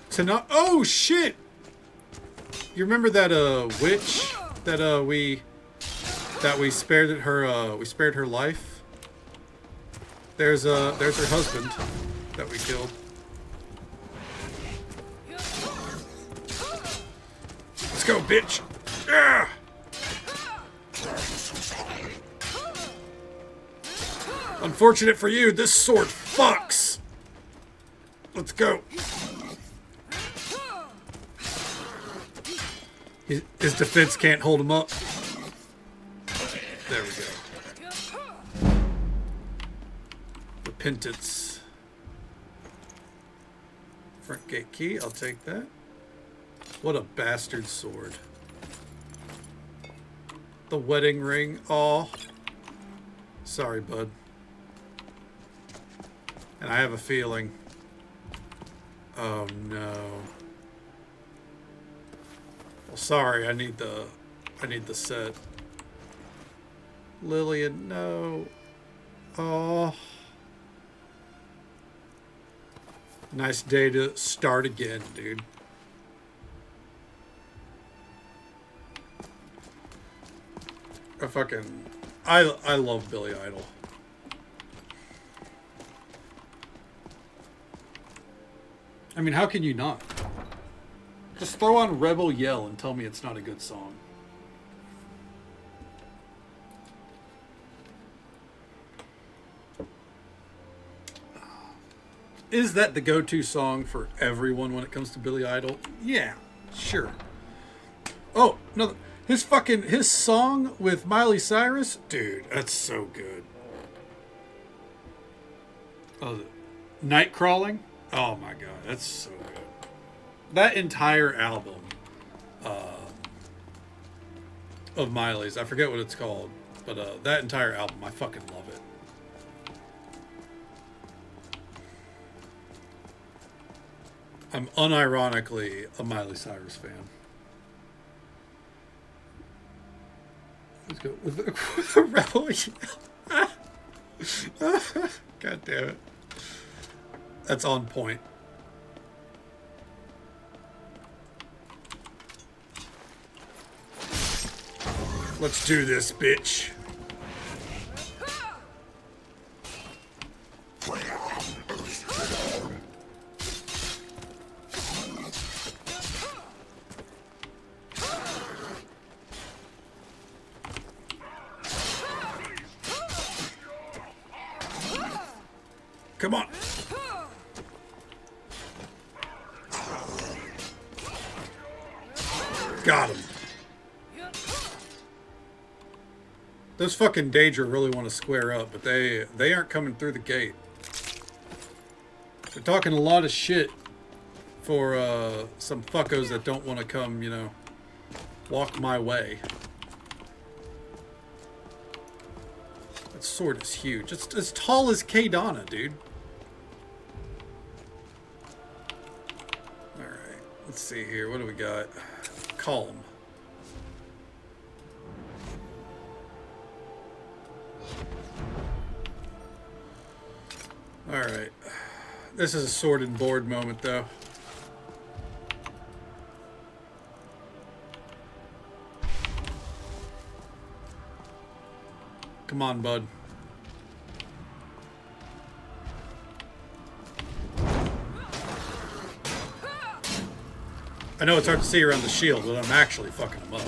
Tonight. Oh shit! You remember that witch that we spared her life? There's her husband that we killed. Let's go, bitch! Yeah! Unfortunate for you, this sword fucks. Let's go. His defense can't hold him up. There we go. Repentance. Front gate key, I'll take that. What a bastard sword. The wedding ring. Aw. Sorry, bud. And I have a feeling. Oh no. Well, sorry, I need the set. Lillian, no. Oh. Nice day to start again, dude. I love Billy Idol. I mean, how can you not? Just throw on Rebel Yell and tell me it's not a good song. Is that the go-to song for everyone when it comes to Billy Idol? Yeah, sure. Oh, no, his song with Miley Cyrus? Dude, that's so good. Oh, Night Crawling? Oh my god, that's so good. That entire album of Miley's, I forget what it's called, but that entire album, I fucking love it. I'm unironically a Miley Cyrus fan. Let's go with the Rebel Yell. God damn it. That's on point. Let's do this, bitch. Come on. Got him. Those fucking Daedra really want to square up, but they aren't coming through the gate. They're talking a lot of shit for some fuckos that don't want to come, you know, walk my way. That sword is huge. It's as tall as Kadana, dude. Alright, let's see here. What do we got? Calm. Alright. This is a sword and board moment, though. Come on, bud. I know it's hard to see around the shield, but I'm actually fucking him up.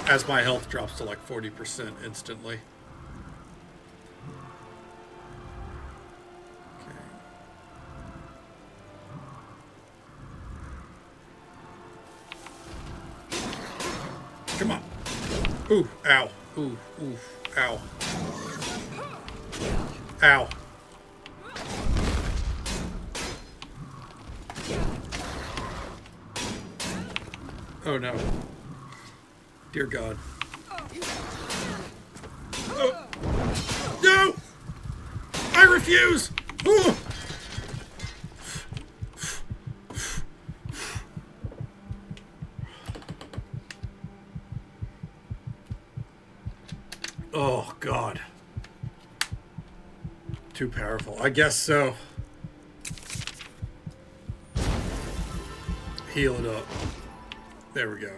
As my health drops to like 40% instantly. Come on. Ooh, ow. Ooh, ooh, ow. Ow. Oh no. Dear God. Oh. No! I refuse! Ooh. Oh, God. Too powerful. I guess so. Heal it up. There we go.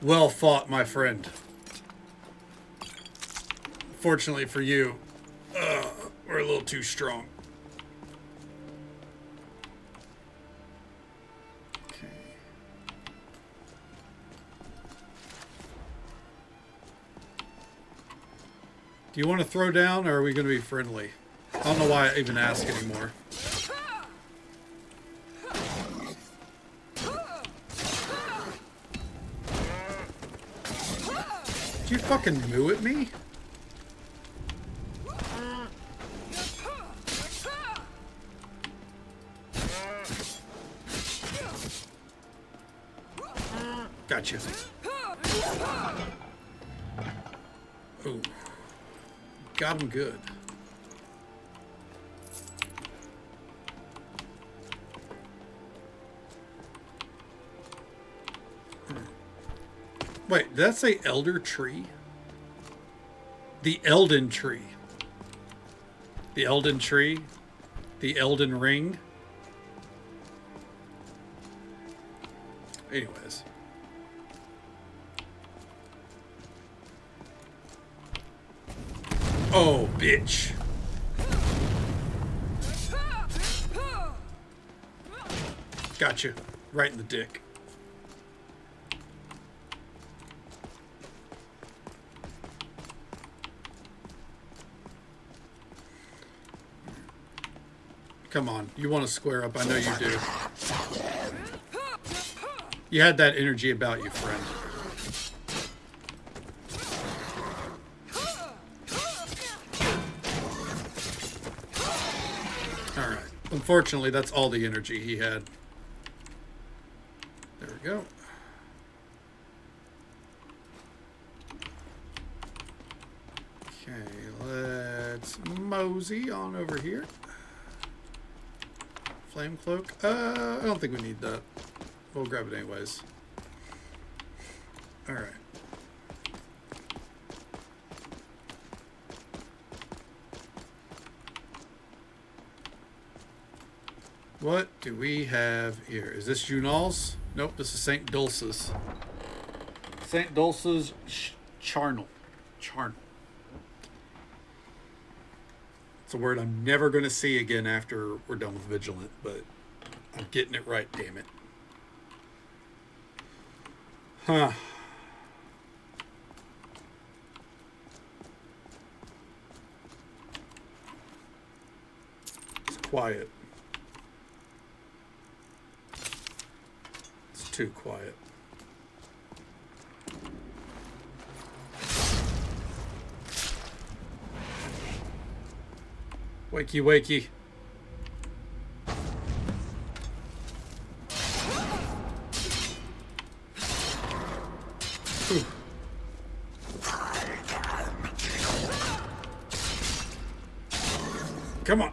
Well fought, my friend. Fortunately for you, we're a little too strong. Do you want to throw down, or are we going to be friendly? I don't know why I even ask anymore. Did you fucking moo at me? Gotcha. Oh. Got him good. Wait, did that say elder tree? The Elden tree. The Elden tree? The Elden ring? Anyways. Oh, bitch. Gotcha. Right in the dick. Come on. You want to square up. I know you do. You had that energy about you, friend. Alright. Unfortunately, that's all the energy he had. There we go. Okay, let's mosey on over here. Flame cloak. I don't think we need that. We'll grab it anyways. Alright. What do we have here? Is this Junal's? Nope, this is St. Dulce's. St. Dulce's charnel. Charnel. It's a word I'm never going to see again after we're done with Vigilant, but I'm getting it right, damn it. Huh. It's quiet. It's too quiet. Wakey, wakey. Whew. Come on.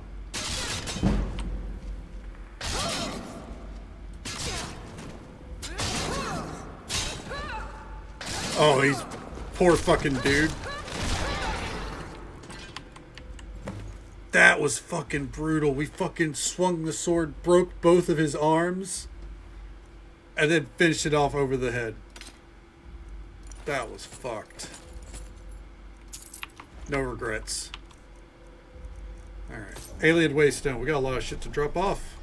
Oh, he's poor fucking dude. That was fucking brutal. We fucking swung the sword, broke both of his arms, and then finished it off over the head. That was fucked. No regrets. Alright. Alien Waystone. We got a lot of shit to drop off.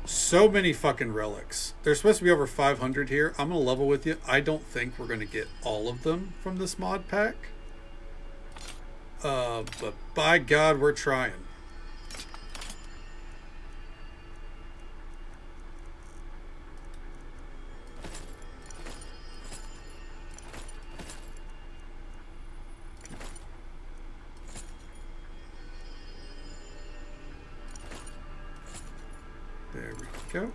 So many fucking relics. There's supposed to be over 500 here. I'm going to level with you. I don't think we're going to get all of them from this mod pack. But by God, we're trying. There we go.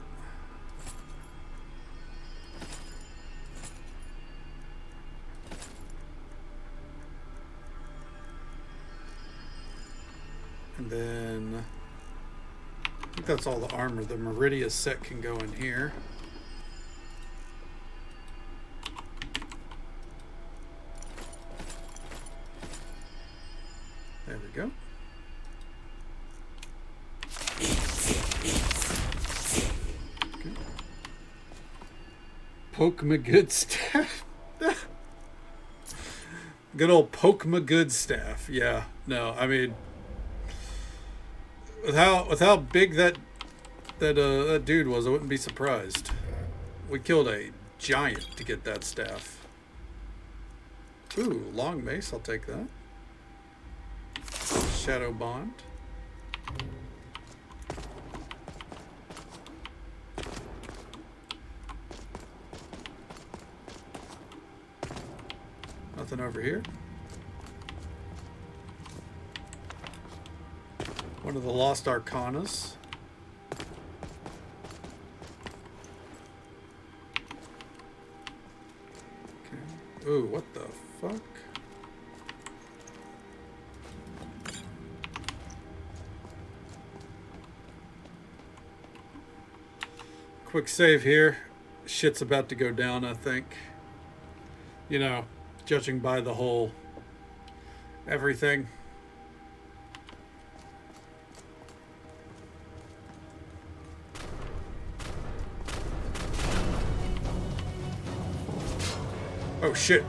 And then I think that's all the armor. The Meridia set can go in here. There we go. Okay. Poke my good staff. Good old poke my good staff. Yeah. No, I mean, with how big that dude was, I wouldn't be surprised. We killed a giant to get that staff. Ooh, long mace. I'll take that. Shadow bond. Nothing over here. One of the lost arcanas. Okay. Ooh, what the fuck? Quick save here. Shit's about to go down, I think. You know, judging by the whole everything. Oh shit.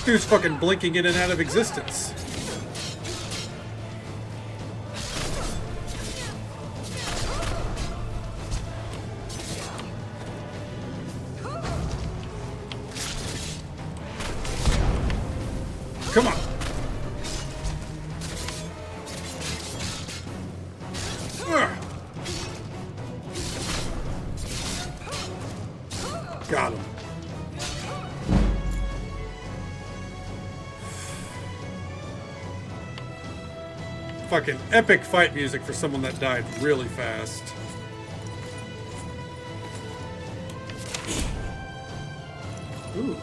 Dude's fucking blinking in and out of existence. Come on. Ugh. Got him. Fucking epic fight music for someone that died really fast. Ooh.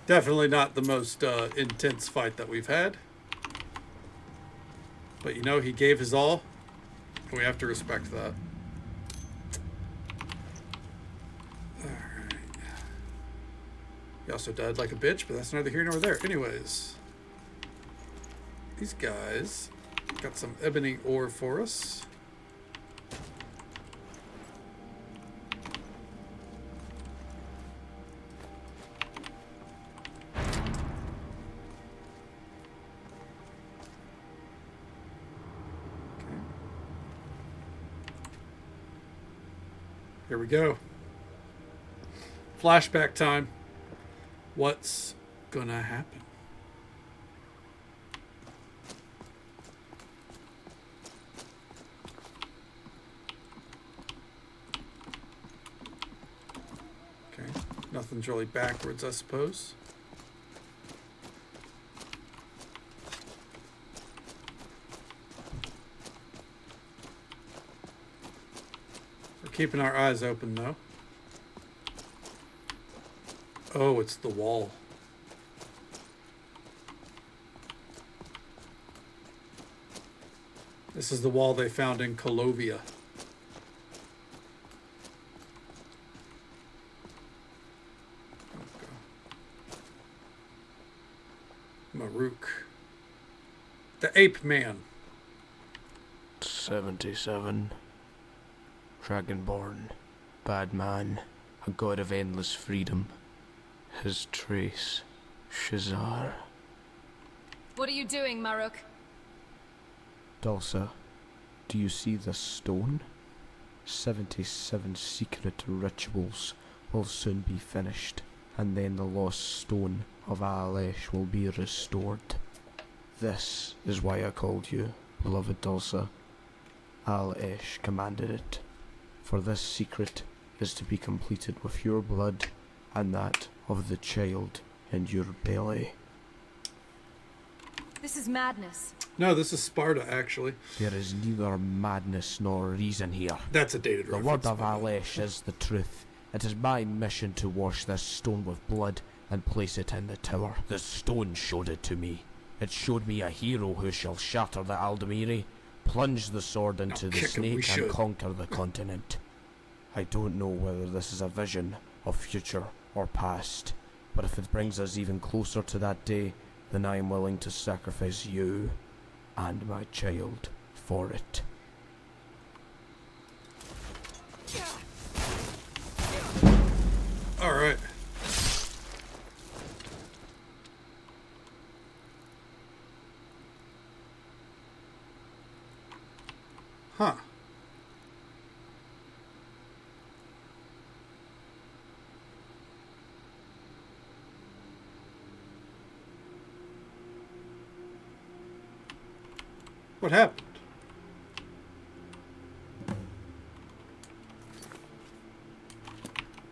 Definitely not the most intense fight that we've had. But you know, he gave his all. And we have to respect that. Alright. He also died like a bitch, but that's neither here nor there. Anyways. These guys got some ebony ore for us. Here we go. Flashback time. What's gonna happen? Okay. Nothing's really backwards, I suppose. Keeping our eyes open, though. Oh, it's the wall. This is the wall they found in Colovia. Maruk. The Ape Man. 77. Dragonborn, bad man, a god of endless freedom. His trace, Shazar. What are you doing, Maruk? Dulce, do you see this stone? 77 secret rituals will soon be finished, and then the lost stone of Aalesh will be restored. This is why I called you, beloved Dulce. Aalesh commanded it. For this secret is to be completed with your blood and that of the child in your belly. This is madness. No, this is Sparta, actually. There is neither madness nor reason here. That's a dated reference. The word of Aalesh is the truth. It is my mission to wash this stone with blood and place it in the tower. The stone showed it to me. It showed me a hero who shall shatter the Aldemiri, plunge the sword into the snake and conquer the continent. I don't know whether this is a vision of future or past, but if it brings us even closer to that day, then I am willing to sacrifice you and my child for it. All right. Huh. What happened?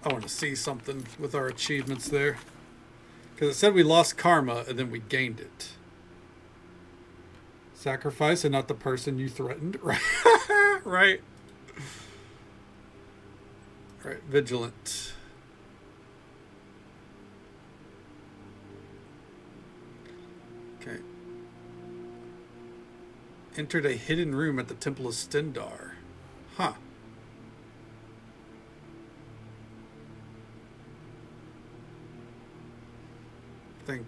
I want to see something with our achievements there. Because it said we lost karma and then we gained it. Sacrifice and not the person you threatened. Right. Right. Right. Vigilant. Okay. Entered a hidden room at the Temple of Stendar. Huh. I think,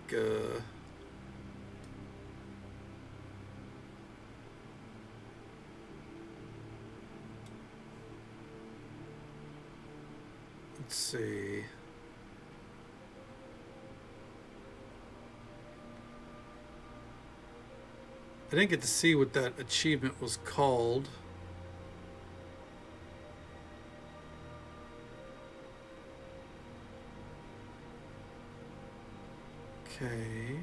let's see. I didn't get to see what that achievement was called. Okay.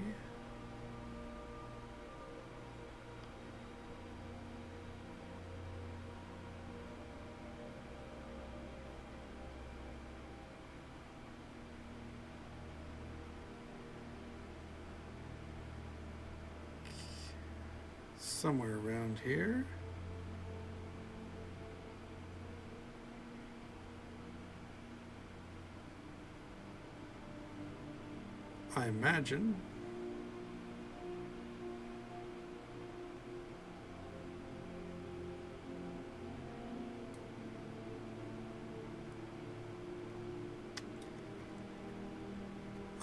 Somewhere around here. I imagine.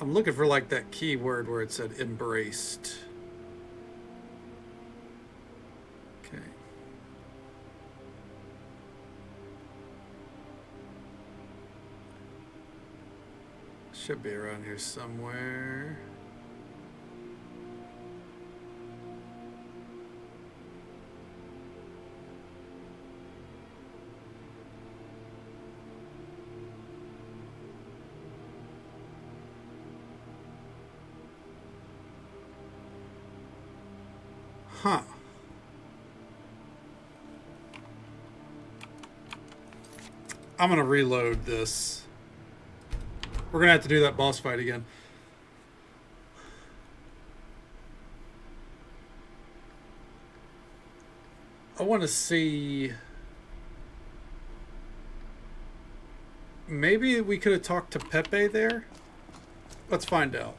I'm looking for like that keyword where it said embraced. Okay. Should be around here somewhere. Huh. I'm gonna reload this. We're gonna have to do that boss fight again. I want to see. Maybe we could have talked to Pepe there. Let's find out.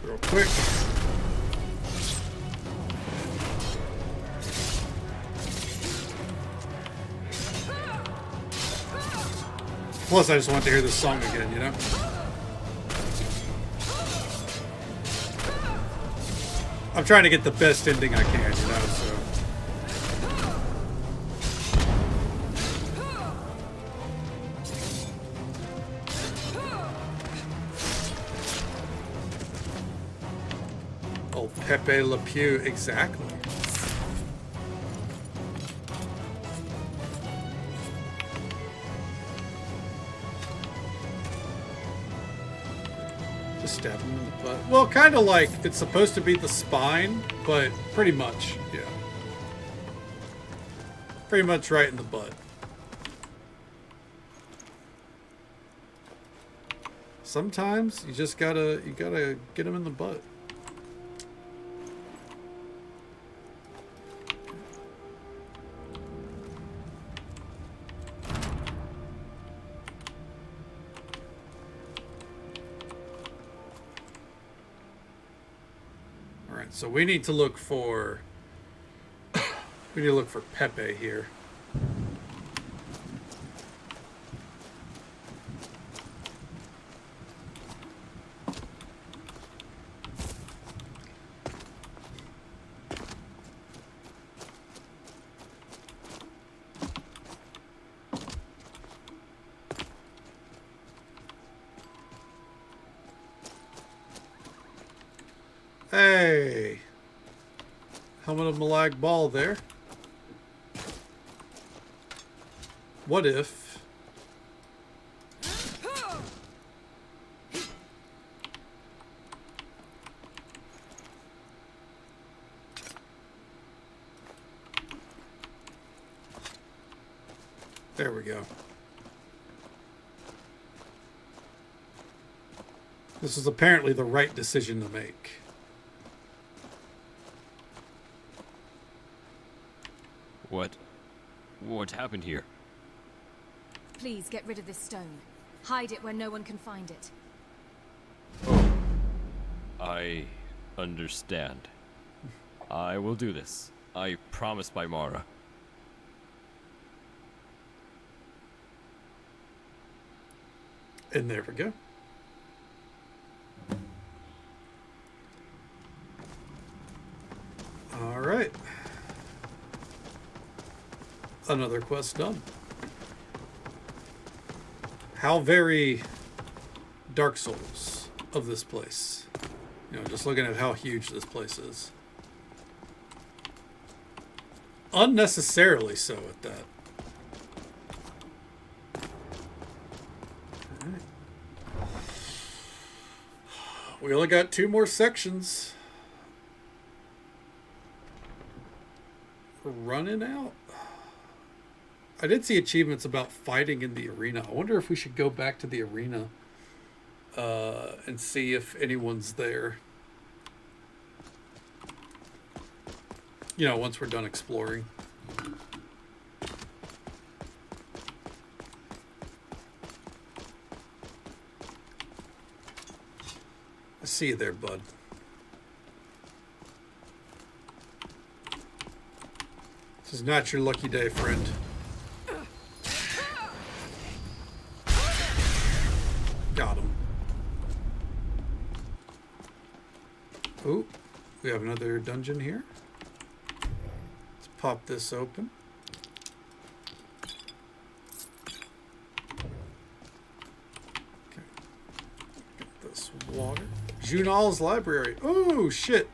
Real quick. Plus, I just want to hear this song again, you know? I'm trying to get the best ending I can, you know, so. Oh, Pepe Le Pew, exactly. Stab him in the butt. Well, kind of like it's supposed to be the spine, but pretty much, yeah. Pretty much right in the butt. Sometimes you just gotta get him in the butt. So we need to look for Pepe here. Hey. Helmet of Malag Ball there. What if... There we go. This is apparently the right decision to make. What happened here? Please get rid of this stone. Hide it where no one can find it. Oh. I understand. I will do this. I promise by Mara. And there we go. All right. Another quest done. How very Dark Souls of this place. You know, just looking at how huge this place is. Unnecessarily so at that. All right. We only got 2 more sections. We're running out. I did see achievements about fighting in the arena. I wonder if we should go back to the arena and see if anyone's there. You know, once we're done exploring. I see you there, bud. This is not your lucky day, friend. Got him. Ooh, we have another dungeon here. Let's pop this open. Okay. Get this water. Junal's library. Oh, shit.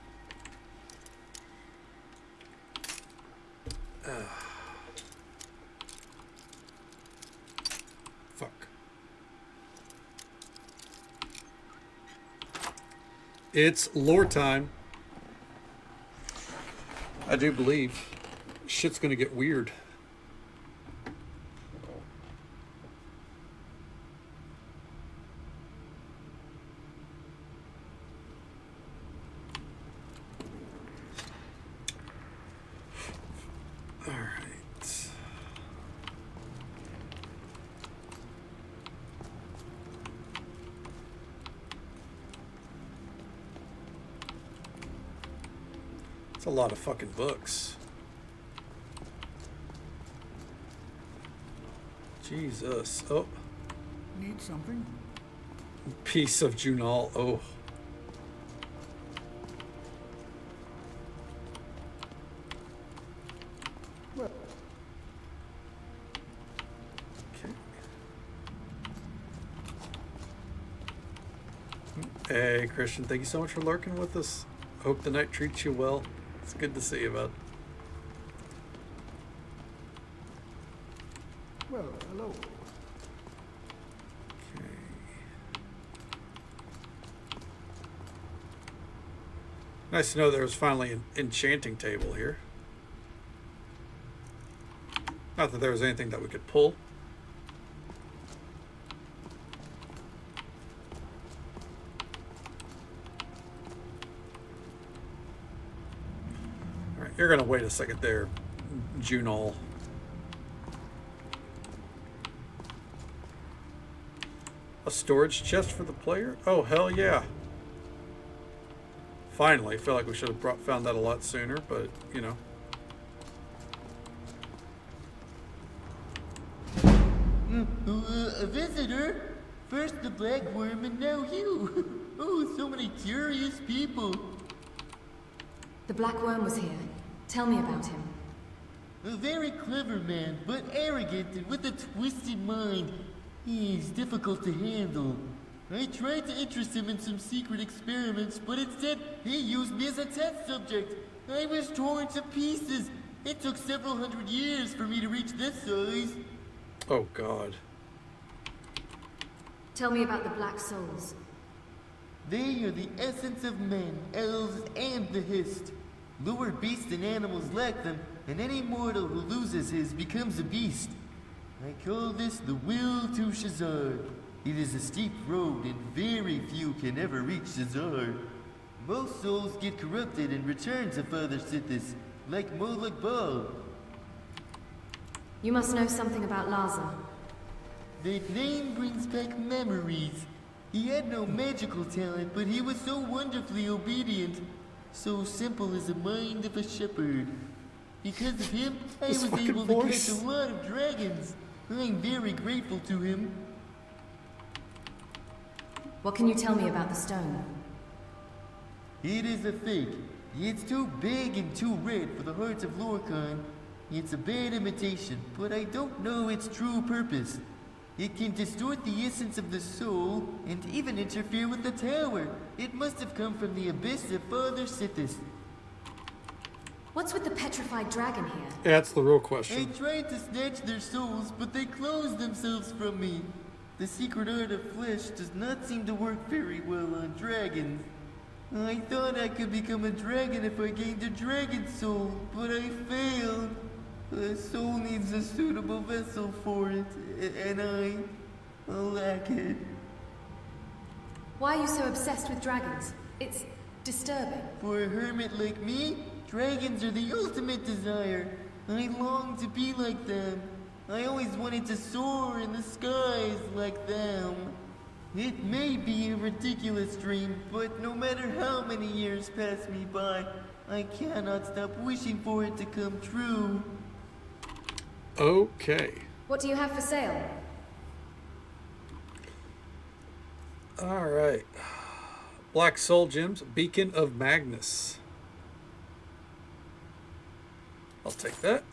Fuck. It's lore time. I do believe shit's gonna get weird. All right. It's a lot of fucking books. Jesus. Oh. Need something? Piece of Junal. Oh. Well. Okay. Hey, Christian, thank you so much for lurking with us. Hope the night treats you well. It's good to see you, bud. Well, hello. Okay. Nice to know there was finally an enchanting table here. Not that there was anything that we could pull. You're gonna wait a second there, Junal. A storage chest for the player? Oh, hell yeah. Finally. I feel like we should have found that a lot sooner, but, you know. A visitor? First the black worm and now you. Oh, so many curious people. The Black Worm was here. Tell me about him. A very clever man, but arrogant and with a twisted mind. He's difficult to handle. I tried to interest him in some secret experiments, but instead he used me as a test subject. I was torn to pieces. It took several hundred years for me to reach this size. Oh, God. Tell me about the Black Souls. They are the essence of men, elves, and the Hist. Lower beasts and animals lack them, and any mortal who loses his becomes a beast. I call this the Will to Shazar. It is a steep road, and very few can ever reach Shazar. Most souls get corrupted and return to Father Sithis, like Moloch Baal. You must know something about Laza. That name brings back memories. He had no magical talent, but he was so wonderfully obedient. So simple as the mind of a shepherd. Because of him, I was able to catch a lot of dragons. I'm very grateful to him. What can you tell me about the stone? It is a fake. It's too big and too red for the hearts of Lorkhan. It's a bad imitation, but I don't know its true purpose. It can distort the essence of the soul and even interfere with the tower. It must have come from the abyss of Father Sithis. What's with the petrified dragon here? Yeah, that's the real question. I tried to snatch their souls, but they closed themselves from me. The secret art of flesh does not seem to work very well on dragons. I thought I could become a dragon if I gained a dragon soul, but I failed. A soul needs a suitable vessel for it, and I lack it. Why are you so obsessed with dragons? It's disturbing. For a hermit like me, dragons are the ultimate desire. I long to be like them. I always wanted to soar in the skies like them. It may be a ridiculous dream, but no matter how many years pass me by, I cannot stop wishing for it to come true. Okay. What do you have for sale? All right. Black Soul Gems, Beacon of Magnus. I'll take that.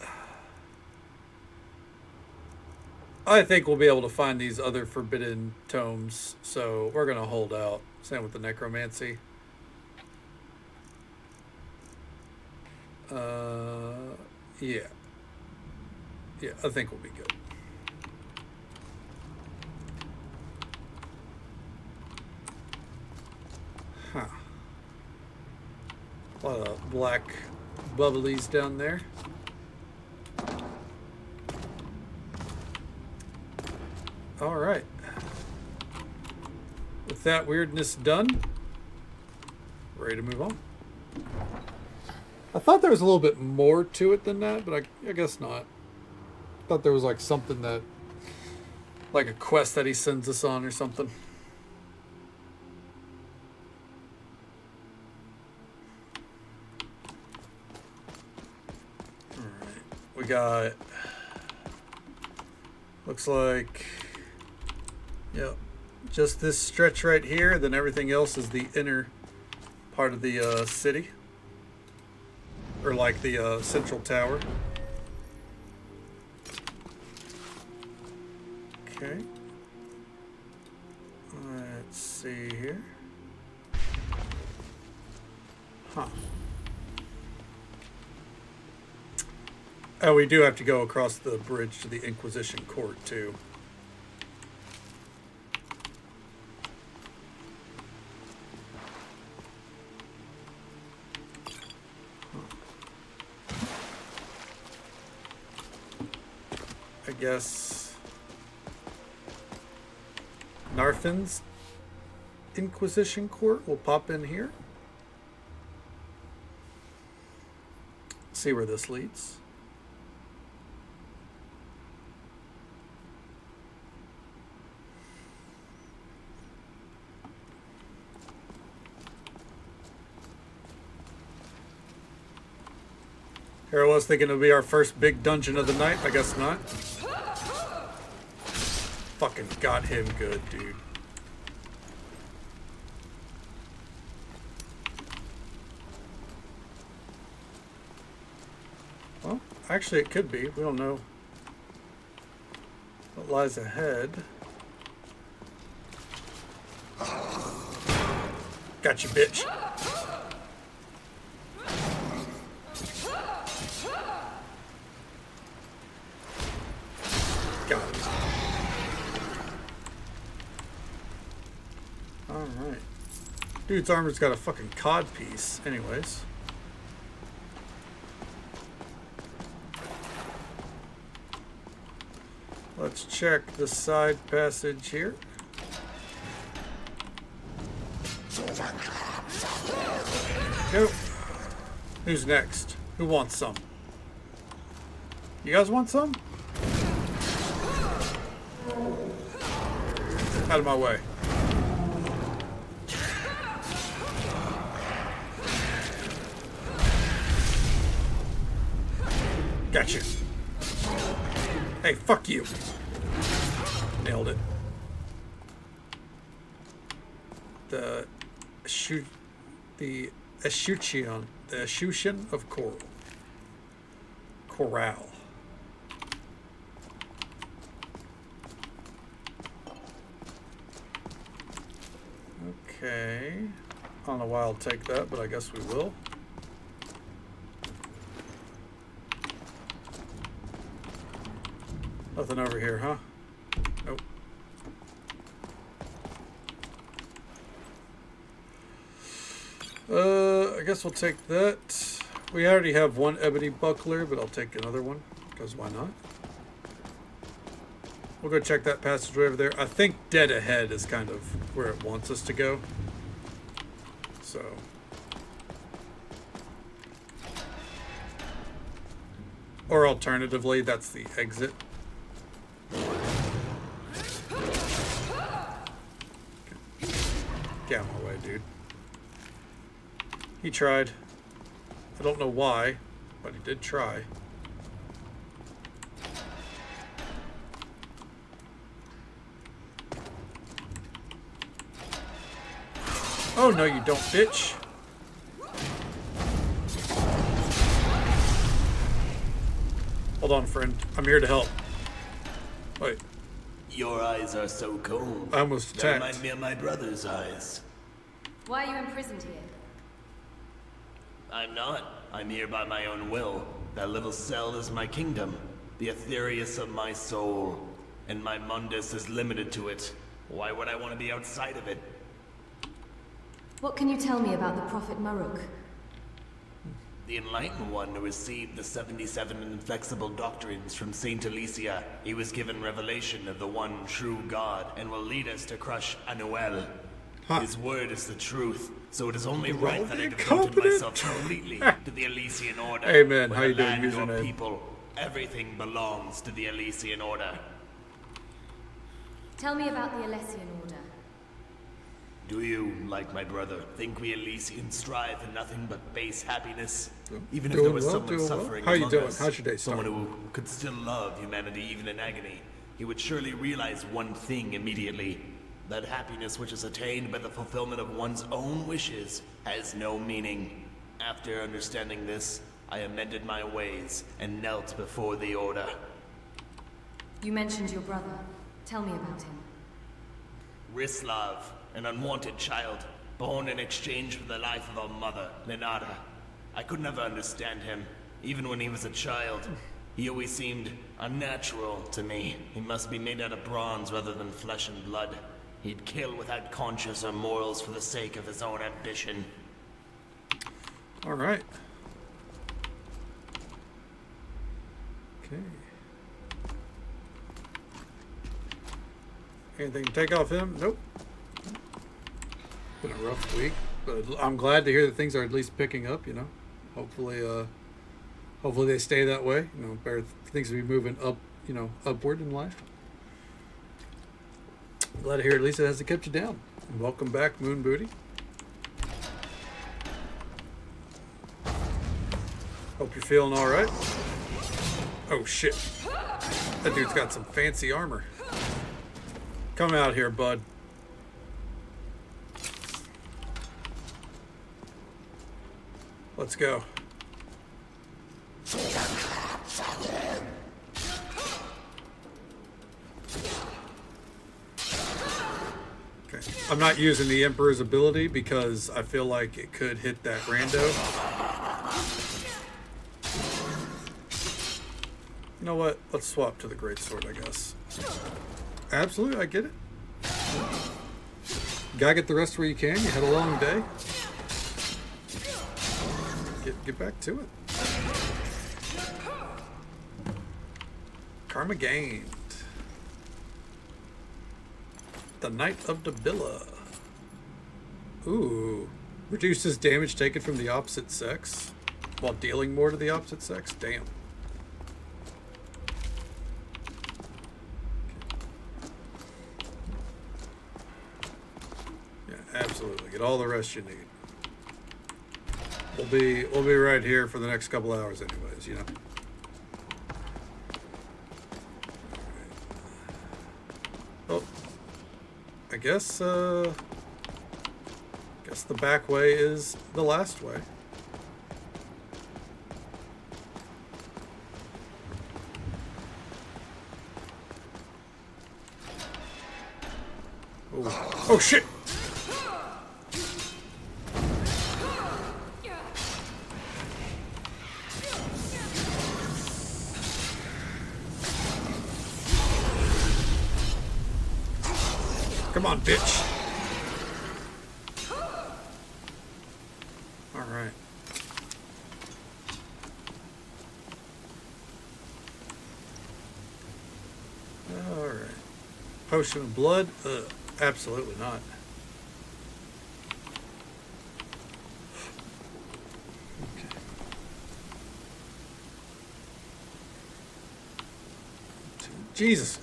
I think we'll be able to find these other forbidden tomes, so we're going to hold out. Same with the necromancy. Yeah. Yeah, I think we'll be good. Huh. A lot of black bubblies down there. All right. With that weirdness done, ready to move on. I thought there was a little bit more to it than that, but I guess not. I thought there was like something that, like a quest that he sends us on or something. All right. We got, looks like, yep, just this stretch right here, then everything else is the inner part of the city, or like the central tower. Okay, let's see here. Huh. Oh, we do have to go across the bridge to the Inquisition Court too. I guess Narfin's Inquisition Court will pop in here. See where this leads. Here I was thinking it would be our first big dungeon of the night. I guess not. Fucking got him good, dude. Well, actually it could be. We don't know what lies ahead. Got you, bitch. Alright. Dude's armor's got a fucking cod piece, anyways. Let's check the side passage here. Go. Who's next? Who wants some? You guys want some? Out of my way. Gotcha. Hey, fuck you. Nailed it. The eschewtion of coral. Corral. Okay. I don't know why I'll take that, but I guess we will. Nothing over here, huh? Nope. I guess we'll take that. We already have one ebony buckler, but I'll take another one, because why not? We'll go check that passageway over there. I think dead ahead is kind of where it wants us to go. So. Or alternatively, that's the exit. Get out of my way, dude. He tried. I don't know why, but he did try. Oh, no, you don't, bitch. Hold on, friend. I'm here to help. Wait. Your eyes are so cold. I almost They attacked. remind me of my brother's eyes. Why are you imprisoned here? I'm not. I'm here by my own will. That little cell is my kingdom, the Aetherius of my soul, and my mundus is limited to it. Why would I want to be outside of it? What can you tell me about the Prophet Maruk? The Enlightened One received the 77 inflexible doctrines from Saint Alicia. He was given revelation of the one true God and will lead us to crush Anuel. His word is the truth, so it is only right that I devoted myself completely to the Elysian Order. Amen. How you doing, land or username? people, everything belongs to the Elysian Order. Tell me about the Elysian Order. Do you, like my brother, think we Elysians strive for nothing but base happiness? Even if Doing there was well, someone doing well. suffering How you among doing? us, How's your day someone starting? who could still love humanity even in agony, he would surely realize one thing immediately. That happiness which is attained by the fulfillment of one's own wishes has no meaning. After understanding this, I amended my ways and knelt before the Order. You mentioned your brother. Tell me about him. Rislav, an unwanted child, born in exchange for the life of our mother, Lenara. I could never understand him, even when he was a child. He always seemed unnatural to me. He must be made out of bronze rather than flesh and blood. He'd kill without conscience or morals for the sake of his own ambition. All right. Okay. Anything to take off him? Nope. Been a rough week, but I'm glad to hear that things are at least picking up. You know, hopefully, hopefully they stay that way. You know, better things will be moving up. You know, upward in life. Glad to hear at least it hasn't kept you down. And welcome back, Moon Booty. Hope you're feeling all right. Oh shit, that dude's got some fancy armor. Come out here, bud. Let's go. Okay. I'm not using the Emperor's ability because I feel like it could hit that rando. You know what? Let's swap to the greatsword, I guess. Absolutely, I get it. Gotta get the rest where you can. You had a long day. Get back to it. Karma gained. The Knight of Dabilla. Ooh. Reduces damage taken from the opposite sex while dealing more to the opposite sex. Damn. Yeah, absolutely. Get all the rest you need. We'll be right here for the next couple hours anyways, you know. Oh. I guess the back way is the last way. Oh, oh shit! Come on, bitch. All right. All right. Potion of blood? Absolutely not. Okay. Jesus.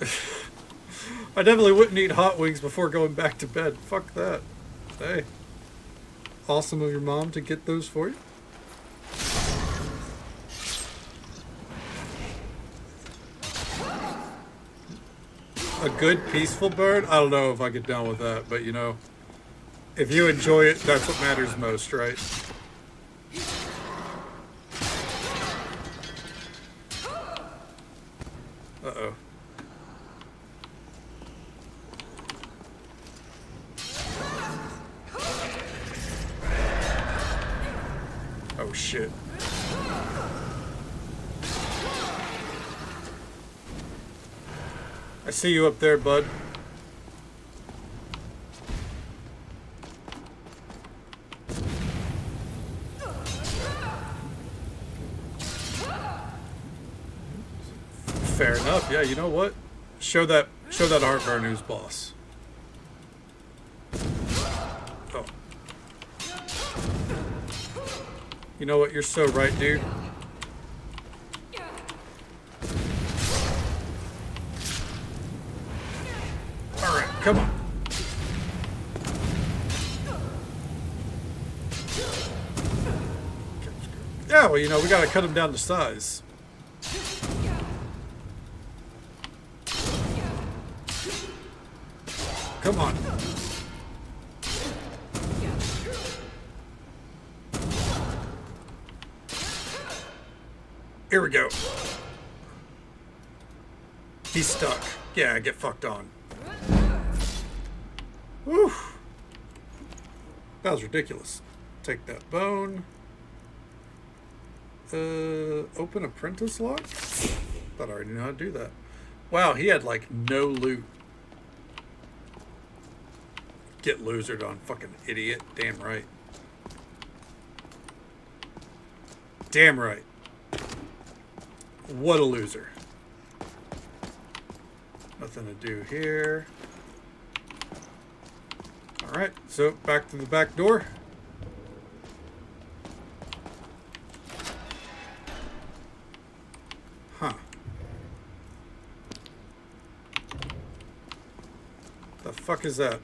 I definitely wouldn't eat hot wings before going back to bed. Fuck that. Hey. Awesome of your mom to get those for you. A good peaceful burn? I don't know if I get down with that, but you know, if you enjoy it, that's what matters most, right? Uh-oh. Oh shit. I see you up there, bud. Fair enough. Yeah, you know what? Show that heartburn who's boss. Oh. You know what? You're so right, dude. Alright, come on. Yeah, well, you know, we gotta cut him down to size. Come on. Here we go. He's stuck. Yeah, get fucked on. Whew. That was ridiculous. Take that bone. Open apprentice lock? Thought I already knew how to do that. Wow, he had like no loot. Get losered on, fucking idiot. Damn right. Damn right. What a loser. Nothing to do here. Alright, so back to the back door. Huh. The fuck is that?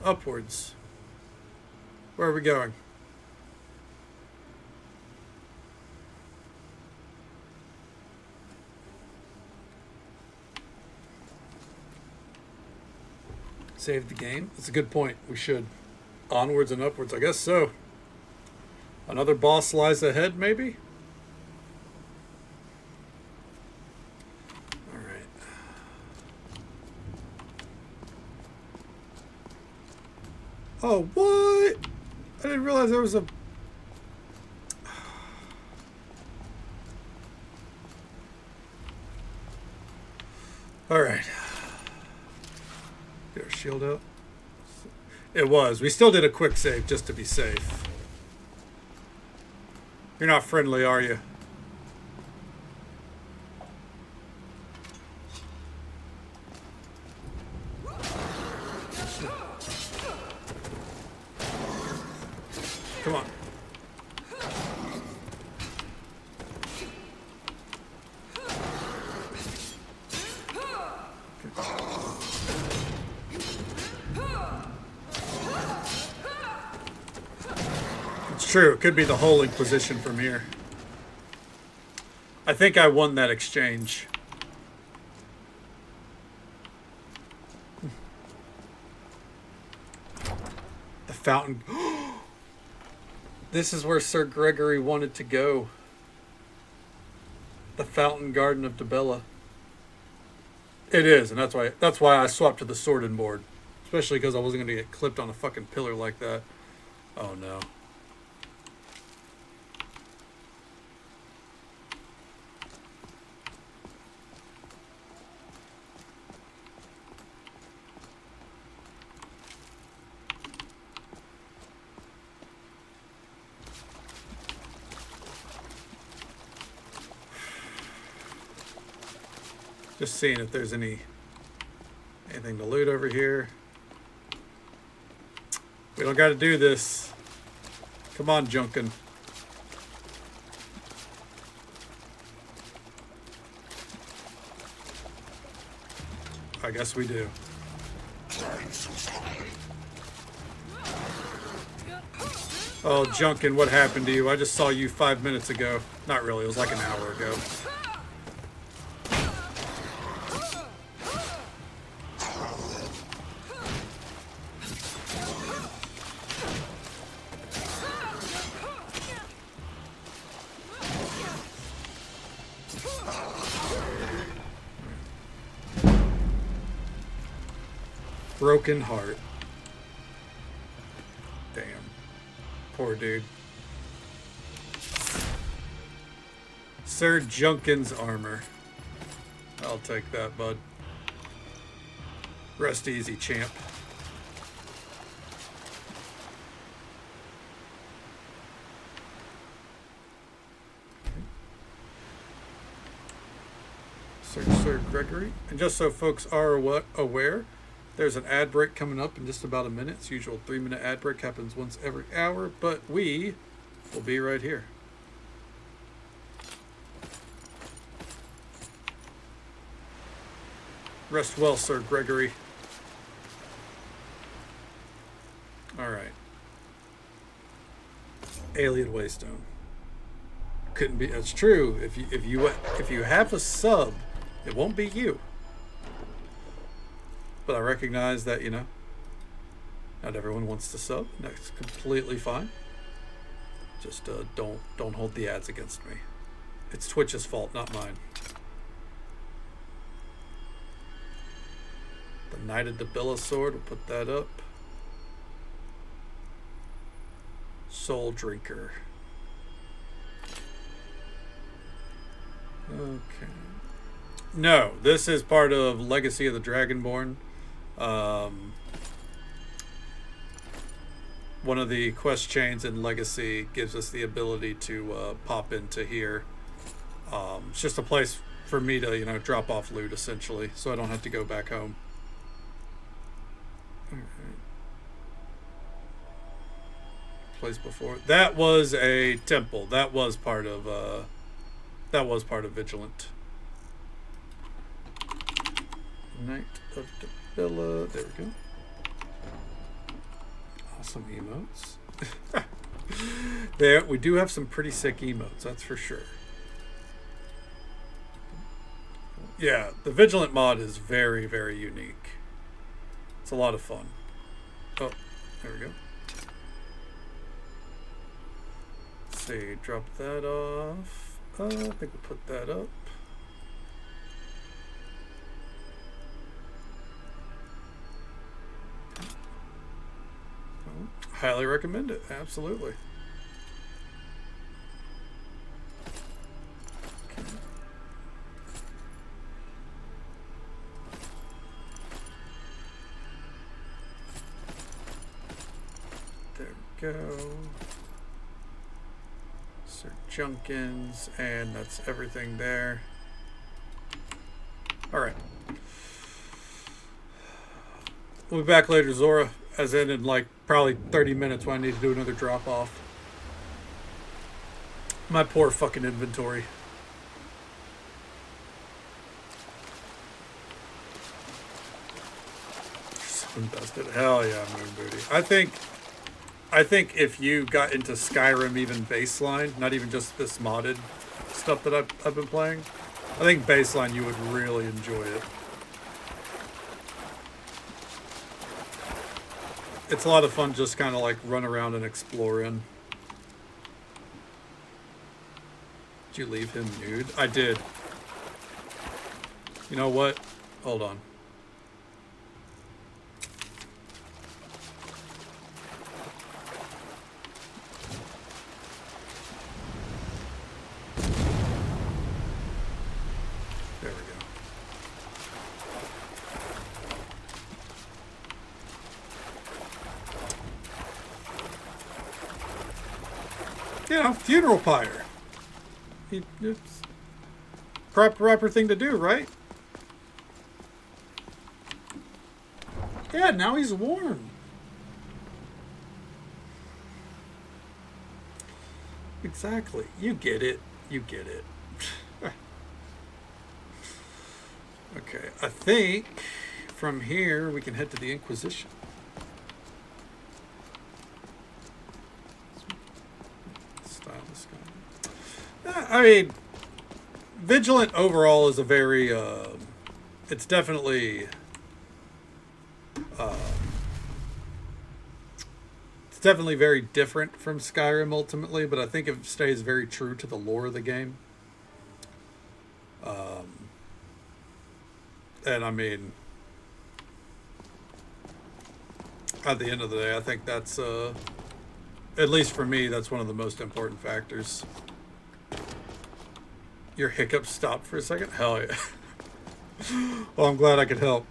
Upwards. Where are we going? Save the game? That's a good point. We should. Onwards and upwards, I guess so. Another boss lies ahead, maybe? Alright. Oh, what? I didn't realize there was a... All right. Get our shield out. It was. We still did a quick save just to be safe. You're not friendly, are you? Come on. It's true. It could be the whole Inquisition from here. I think I won that exchange. The fountain. This is where Sir Gregory wanted to go. The Fountain Garden of Dibella. It is, and that's why I swapped to the Sword board. Especially because I wasn't going to get clipped on a fucking pillar like that. Oh no. Just seeing if there's anything to loot over here. We don't got to do this. Come on, Junkin. I guess we do. Oh, Junkin, what happened to you? I just saw you 5 minutes ago. Not really, it was like an hour ago. Broken heart. Damn. Poor dude. Sir Junkin's armor. I'll take that, bud. Rest easy, champ. Sir Gregory. And just so folks are aware, there's an ad break coming up in just about a minute. It's usual 3-minute ad break, happens once every hour, but we will be right here. Rest well, Sir Gregory. All right. Alien Waystone. Couldn't be. That's true. If you have a sub, it won't be you. But I recognize that, you know, not everyone wants to sub. That's completely fine. Just don't hold the ads against me. It's Twitch's fault, not mine. The Knight of Dibella sword, we'll put that up. Soul Drinker. Okay. No, this is part of Legacy of the Dragonborn. One of the quest chains in Legacy gives us the ability to pop into here. It's just a place for me to, you know, drop off loot essentially, so I don't have to go back home. All right. Place before that was a temple. That was part of Vigilant. Knight of Dibella. There we go. Awesome emotes. There, we do have some pretty sick emotes, that's for sure. Yeah, the Vigilant mod is very, very unique. It's a lot of fun. Oh, there we go. Let's see, drop that off. I think we'll put that up. Highly recommend it, absolutely. go. Sir Junkins, and that's everything there. Alright. We'll be back later, Zora, as in like probably 30 minutes when I need to do another drop off. My poor fucking inventory. So invested. Hell yeah, Moon Booty. I think if you got into Skyrim even baseline, not even just this modded stuff that I've been playing, I think baseline you would really enjoy it. It's a lot of fun just kind of like run around and explore in. Did you leave him nude? I did. You know what? Hold on. There we go. Yeah, funeral pyre. It's proper thing to do, right? Yeah, now he's warm. Exactly. You get it. You get it. Okay, I think from here we can head to the Inquisition. Stylus guy. I mean, Vigilant overall is a very, it's definitely, very different from Skyrim ultimately, but I think it stays very true to the lore of the game. And I mean, at the end of the day, I think that's, at least for me, that's one of the most important factors. Your hiccups stopped for a second? Hell yeah. Well, I'm glad I could help.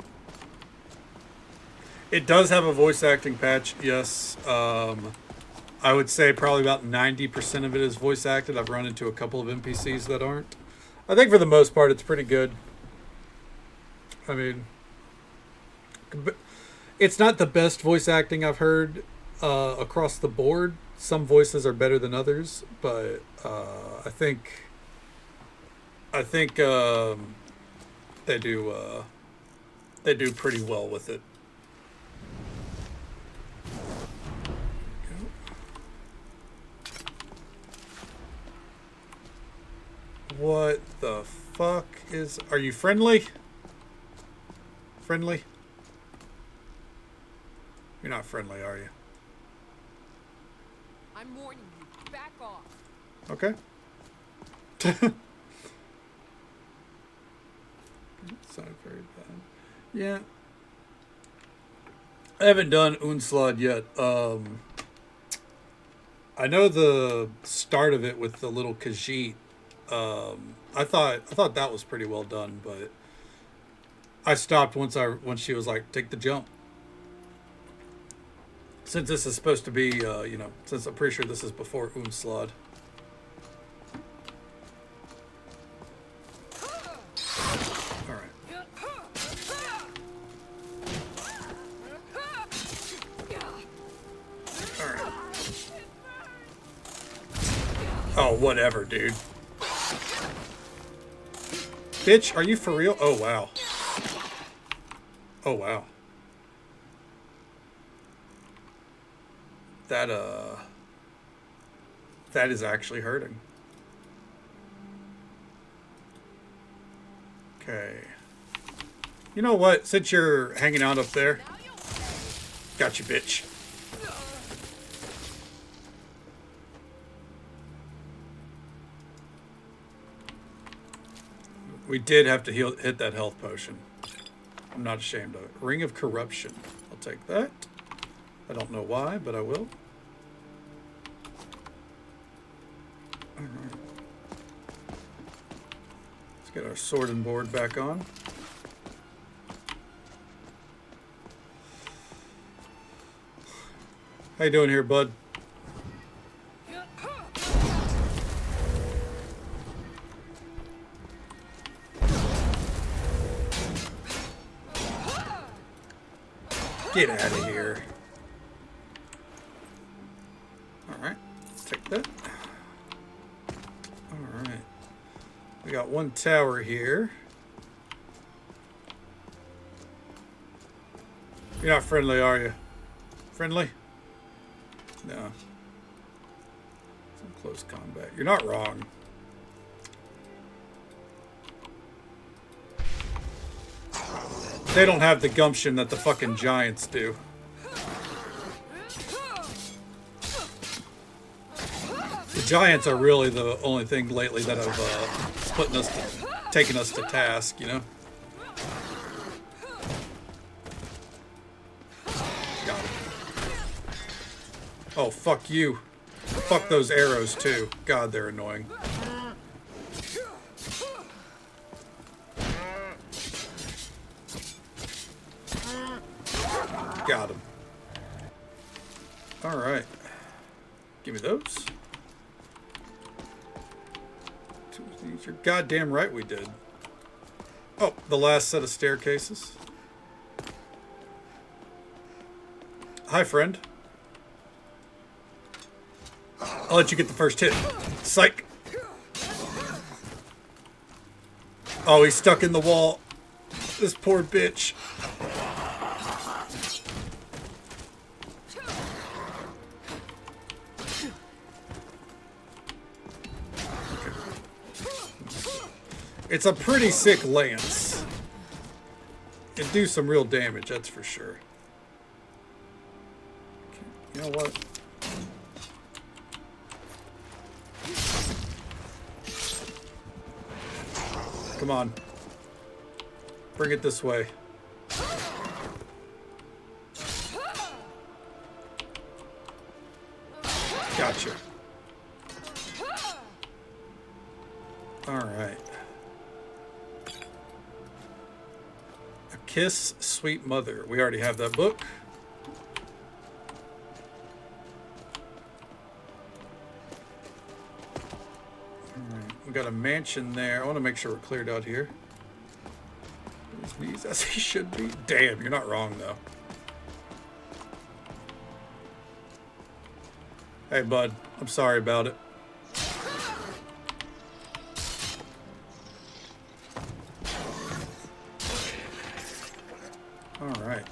It does have a voice acting patch, yes. I would say probably about 90% of it is voice acted. I've run into a couple of NPCs that aren't. I think for the most part, it's pretty good. I mean, it's not the best voice acting I've heard across the board. Some voices are better than others, but I think they do pretty well with it. What the fuck is... Are you friendly? Friendly? You're not friendly, are you? I'm warning you. Back off. Okay. It's not very bad. Yeah. I haven't done Unslad yet. I know the start of it with the little Khajiit. I thought that was pretty well done, but I stopped once she was like, take the jump. Since this is supposed to be, since I'm pretty sure this is before Unslad. Alright. Alright. Oh, whatever, dude. Bitch, are you for real? Oh, wow. Oh, wow. That is actually hurting. Okay. You know what? Since you're hanging out up there, got you, bitch. We did have to hit that health potion. I'm not ashamed of it. Ring of Corruption. I'll take that. I don't know why, but I will. Alright. Let's get our sword and board back on. How you doing here, bud? Get out of here. Alright, take that. Alright. We got one tower here. You're not friendly, are you? Friendly? No. Some close combat. You're not wrong. They don't have the gumption that the fucking giants do. The giants are really the only thing lately that have taken us to task, you know? Got it. Oh, fuck you. Fuck those arrows, too. God, they're annoying. Got him. Alright. Give me those. You're goddamn right we did. Oh, the last set of staircases. Hi, friend. I'll let you get the first hit. Psych. Oh, he's stuck in the wall. This poor bitch. It's a pretty sick lance. It'd do some real damage, that's for sure. Okay, you know what? Come on. Bring it this way. Gotcha. Alright. A Kiss, Sweet Mother. We already have that book. Alright. We got a mansion there. I want to make sure we're cleared out here. His knees as he should be. Damn, you're not wrong though. Hey bud, I'm sorry about it. Alright.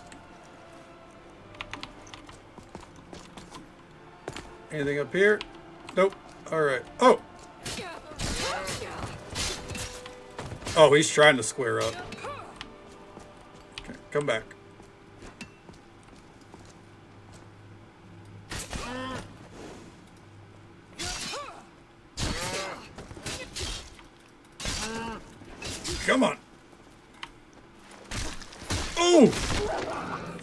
Anything up here? Nope. Alright. Oh! Oh, he's trying to square up. Okay, come back. Come on. Oh!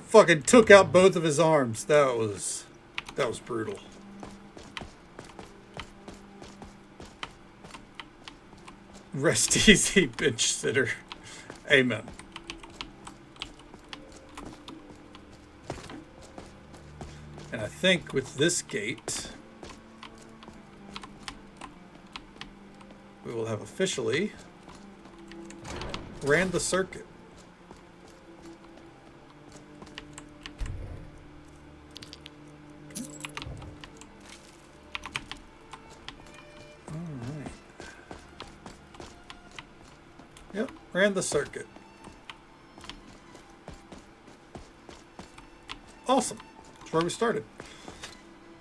Fucking took out both of his arms. That was brutal. Rest easy, bench sitter. Amen. And I think with this gate, we will have officially ran the circuit. Yep, ran the circuit. Awesome. That's where we started.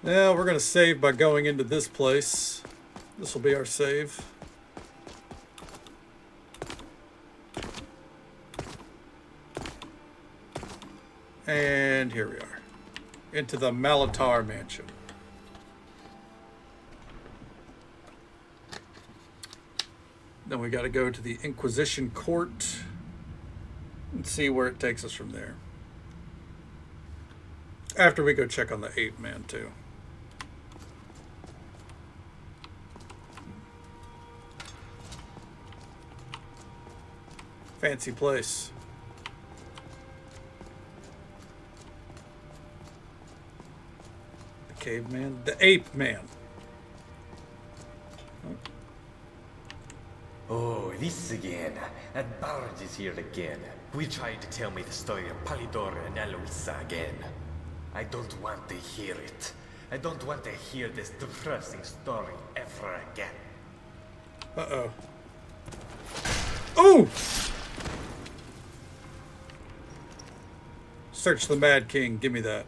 Now we're going to save by going into this place. This will be our save. And here we are. Into the Malatar Mansion. Then we got to go to the Inquisition Court and see where it takes us from there. After we go check on the ape man too. Fancy place. The caveman, the ape man. Oh, this again. That Barge is here again. We tried to tell me the story of Polydor and Eloisa again. I don't want to hear it. I don't want to hear this depressing story ever again. Uh-oh. Oh! Search the Mad King. Give me that.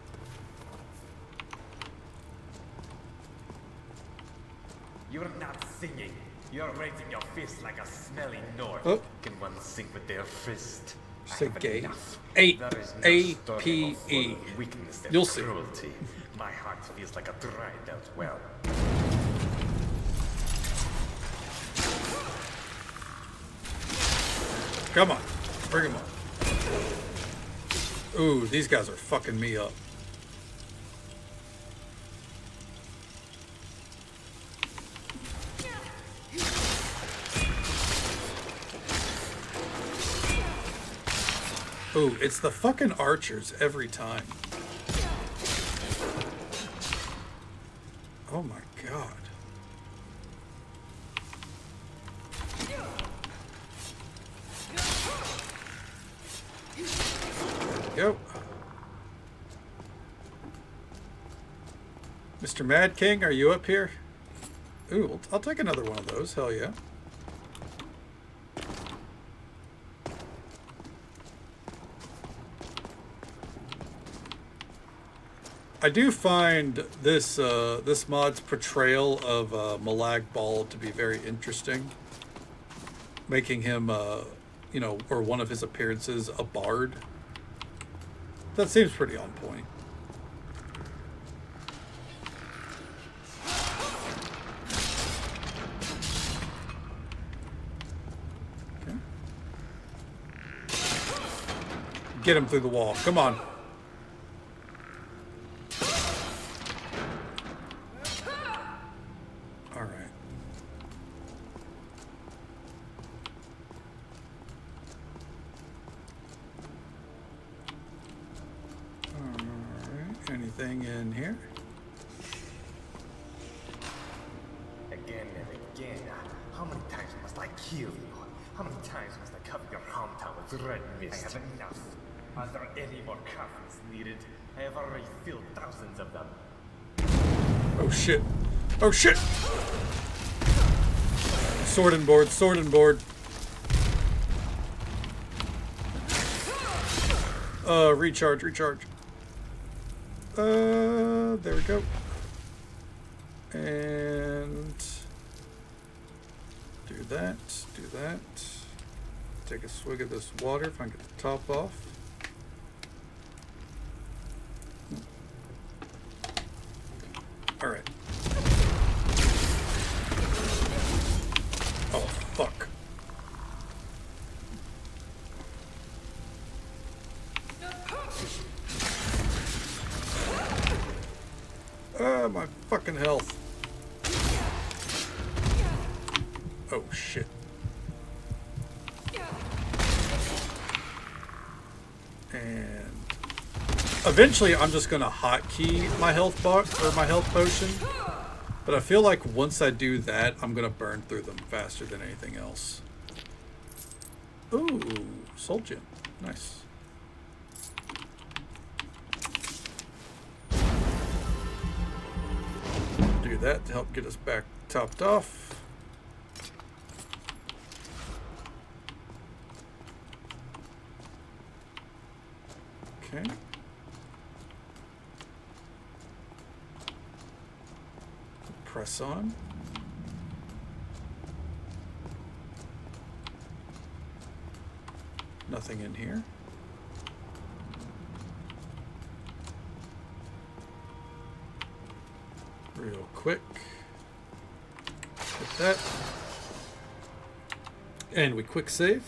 You're not singing. You're raising your fist like a smelly North. Oh. Can one sing with their fist? Say gay. There is no story more full A-P-E. of weakness and You'll see. cruelty. My heart feels like a dried out well. Come on. Bring him up. Ooh, these guys are fucking me up. Ooh, it's the fucking archers every time. Oh my god. There we go. Mr. Mad King, are you up here? Ooh, I'll take another one of those. Hell yeah. I do find this this mod's portrayal of Malag Bal to be very interesting, making him, you know, or one of his appearances, a bard. That seems pretty on point. Okay. Get him through the wall. Come on. Anything in here? Again and again. How many times must I kill you? How many times must I cover your hometown with red mist? I have enough. Are there any more coffins needed? I have already filled thousands of them. Oh shit. Oh shit! Sword and board, sword and board. Recharge, recharge. There we go. And do that, do that. Take a swig of this water if I can get the top off. All right. Oh, fuck. My fucking health. Oh, shit. And eventually I'm just gonna hotkey my health bar or my health potion. But I feel like once I do that, I'm gonna burn through them faster than anything else. Ooh, soul gem. Nice. Do that to help get us back topped off. Okay. Press on. Nothing in here. Real quick. Hit that. And we quick save.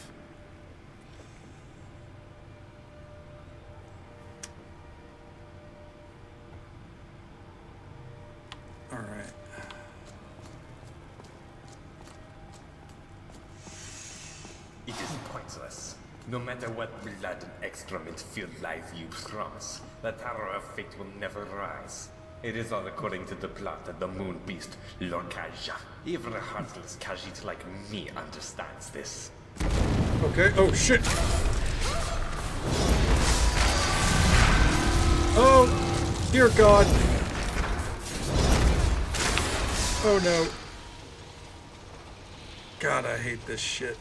All right. It is pointless. No matter what blood and excrement-filled life you promise, the Tower of Fate will never rise. It is all according to the plot of the moon beast, Lorcaja. Even a heartless Khajiit like me understands this. Okay. Oh, shit. Oh, dear God. Oh, no. God, I hate this shit.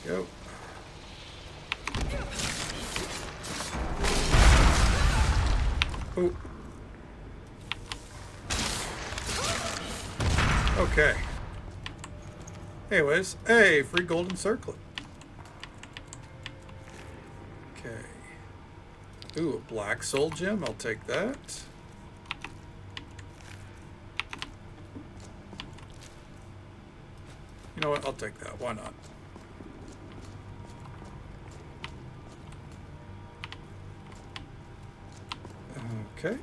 There we go. Oh. Okay. Anyways, hey, free golden circlet. Okay. Ooh, a black soul gem. I'll take that. You know what? I'll take that. Why not? Okay.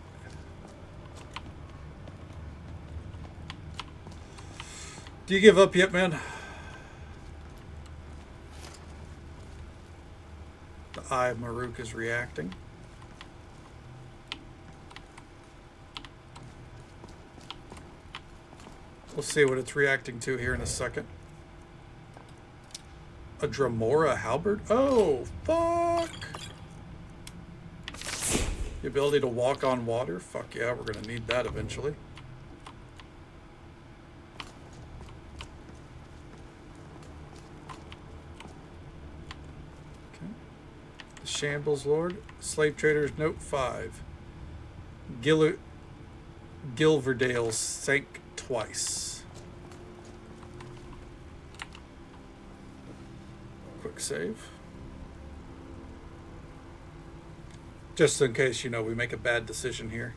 Do you give up yet, man? The eye of Maruk is reacting. We'll see what it's reacting to here in a second. A Dramora halberd? Oh, fuck! The ability to walk on water? Fuck yeah, we're gonna need that eventually. Okay. The Shambles Lord. Slave Traders Note 5. Gilverdale sank twice. Quick save. Just in case, you know, we make a bad decision here.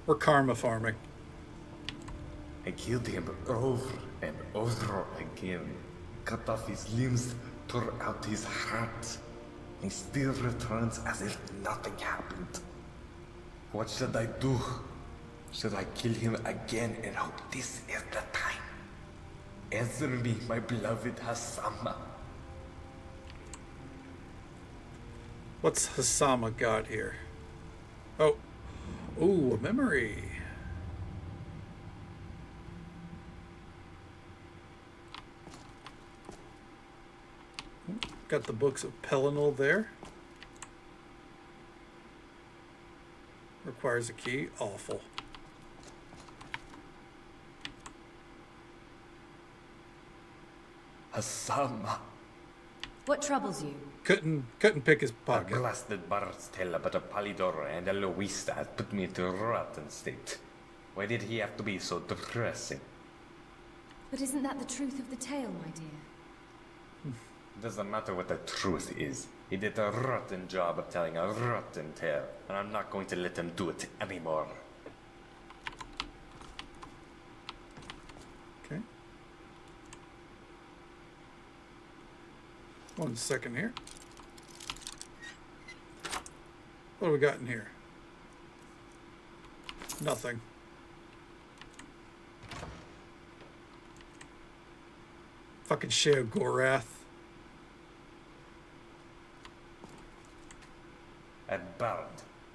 We're karma farming. I killed him over and over again. Cut off his limbs, tore out his heart. He still returns as if nothing happened. What should I do? Should I kill him again and hope this is the time? Answer me, my beloved Hassama. What's Hassama got here? Oh. Ooh, a memory. Got the books of Pelinal there. Requires a key. Awful. Hassama. What troubles you? Couldn't pick his pocket. A blasted bard's tale about a Palidor and a Luista has put me into a rotten state. Why did he have to be so depressing? But isn't that the truth of the tale, my dear? Doesn't matter what the truth is. He did a rotten job of telling a rotten tale, and I'm not going to let him do it anymore. Okay. 1 second here. What do we got in here? Nothing. Fucking Sheogorath. At Bard,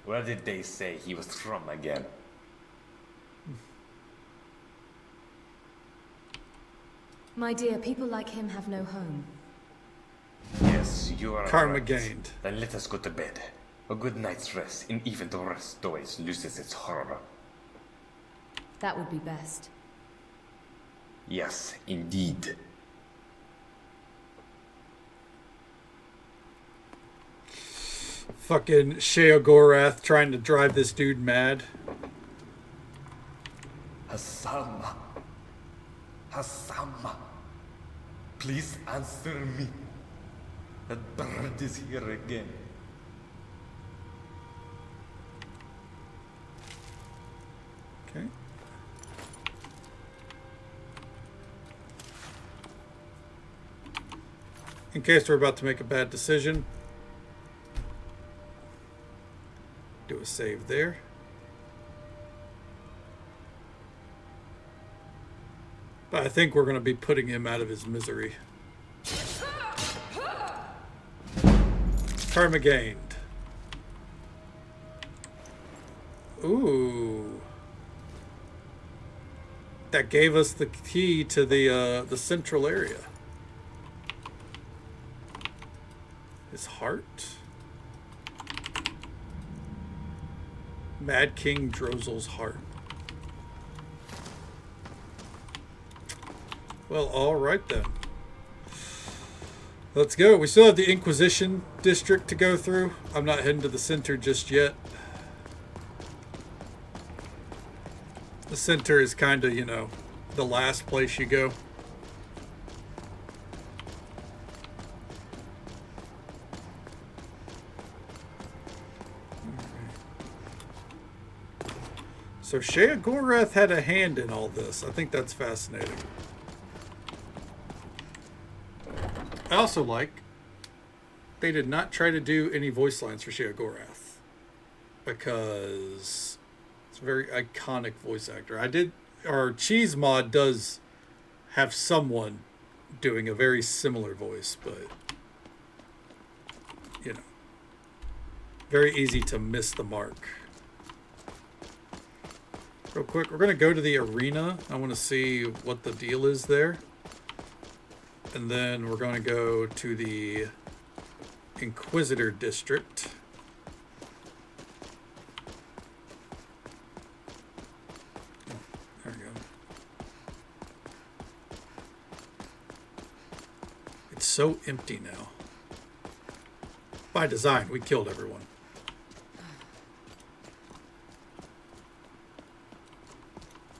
where did they say he was from again? My dear, people like him have no home. Yes, you are Karma right. gained. Then let us go to bed. A good night's rest, and even the rest always loses its horror. That would be best. Yes, indeed. Fucking Sheogorath trying to drive this dude mad. Hassama. Hassama. Please answer me. That bird is here again. Okay. In case we're about to make a bad decision, do a save there. But I think we're going to be putting him out of his misery. Karma gained. Ooh. That gave us the key to the central area. His heart. Mad King Drozel's heart. Well, all right then. Let's go. We still have the Inquisition district to go through. I'm not heading to the center just yet. The center is kind of, you know, the last place you go. So Shea Gorath had a hand in all this. I think that's fascinating. I also like they did not try to do any voice lines for Shea Gorath because it's a very iconic voice actor. Our Cheese mod does have someone doing a very similar voice, but you know, very easy to miss the mark. Real quick, we're going to go to the arena. I want to see what the deal is there. And then we're going to go to the Inquisitor district. Oh, there we go. It's so empty now. By design, we killed everyone.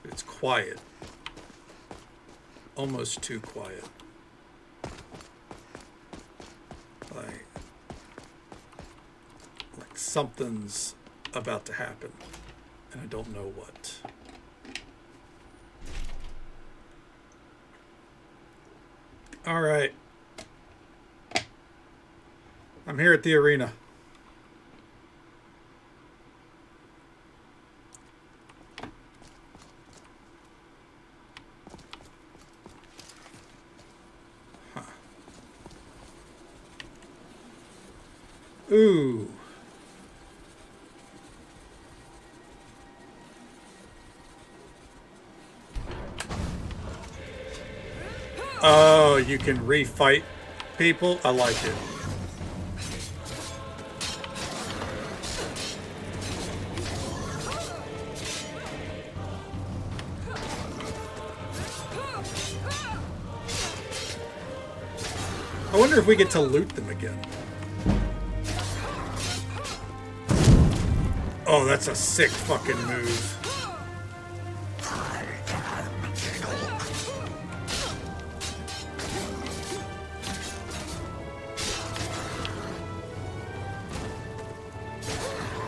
It's quiet. Almost too quiet. Like something's about to happen, and I don't know what. All right. I'm here at the arena. Ooh. Oh, you can refight people? I like it. I wonder if we get to loot them again. Oh, that's a sick fucking move.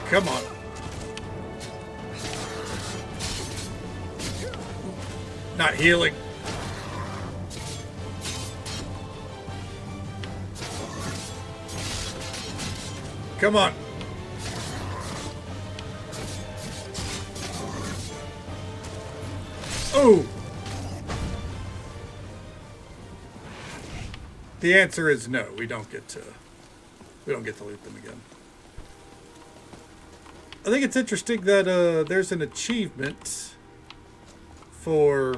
Come on. Not healing. Come on. Oh. The answer is no. We don't get to loot them again. I think it's interesting that there's an achievement for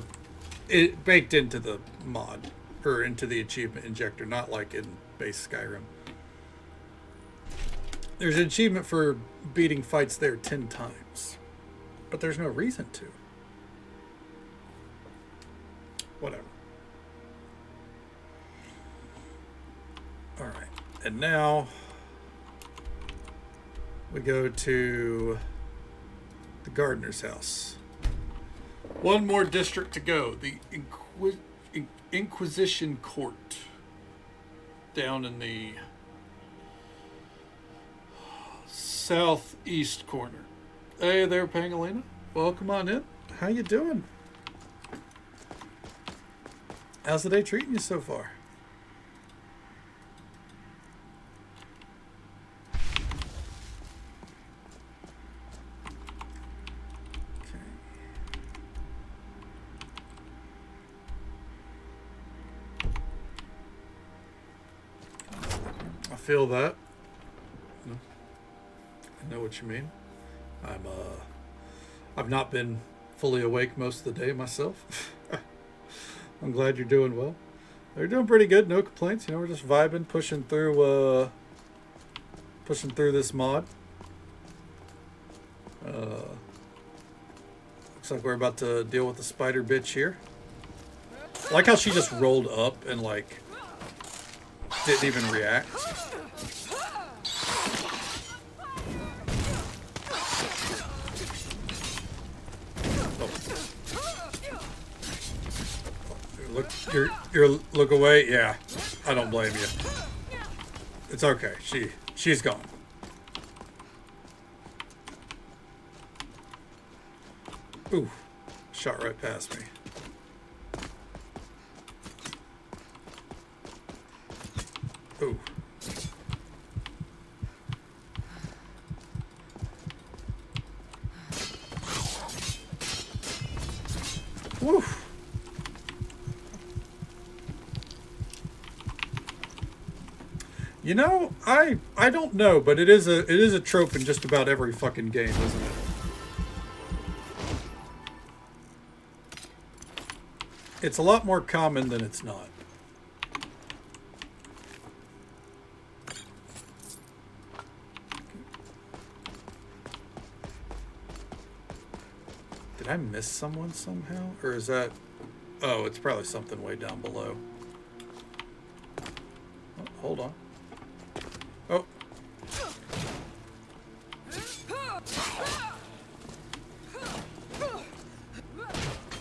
it baked into the mod or into the achievement injector, not like in base Skyrim. There's an achievement for beating fights there 10 times, but there's no reason to. Whatever. All right, and now we go to the gardener's house. One more district to go. The Inquisition Court. Down in the southeast corner. Hey there, Pangolina. Welcome on in. How you doing? How's the day treating you so far? I feel that. I know what you mean. I'm I've not been fully awake most of the day myself. I'm glad you're doing well. They're doing pretty good, no complaints. You know, we're just vibing, pushing through this mod. Looks like we're about to deal with the spider bitch here. I like how she just rolled up and like didn't even react. Look away. Yeah, I don't blame you. It's okay. She's gone. Ooh, shot right past me. Ooh. Woo. You know, I don't know, but it is a trope in just about every fucking game, isn't it? It's a lot more common than it's not. Did I miss someone somehow? Or is that... Oh, it's probably something way down below. Oh, hold on. Oh.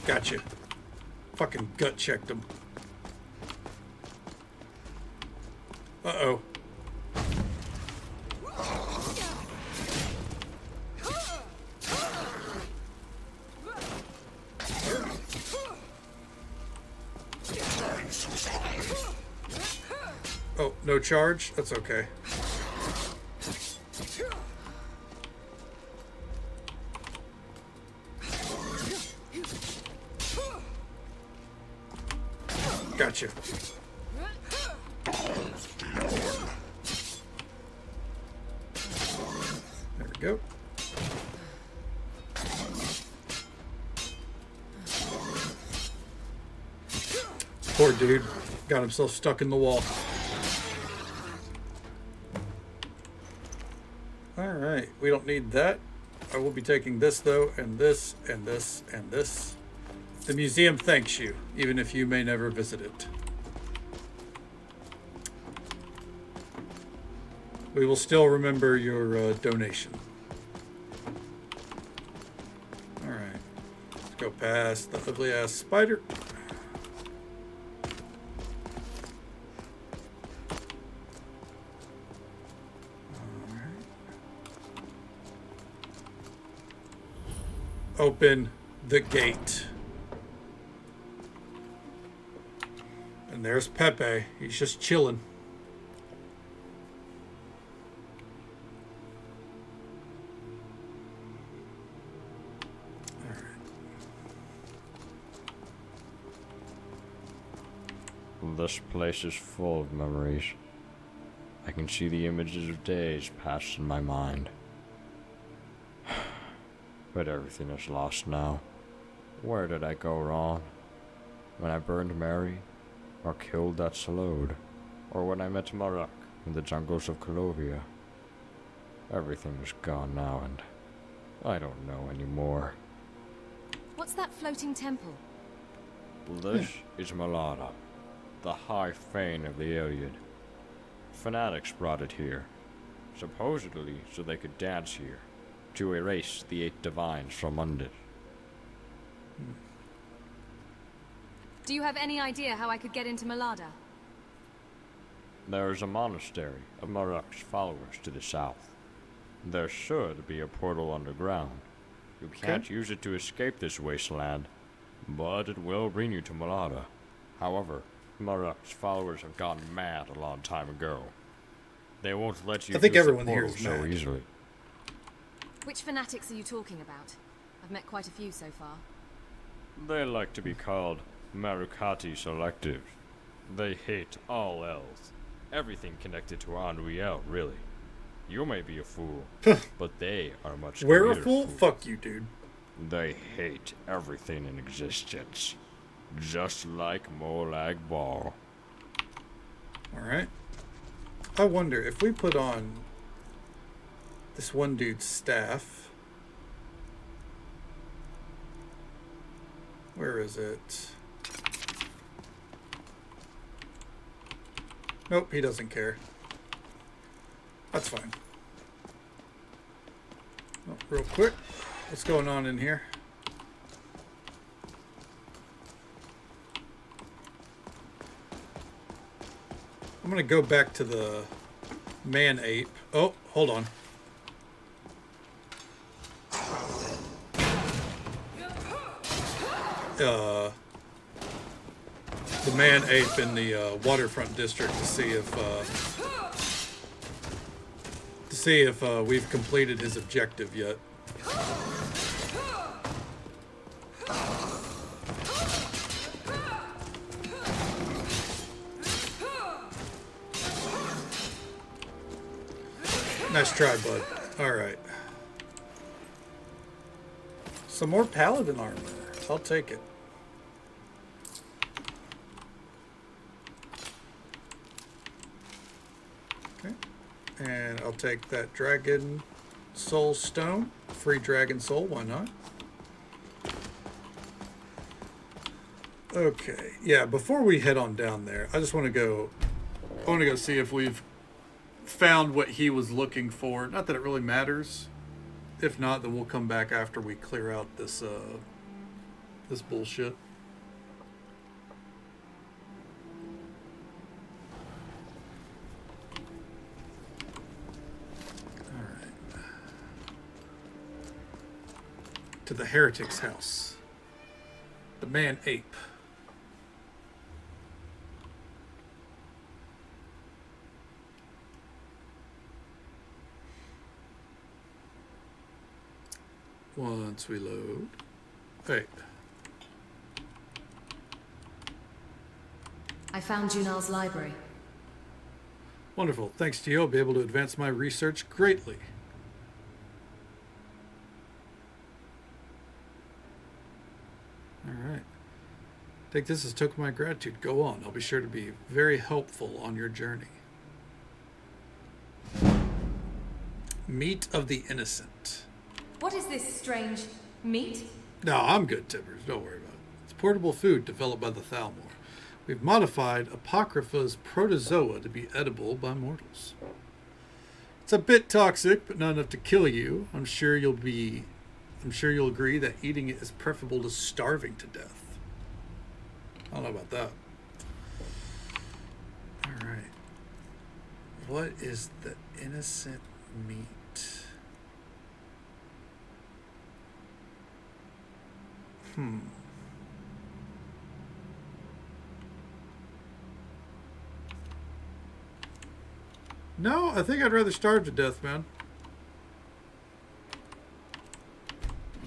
Gotcha. Fucking gut checked him. Uh-oh. Oh, no charge? That's okay. Gotcha. There we go. Poor dude. Got himself stuck in the wall. Alright, we don't need that. I will be taking this though, and this, and this, and this. The museum thanks you, even if you may never visit it. We will still remember your donation. Alright, let's go past the ugly ass spider. Open the gate. And there's Pepe. He's just chilling. This place is full of memories. I can see the images of days passed in my mind. But everything is lost now. Where did I go wrong? When I burned Mary? Or killed that Salode? Or when I met Marek in the jungles of Colovia? Everything is gone now, and I don't know anymore. What's that floating temple? This is Malada, the high fane of the Iliad. Fanatics brought it here, supposedly so they could dance here, to erase the 8 divines from Mundus. Do you have any idea how I could get into Malada? There is a monastery of Marek's followers to the south. There should be a portal underground. You can't use it to escape this wasteland, but it will bring you to Malada. However, Marek's followers have gone mad a long time ago. They won't let you use the portal so easily. Which fanatics are you talking about? I've met quite a few so far. They like to be called Marukati Selectives. They hate all else. Everything connected to Unreal, really. You may be a fool, but they are much We're greater a fool? fools. Fuck you, dude. They hate everything in existence. Just like Molag Bal. Alright. I wonder if we put on this one dude's staff. Where is it? Nope, he doesn't care. That's fine. Oh, real quick, what's going on in here? I'm gonna go back to the man ape. Oh, hold on. The man ape in the waterfront district to see if we've completed his objective yet. Nice try, bud. Alright. Some more paladin armor. I'll take it. Okay. And I'll take that dragon soul stone. Free dragon soul, why not? Okay. Yeah, before we head on down there, I just want to go see if we've found what he was looking for. Not that it really matters. If not, then we'll come back after we clear out this this bullshit. Alright. To the heretic's house. The man ape. Once we load. Hey. I found Junal's library. Wonderful. Thanks to you, I'll be able to advance my research greatly. Alright. Take this as a token of my gratitude. Go on. I'll be sure to be very helpful on your journey. Meat of the innocent. What is this strange meat? No, I'm good, Timbers. Don't worry about it. It's portable food developed by the Thalmor. We've modified Apocrypha's protozoa to be edible by mortals. It's a bit toxic, but not enough to kill you. I'm sure you'll agree that eating it is preferable to starving to death. I don't know about that. Alright. What is the innocent meat? No, I think I'd rather starve to death, man.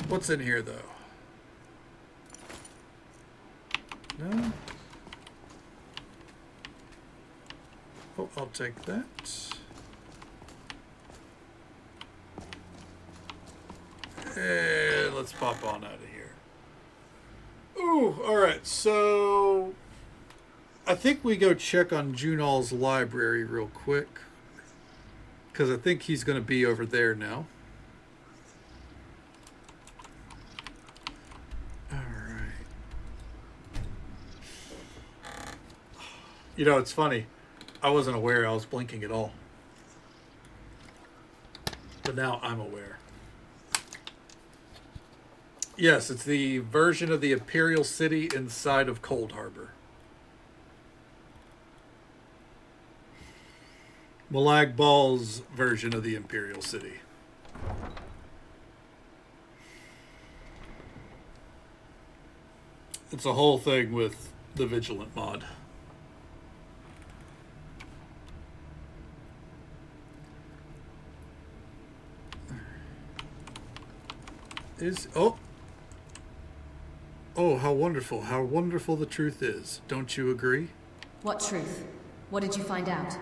What's in here, though? No. Oh, I'll take that. And let's pop on out of here. Ooh, alright, so I think we go check on Junal's library real quick. Because I think he's going to be over there now. Alright. You know, it's funny. I wasn't aware I was blinking at all. But now I'm aware. Yes, it's the version of the Imperial City inside of Cold Harbor. Molag Bal's version of the Imperial City. It's a whole thing with the Vigilant mod. Oh, how wonderful the truth is. Don't you agree? What truth? What did you find out?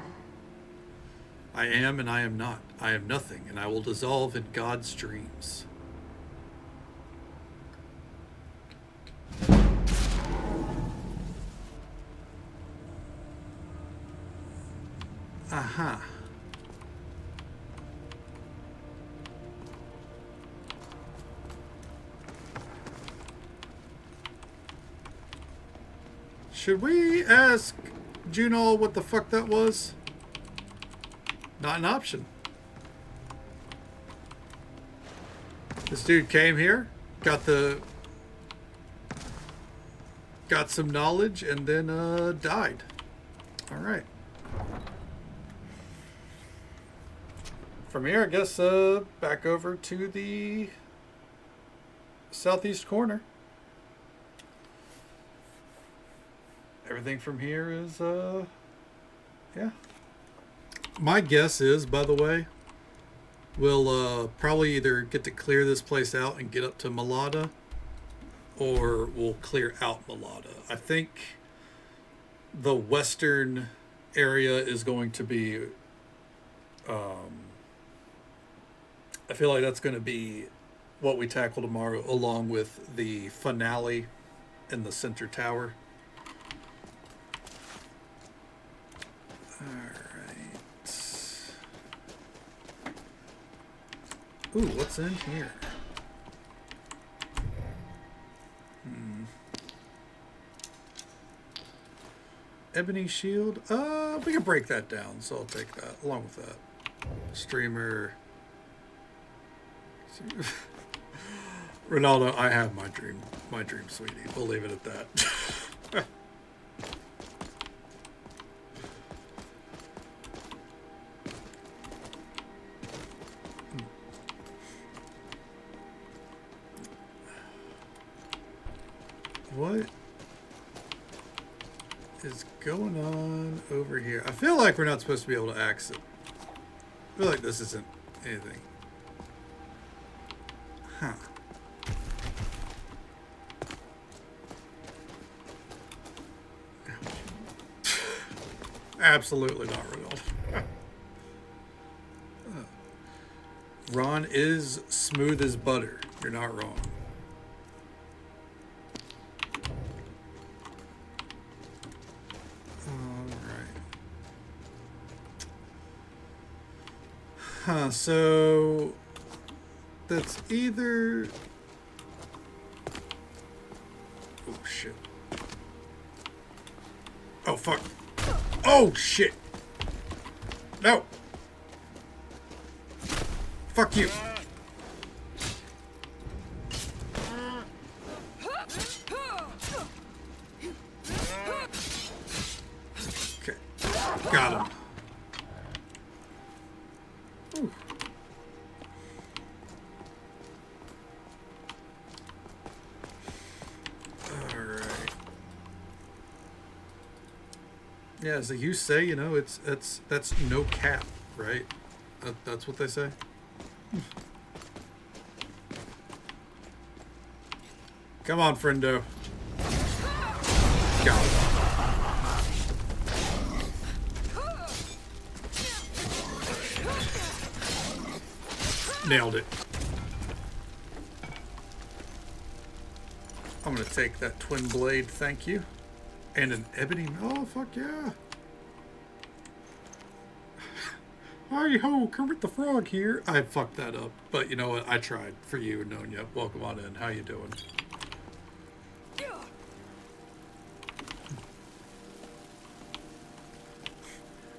I am and I am not. I am nothing, and I will dissolve in God's dreams. Aha. Should we ask Juno what the fuck that was? Not an option. This dude came here, got some knowledge, and then died. All right. From here, I guess back over to the southeast corner. Everything from here is, yeah. My guess is, by the way, we'll probably either get to clear this place out and get up to Malada, or we'll clear out Malada. I think the western area is going to be, I feel like that's going to be what we tackle tomorrow, along with the finale in the center tower. Alright. Ooh, what's in here? Ebony shield. We can break that down, so I'll take that along with that. Streamer. Ronaldo, I have my dream, sweetie. We'll leave it at that. What is going on over here? I feel like we're not supposed to be able to access it. I feel like this isn't anything. Huh. Absolutely not, Ronald. Ron is smooth as butter. You're not wrong. Huh, so that's either... Oh, shit. Oh, fuck. Oh, shit. No. Fuck you. Okay. Got him. Ooh. All right. Yeah, as they used to say, you know, that's no cap, right? That's what they say. Come on, friendo. Got it. Nailed it. I'm gonna take that twin blade, thank you. And an ebony, oh fuck yeah. Hi-ho, Kermit the Frog here. I fucked that up, but you know what? I tried for you, Nonya. Welcome on in. How you doing?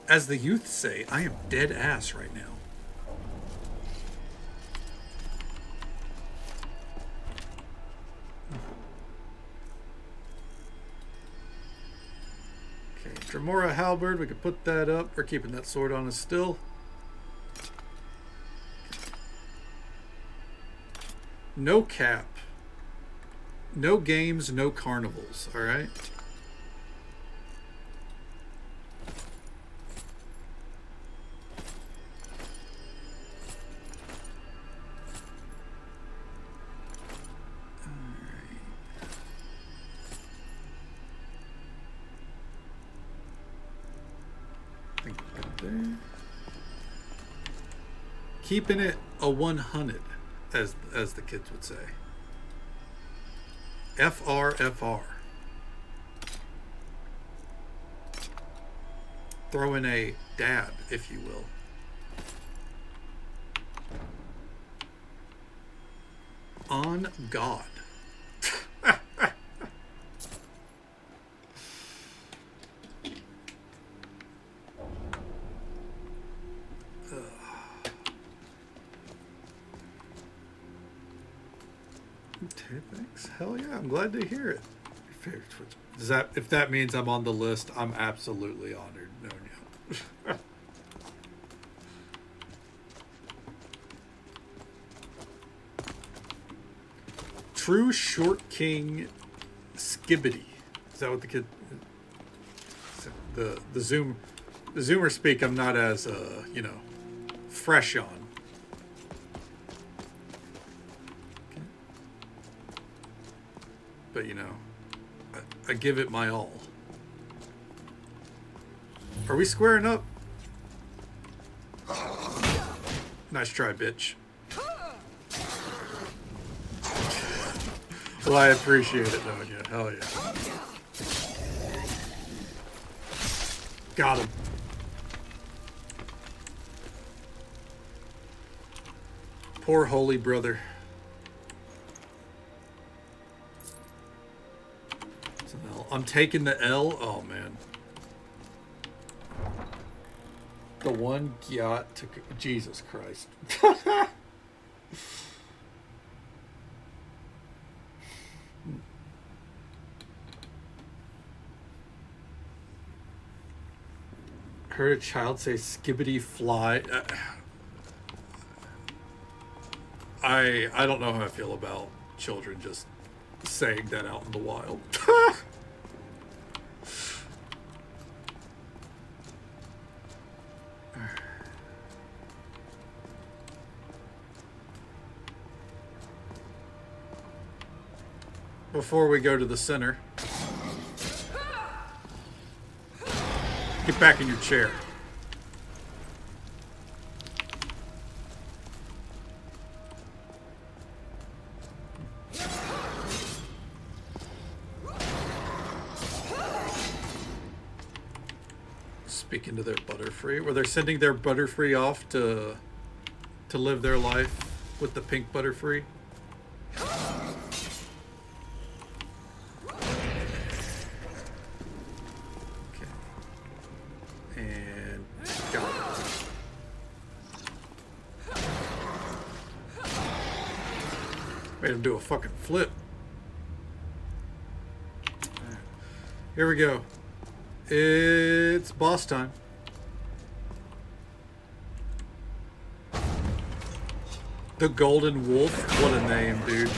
As the youth say, I am dead ass right now. Okay, Dremora Halberd, we could put that up. We're keeping that sword on us still. No cap. No games, no carnivals, alright? Keeping it a 100, as the kids would say. FR. throw in a dab, if you will. On God. Okay, thanks. Hell yeah, I'm glad to hear it. Your favorite Twitch. Does that, if that means I'm on the list, I'm absolutely honored knowing you. True Short King Skibbity. Is that what the kid? The Zoomer speak. I'm not as you know, fresh on. Okay. But you know, I give it my all. Are we squaring up? Nice try, bitch. Well, I appreciate it, though. Yeah, hell yeah. Got him. Poor holy brother. It's an L. I'm taking the L. Oh, man. The one yacht to... Jesus Christ. Heard a child say skibbity fly. I don't know how I feel about children just saying that out in the wild. Before we go to the center, get back in your chair. Speaking to their Butterfree, where they're sending their Butterfree off to live their life with the pink Butterfree. Made him do a fucking flip. Here we go. It's boss time. The Golden Wolf. What a name, dude.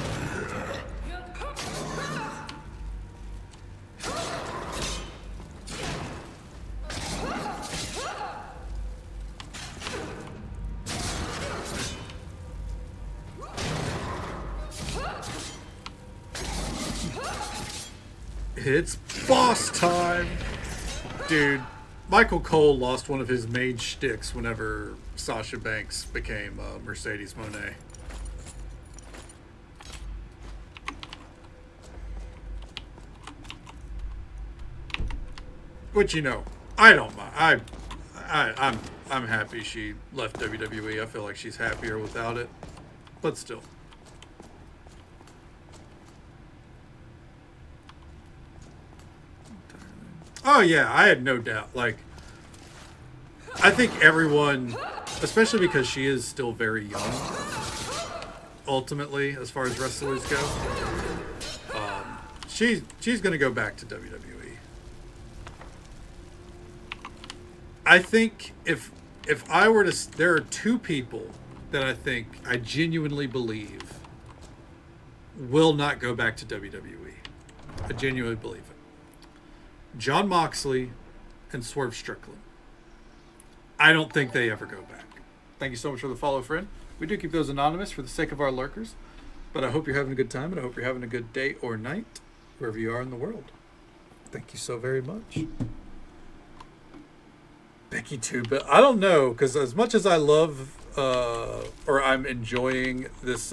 It's boss time! Dude, Michael Cole lost one of his main shticks whenever Sasha Banks became Mercedes Moné. Which, you know, I don't mind. I'm happy she left WWE. I feel like she's happier without it. But still. Oh yeah, I had no doubt. Like, I think everyone, especially because she is still very young, ultimately, as far as wrestlers go, she's gonna go back to WWE. I think if I were to, there are two people that I think I genuinely believe will not go back to WWE. I genuinely believe it. John Moxley and Swerve Strickland. I don't think they ever go back. Thank you so much for the follow, friend. We do keep those anonymous for the sake of our lurkers, but I hope you're having a good time, and I hope you're having a good day or night, wherever you are in the world. Thank you so very much. Becky too, but I don't know, because as much as I love, or I'm enjoying this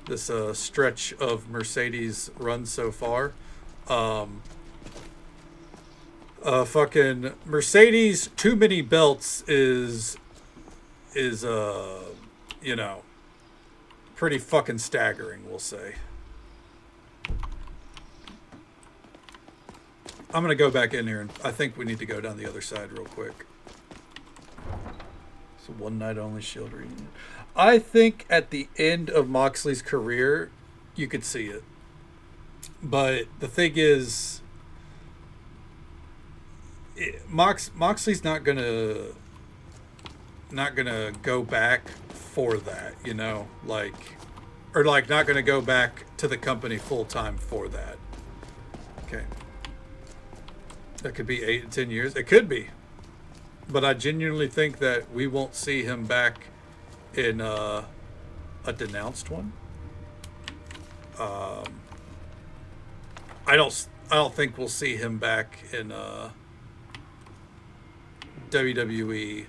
this stretch of Mercedes run so far, Fucking Mercedes too many belts is you know, pretty fucking staggering, we'll say. I'm gonna go back in here, and I think we need to go down the other side real quick. So one night only shield reunion. I think at the end of Moxley's career, you could see it. But the thing is, Moxley's not gonna go back for that, you know, like, or like not gonna go back to the company full time for that. Okay, that could be 8 to 10 years. It could be, but I genuinely think that we won't see him back in a denounced one. I don't think we'll see him back in WWE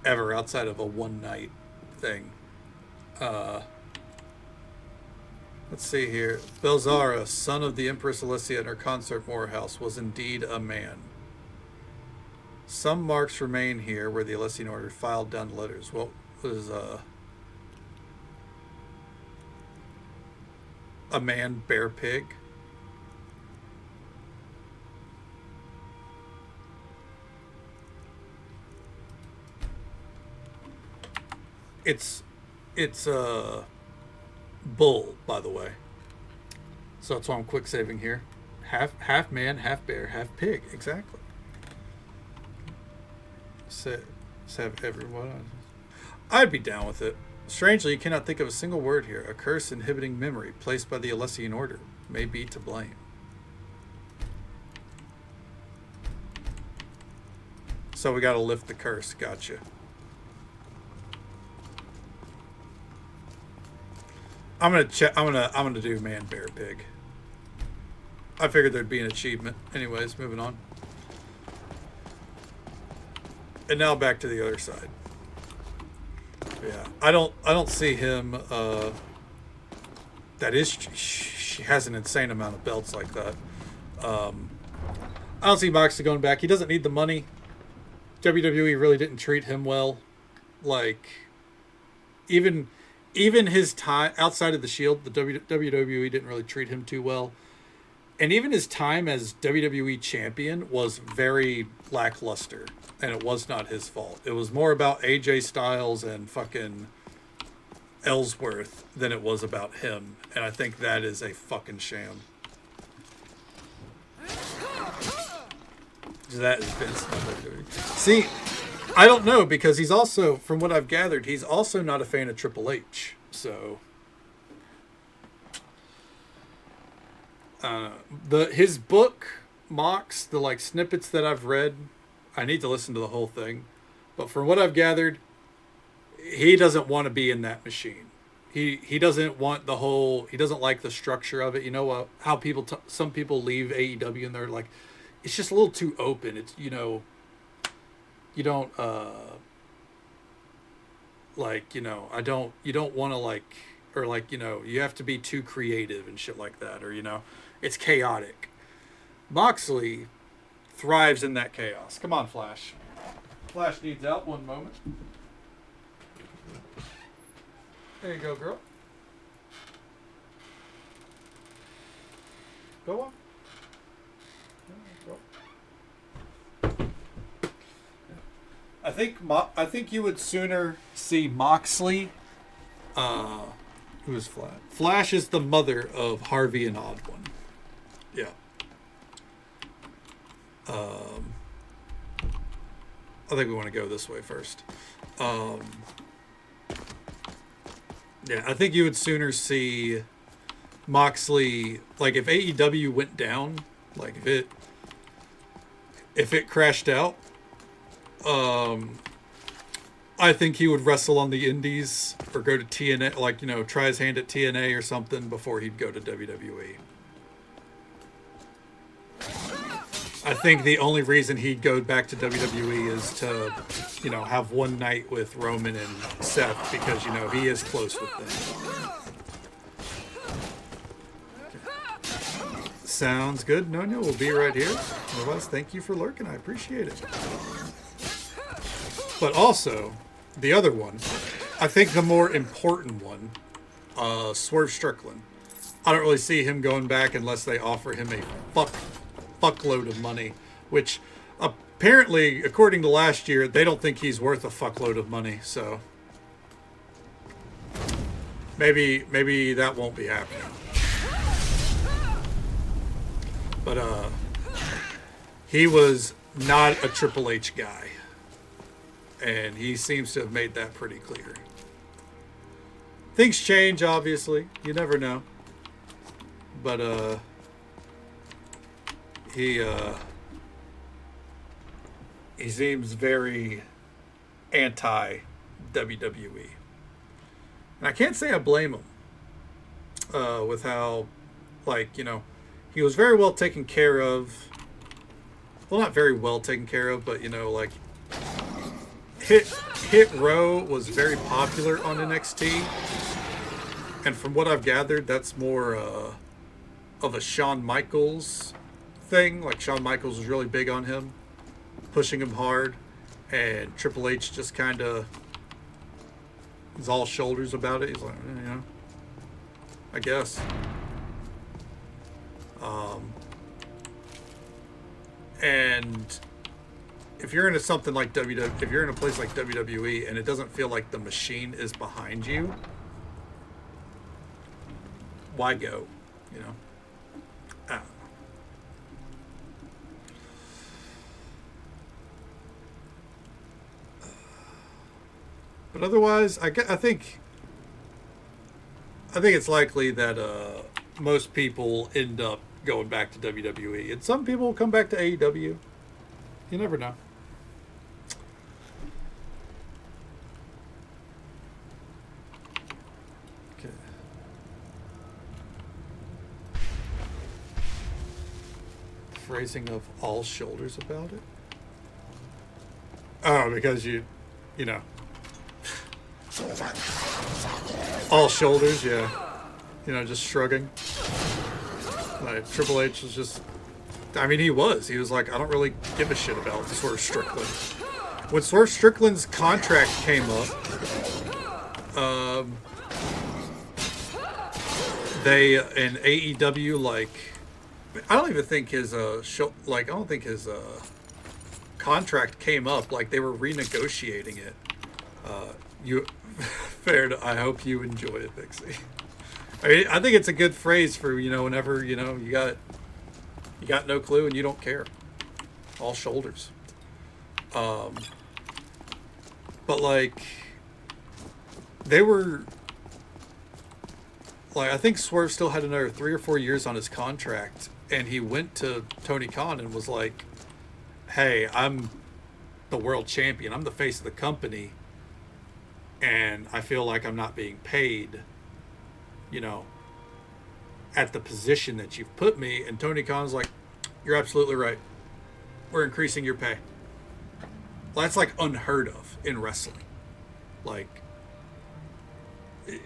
ever outside of a one night thing. Let's see here. Belzara, son of the Empress Alessia and her consort Morehouse, was indeed a man. Some marks remain here where the Alessian order filed down letters. What was a man, bear, pig? It's bull, by the way. So that's why I'm quick saving here. Half man, half bear, half pig. Exactly. Let's have everyone. I'd be down with it. Strangely, you cannot think of a single word here. A curse inhibiting memory placed by the Alessian order may be to blame. So we got to lift the curse. Gotcha. I'm gonna check. I'm gonna do man, bear, pig. I figured there'd be an achievement. Anyways, moving on. And now back to the other side. Yeah, I don't see him. That is, she has an insane amount of belts like that. I don't see Moxley going back. He doesn't need the money. WWE really didn't treat him well. Like, even his time outside of the Shield, the WWE didn't really treat him too well. And even his time as WWE champion was very lackluster. And it was not his fault. It was more about AJ Styles and fucking Ellsworth than it was about him. And I think that is a fucking sham. That is Vince. See, I don't know, because he's also, from what I've gathered, he's also not a fan of Triple H. So his book, Mox, the like snippets that I've read, I need to listen to the whole thing, but from what I've gathered, he doesn't want to be in that machine. He doesn't want the whole, he doesn't like the structure of it. You know how people some people leave AEW and they're like, it's just a little too open. It's, you know, you don't like, you know, you don't want to like, or like, you know, you have to be too creative and shit like that, or, you know, it's chaotic. Moxley thrives in that chaos. Come on, Flash. Flash needs out. One moment. There you go, girl. Go on. I think you would sooner see Moxley. Who is Flash? Flash is the mother of Harvey and Odd One. Yeah. I think we want to go this way first. Yeah, I think you would sooner see Moxley, like if AEW went down, like if it crashed out, I think he would wrestle on the indies or go to TNA, like, you know, try his hand at TNA or something before he'd go to WWE. I think the only reason he'd go back to WWE is to, you know, have one night with Roman and Seth, because, you know, he is close with them. Sounds good, Nonya. We'll be right here. Otherwise, thank you for lurking. I appreciate it. But also, the other one, I think the more important one, Swerve Strickland. I don't really see him going back unless they offer him a fuckload of money, which apparently, according to last year, they don't think he's worth a fuckload of money. So maybe that won't be happening. But he was not a Triple H guy, and he seems to have made that pretty clear. Things change, obviously. You never know. But he seems very anti WWE, and I can't say I blame him with how, like, you know, he was very well taken care of. Well, not very well taken care of, but, you know, like, Hit Row was very popular on NXT, and from what I've gathered, that's more of a Shawn Michaels thing. Like, Shawn Michaels was really big on him, pushing him hard, and Triple H just kind of is all shoulders about it. He's like, you know, I guess. And if you're into something like if you're in a place like WWE and it doesn't feel like the machine is behind you, why go? You know? I don't know. But otherwise, I think it's likely that most people end up going back to WWE, and some people will come back to AEW. You never know. Okay. Phrasing of all shoulders about it. Oh, because you know. All shoulders, yeah. You know, just shrugging. Like, Triple H was just... I mean, he was like, I don't really give a shit about Swerve Strickland. When Swerve Strickland's contract came up, they, in AEW, like... I don't even think his, I don't think his, contract came up. Like, they were renegotiating it. I hope you enjoy it, Vixie. I mean, I think it's a good phrase for, you know, whenever, you know, you got no clue and you don't care. All shoulders. But, like, they were, like, I think Swerve still had another 3 or 4 years on his contract, and he went to Tony Khan and was like, hey, I'm the world champion. I'm the face of the company, and I feel like I'm not being paid, you know, at the position that you've put me. And Tony Khan's like, you're absolutely right. We're increasing your pay. Well, that's like unheard of in wrestling. Like, it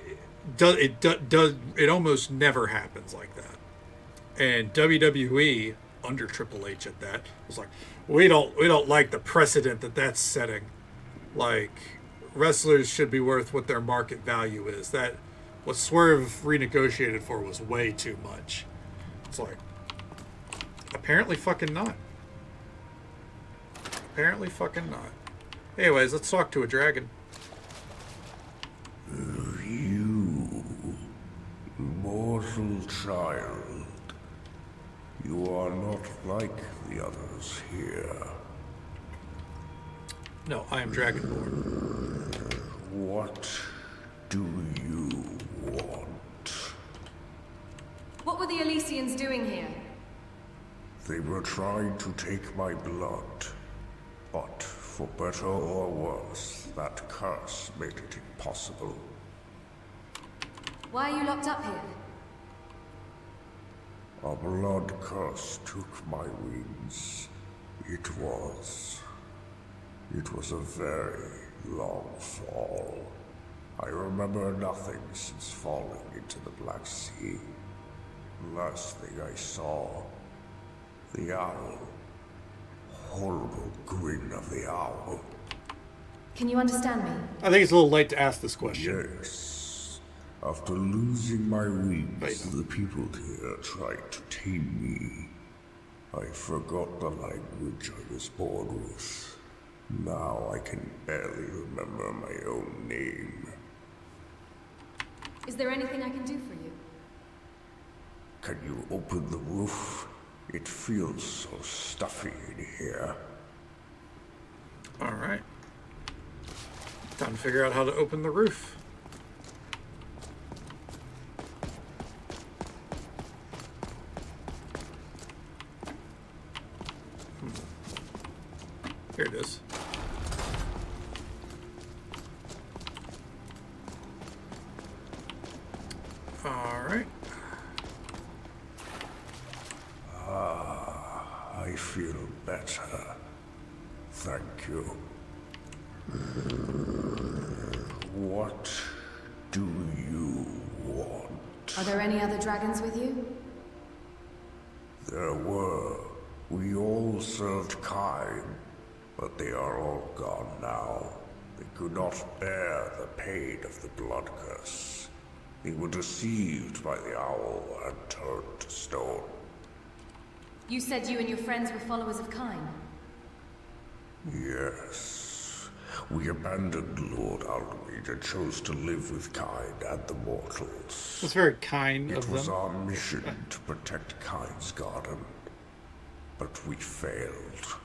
almost never happens like that. And WWE, under Triple H at that, was like, we don't like the precedent that's setting. Like, wrestlers should be worth what their market value is. That what Swerve renegotiated for was way too much. It's like, apparently fucking not. Apparently fucking not. Anyways, let's talk to a dragon. You, mortal child, you are not like the others here. No, I am Dragonborn. What do you want? What were the Elysians doing here? They were trying to take my blood, but for better or worse, that curse made it impossible. Why are you locked up here? A blood curse took my wings. It was a very long fall. I remember nothing since falling into the Black Sea. Last thing I saw, the owl. Horrible grin of the owl. Can you understand me? I think it's a little late to ask this question. Yes. After losing my wings, the people here tried to tame me. I forgot the language I was born with. Now I can barely remember my own name. Is there anything I can do for you? Can you open the roof? It feels so stuffy in here. Alright. Time to figure out how to open the roof. Here it is. Alright. I feel better. Thank you. What do you want? Are there any other dragons with you? There were. We all served kind, but they are all gone now. They could not bear the pain of the blood curse. They were deceived by the owl and turned to stone. You said you and your friends were followers of Kain. Yes. We abandoned Lord Alduin and chose to live with Kain and the mortals. That's very kind of them. It was our them. mission to protect Kain's garden, but we failed.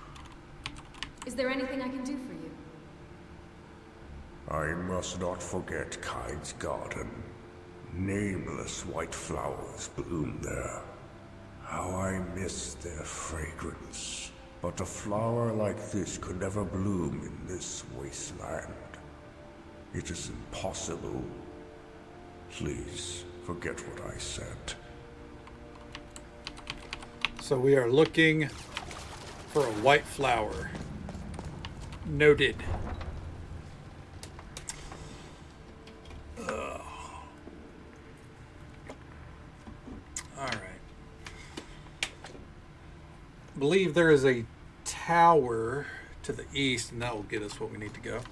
Is there anything I can do for you? I must not forget Kain's garden. Nameless white flowers bloom there. How I miss their fragrance. But a flower like this could never bloom in this wasteland. It is impossible. Please, forget what I said. So we are looking for a white flower. Noted. Alright. I believe there is a tower to the east, and that will get us what we need to go.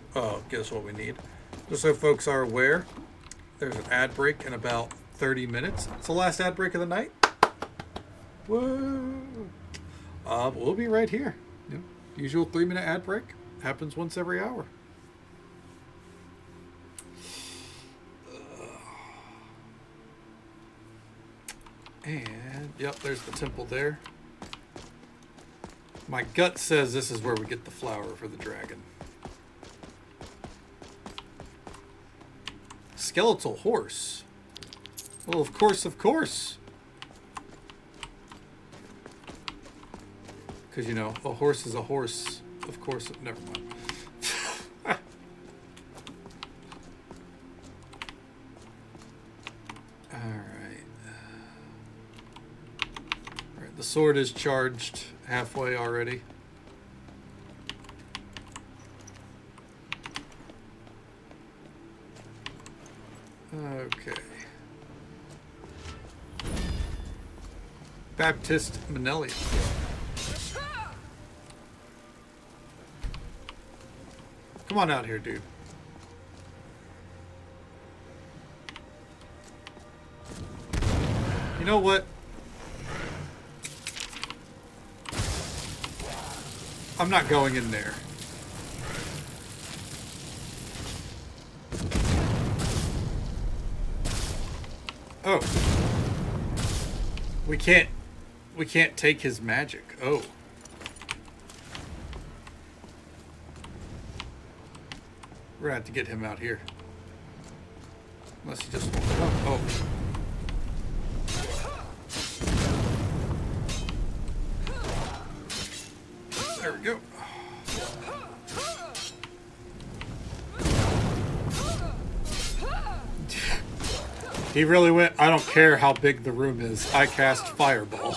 Get us what we need. Just so folks are aware, there's an ad break in about 30 minutes. It's the last ad break of the night. Whoa. We'll be right here. Yep. Usual 3-minute ad break. Happens once every hour. And, yep, there's the temple there. My gut says this is where we get the flower for the dragon. Skeletal horse. Well, of course, of course. Because, you know, a horse is a horse. Of course, never mind. Alright, the sword is charged halfway already. Okay. Baptist Manelli. Come on out here, dude. You know what? I'm not going in there. Oh. We can't take his magic. Oh. We're gonna have to get him out here. Unless he just won't come. Oh. There we go. He really went, I don't care how big the room is. I cast Fireball.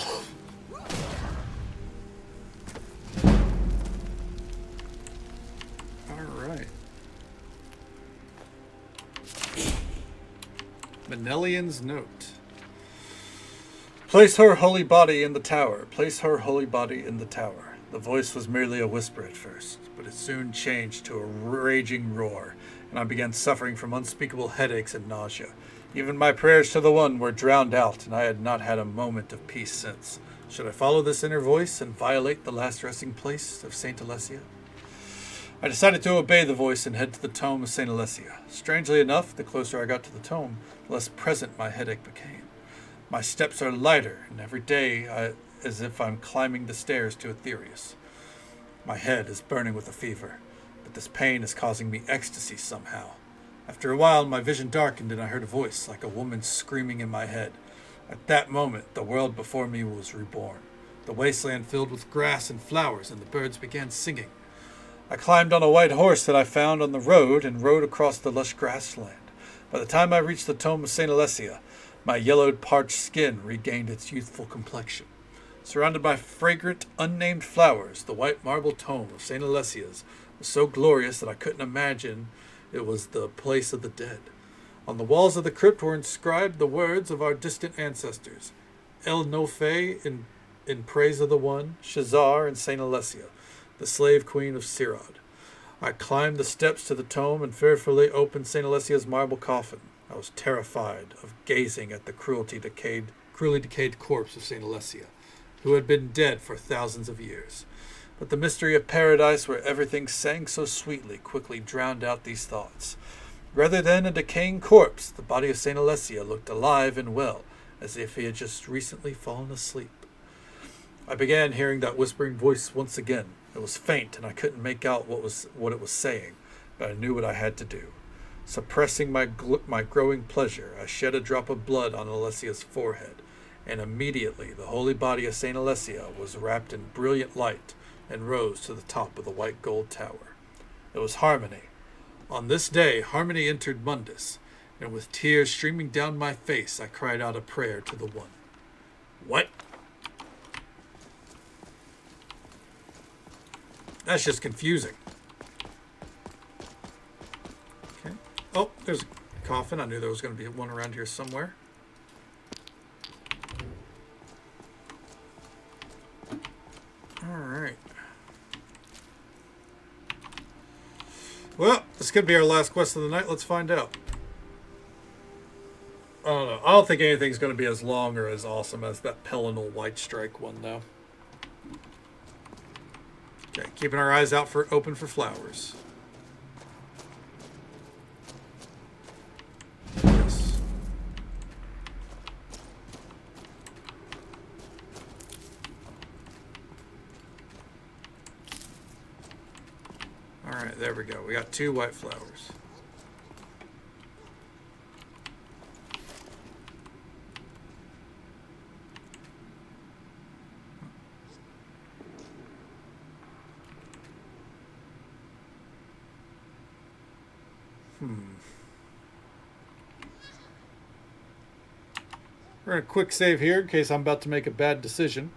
Alright. Manelian's Note. Place her holy body in the tower. Place her holy body in the tower. The voice was merely a whisper at first, but it soon changed to a raging roar, and I began suffering from unspeakable headaches and nausea. Even my prayers to the One were drowned out, and I had not had a moment of peace since. Should I follow this inner voice and violate the last resting place of Saint Alessia? I decided to obey the voice and head to the tomb of Saint Alessia. Strangely enough, the closer I got to the tomb, the less present my headache became. My steps are lighter, and every day as if I'm climbing the stairs to Aetherius. My head is burning with a fever, but this pain is causing me ecstasy somehow. After a while, my vision darkened and I heard a voice like a woman screaming in my head. At that moment, the world before me was reborn. The wasteland filled with grass and flowers, and the birds began singing. I climbed on a white horse that I found on the road and rode across the lush grassland. By the time I reached the tomb of Saint Alessia, my yellowed, parched skin regained its youthful complexion. Surrounded by fragrant, unnamed flowers, the white marble tomb of Saint Alessia's was so glorious that I couldn't imagine it was the place of the dead. On the walls of the crypt were inscribed the words of our distant ancestors, El Nofe in praise of the One, Shazar and Saint Alessia, the slave queen of Sirad. I climbed the steps to the tomb and fearfully opened Saint Alessia's marble coffin. I was terrified of gazing at the cruelly decayed corpse of Saint Alessia, who had been dead for thousands of years. But the mystery of paradise, where everything sang so sweetly, quickly drowned out these thoughts. Rather than a decaying corpse, the body of Saint Alessia looked alive and well, as if he had just recently fallen asleep. I began hearing that whispering voice once again. It was faint, and I couldn't make out what it was saying, but I knew what I had to do. Suppressing my growing pleasure, I shed a drop of blood on Alessia's forehead, and immediately the holy body of Saint Alessia was wrapped in brilliant light and rose to the top of the white gold tower. It was Harmony. On this day, Harmony entered Mundus, and with tears streaming down my face, I cried out a prayer to the One. What? That's just confusing. Okay. Oh, there's a coffin. I knew there was going to be one around here somewhere. All right. Well, this could be our last quest of the night. Let's find out. I don't know. I don't think anything's going to be as long or as awesome as that Pelinal White Strike one, though. Okay, keeping our eyes out open for flowers. Yes. All right, there we go. We got 2 white flowers. We're going to quick save here in case I'm about to make a bad decision.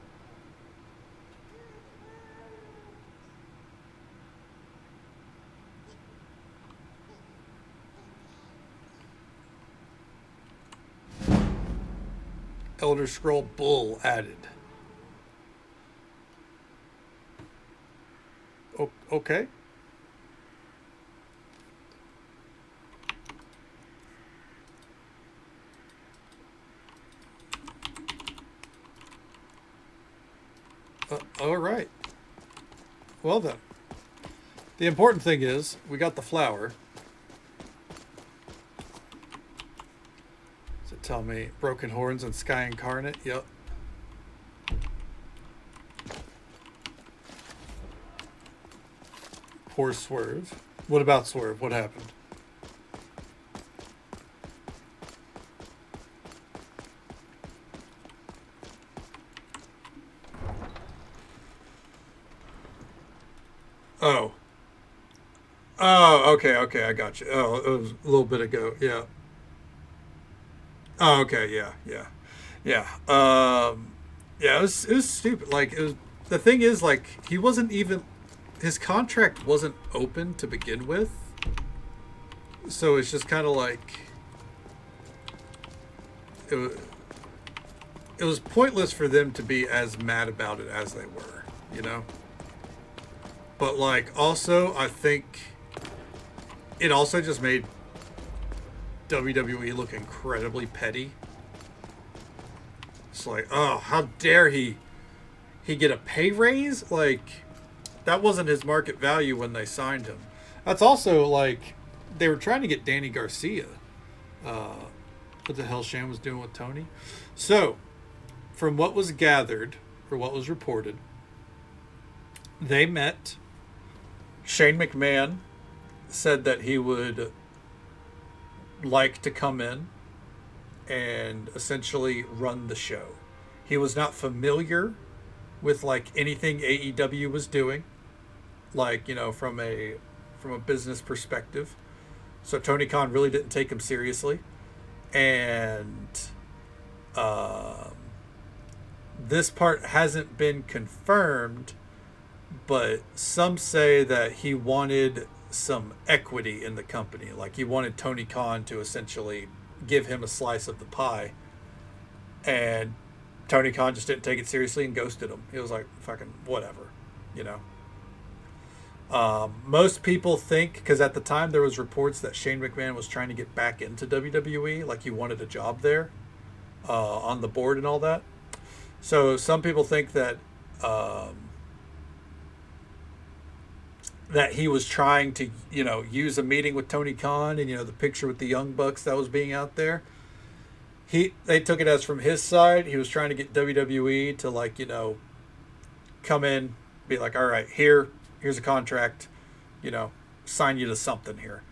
Elder Scroll Bull added. Okay. All right. Well then. The important thing is we got the flower. Does it tell me broken horns and sky incarnate? Yep. Poor Swerve. What about Swerve? What happened? Oh, okay, I got you. Oh, it was a little bit ago, yeah. Oh, okay, yeah. Yeah, it was stupid. Like, the thing is, like, he wasn't even, his contract wasn't open to begin with. So it's just kind of like, it it was pointless for them to be as mad about it as they were, you know? But, like, also, I think it also just made WWE look incredibly petty. It's like, oh, how dare he get a pay raise? Like, that wasn't his market value when they signed him. That's also, like, they were trying to get Danny Garcia. What the hell Shane was doing with Tony. So, from what was gathered, or what was reported, they met. Shane McMahon said that he would like to come in and essentially run the show. He was not familiar with, like, anything AEW was doing, like, you know, from a business perspective. So Tony Khan really didn't take him seriously. And this part hasn't been confirmed, but some say that he wanted some equity in the company. Like, he wanted Tony Khan to essentially give him a slice of the pie. And Tony Khan just didn't take it seriously and ghosted him. He was like, fucking whatever, you know. Most people think, because at the time there was reports that Shane McMahon was trying to get back into WWE, like he wanted a job there, on the board and all that. So some people think that that he was trying to, you know, use a meeting with Tony Khan and, you know, the picture with the Young Bucks that was being out there. They took it as from his side. He was trying to get WWE to, like, you know, come in, be like, all right, here's a contract, you know, sign you to something here.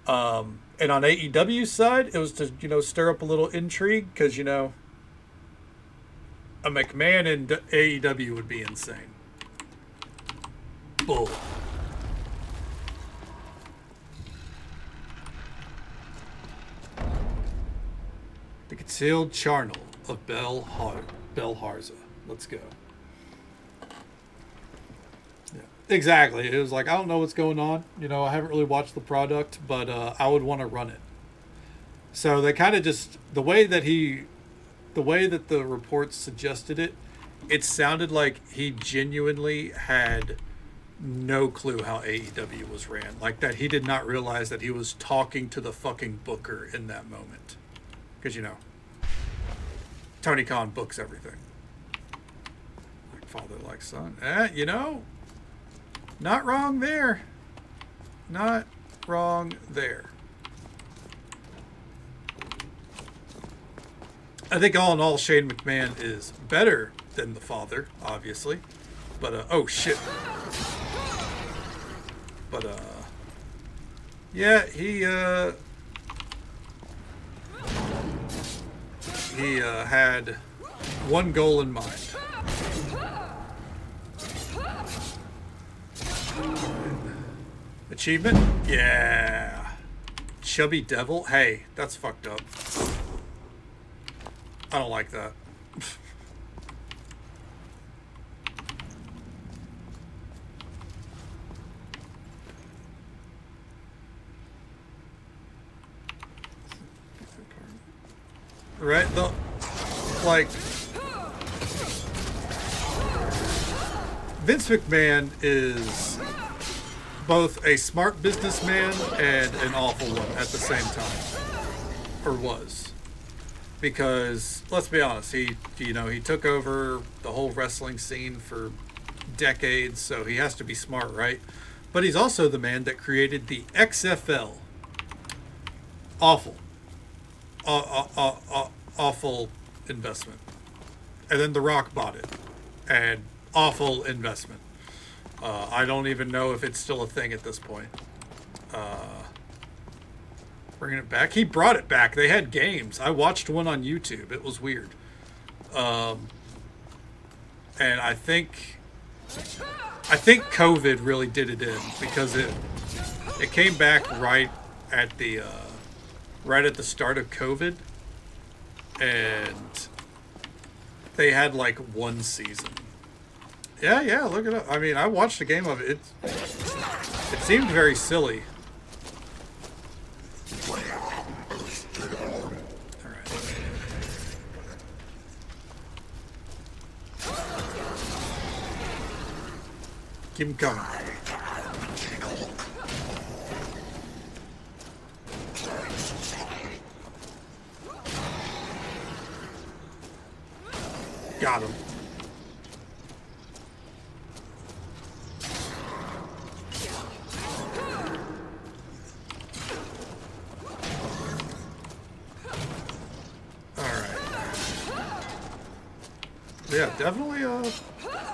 And on AEW's side, it was to, you know, stir up a little intrigue because, you know, a McMahon in AEW would be insane. Bull. The concealed charnel of Bel Harza. Let's go. Yeah, exactly. It was like, I don't know what's going on. You know, I haven't really watched the product, but I would want to run it. So they kind of just, the way that the reports suggested it, it sounded like he genuinely had no clue how AEW was ran. Like, that he did not realize that he was talking to the fucking booker in that moment. Because, you know, Tony Khan books everything. Like father, like son. You know, not wrong there. Not wrong there. I think all in all, Shane McMahon is better than the father, obviously. But, oh shit. But, yeah, he had one goal in mind. Achievement? Yeah. Chubby Devil? Hey, that's fucked up. I don't like that. Right? Like, Vince McMahon is both a smart businessman and an awful one at the same time. Or was. Because, let's be honest, he took over the whole wrestling scene for decades, so he has to be smart, right? But he's also the man that created the XFL. Awful. Awful investment. And then The Rock bought it. And awful investment. I don't even know if it's still a thing at this point. Bringing it back. He brought it back. They had games. I watched one on YouTube. It was weird. And I think COVID really did it in because it came back right at the start of COVID, and they had like one season. Yeah, look it up. I mean, I watched a game of it. It seemed very silly. Keep him coming. Got him. Yeah, definitely.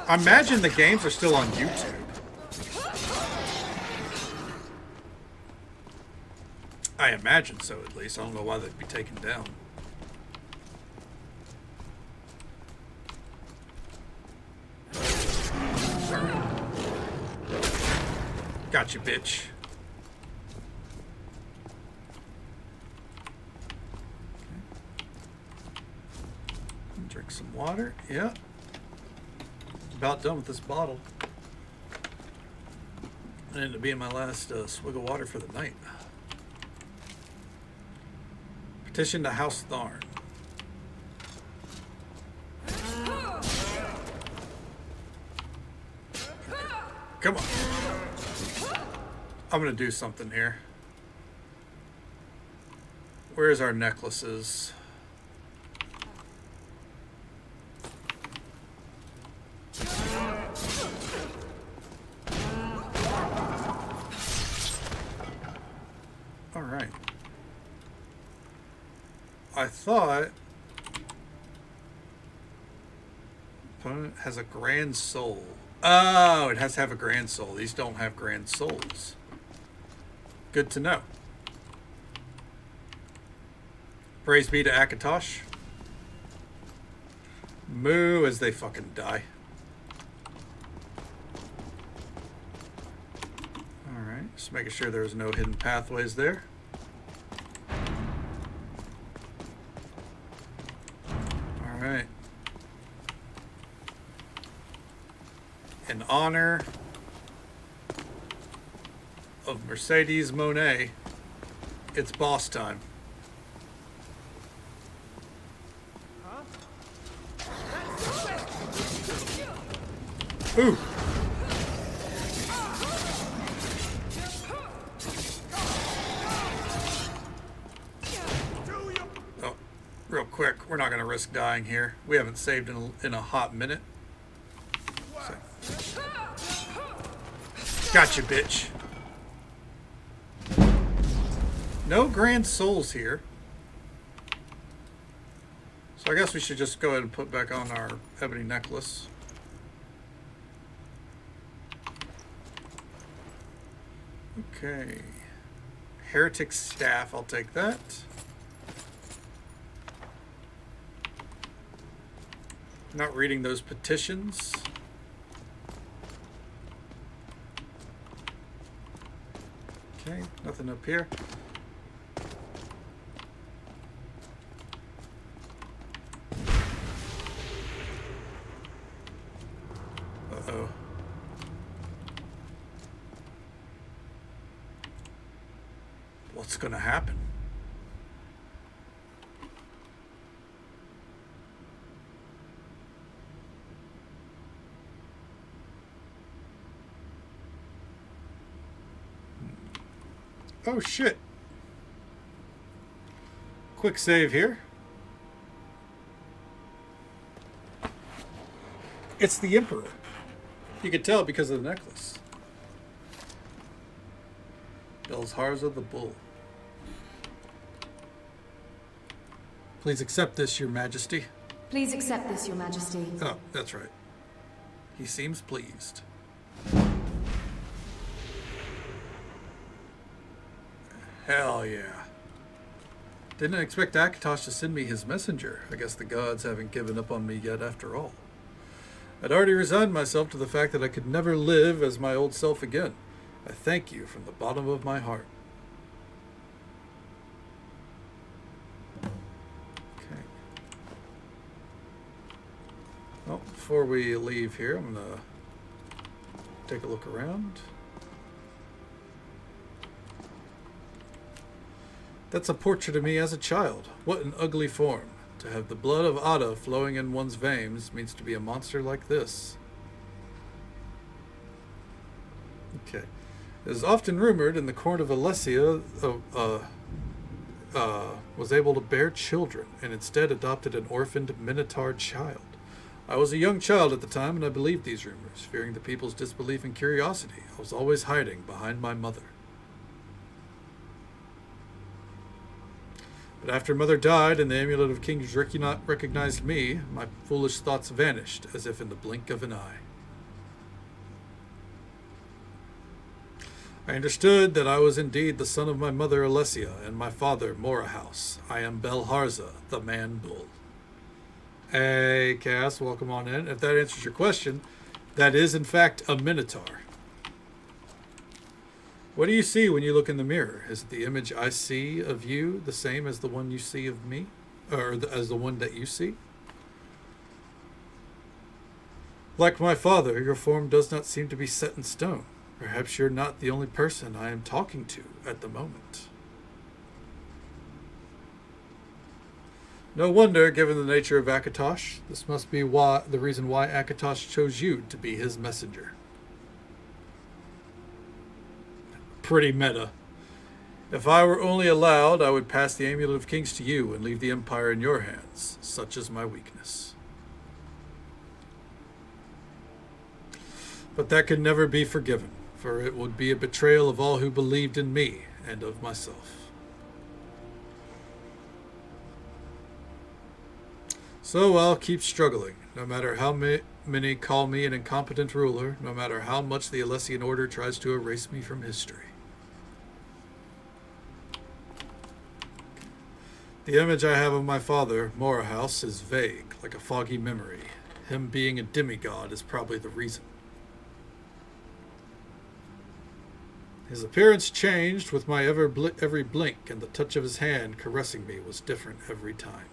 I imagine the games are still on YouTube. I imagine so, at least. I don't know why they'd be taken down. Gotcha, bitch. Drink some water. Yeah. About done with this bottle. That ended up being my last swig of water for the night. Petition to House Tharn. Come on. I'm gonna do something here. Where's our necklaces? Alright. I thought opponent has a grand soul. Oh, it has to have a grand soul. These don't have grand souls. Good to know. Praise be to Akatosh. Moo as they fucking die. Alright, just making sure there's no hidden pathways there. Alright. In honor of Mercedes Monet, it's boss time. Ooh. Oh, real quick, we're not going to risk dying here. We haven't saved in a hot minute. So. Gotcha, bitch. No grand souls here. So I guess we should just go ahead and put back on our ebony necklace. Okay. Heretic staff, I'll take that. Not reading those petitions. Okay, nothing up here. Uh-oh. What's gonna happen? Oh shit. Quick save here. It's the Emperor. You can tell because of the necklace. Belzharza the Bull. Please accept this, Your Majesty. Please accept this, Your Majesty. Oh, that's right. He seems pleased. Hell yeah. Didn't expect Akatosh to send me his messenger. I guess the gods haven't given up on me yet after all. I'd already resigned myself to the fact that I could never live as my old self again. I thank you from the bottom of my heart. Okay. Well, before we leave here, I'm gonna take a look around. That's a portrait of me as a child. What an ugly form. To have the blood of Ada flowing in one's veins means to be a monster like this. Okay. It is often rumored in the court of Alessia was able to bear children and instead adopted an orphaned Minotaur child. I was a young child at the time and I believed these rumors, fearing the people's disbelief and curiosity. I was always hiding behind my mother. But after Mother died and the Amulet of Kings recognized me, my foolish thoughts vanished as if in the blink of an eye. I understood that I was indeed the son of my mother Alessia and my father Morahouse. I am Belharza, the man-bull. Hey, Cass, welcome on in. If that answers your question, that is in fact a Minotaur. What do you see when you look in the mirror? Is the image I see of you the same as the one you see of me? Or as the one that you see? Like my father, your form does not seem to be set in stone. Perhaps you're not the only person I am talking to at the moment. No wonder, given the nature of Akatosh. This must be the reason why Akatosh chose you to be his messenger. Pretty meta. If I were only allowed, I would pass the Amulet of Kings to you and leave the Empire in your hands. Such is my weakness. But that could never be forgiven, for it would be a betrayal of all who believed in me and of myself. So I'll keep struggling, no matter how many call me an incompetent ruler, no matter how much the Alessian Order tries to erase me from history. The image I have of my father, Morahouse, is vague, like a foggy memory. Him being a demigod is probably the reason. His appearance changed with my every blink, and the touch of his hand caressing me was different every time.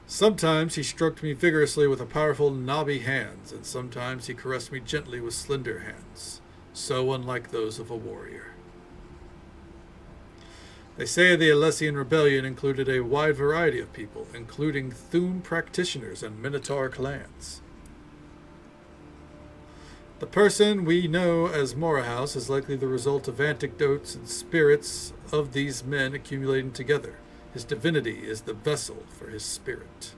Sometimes he stroked me vigorously with powerful knobby hands, and sometimes he caressed me gently with slender hands, so unlike those of a warrior. They say the Alessian rebellion included a wide variety of people, including Thune practitioners and Minotaur clans. The person we know as Morahouse is likely the result of anecdotes and spirits of these men accumulating together. His divinity is the vessel for his spirit.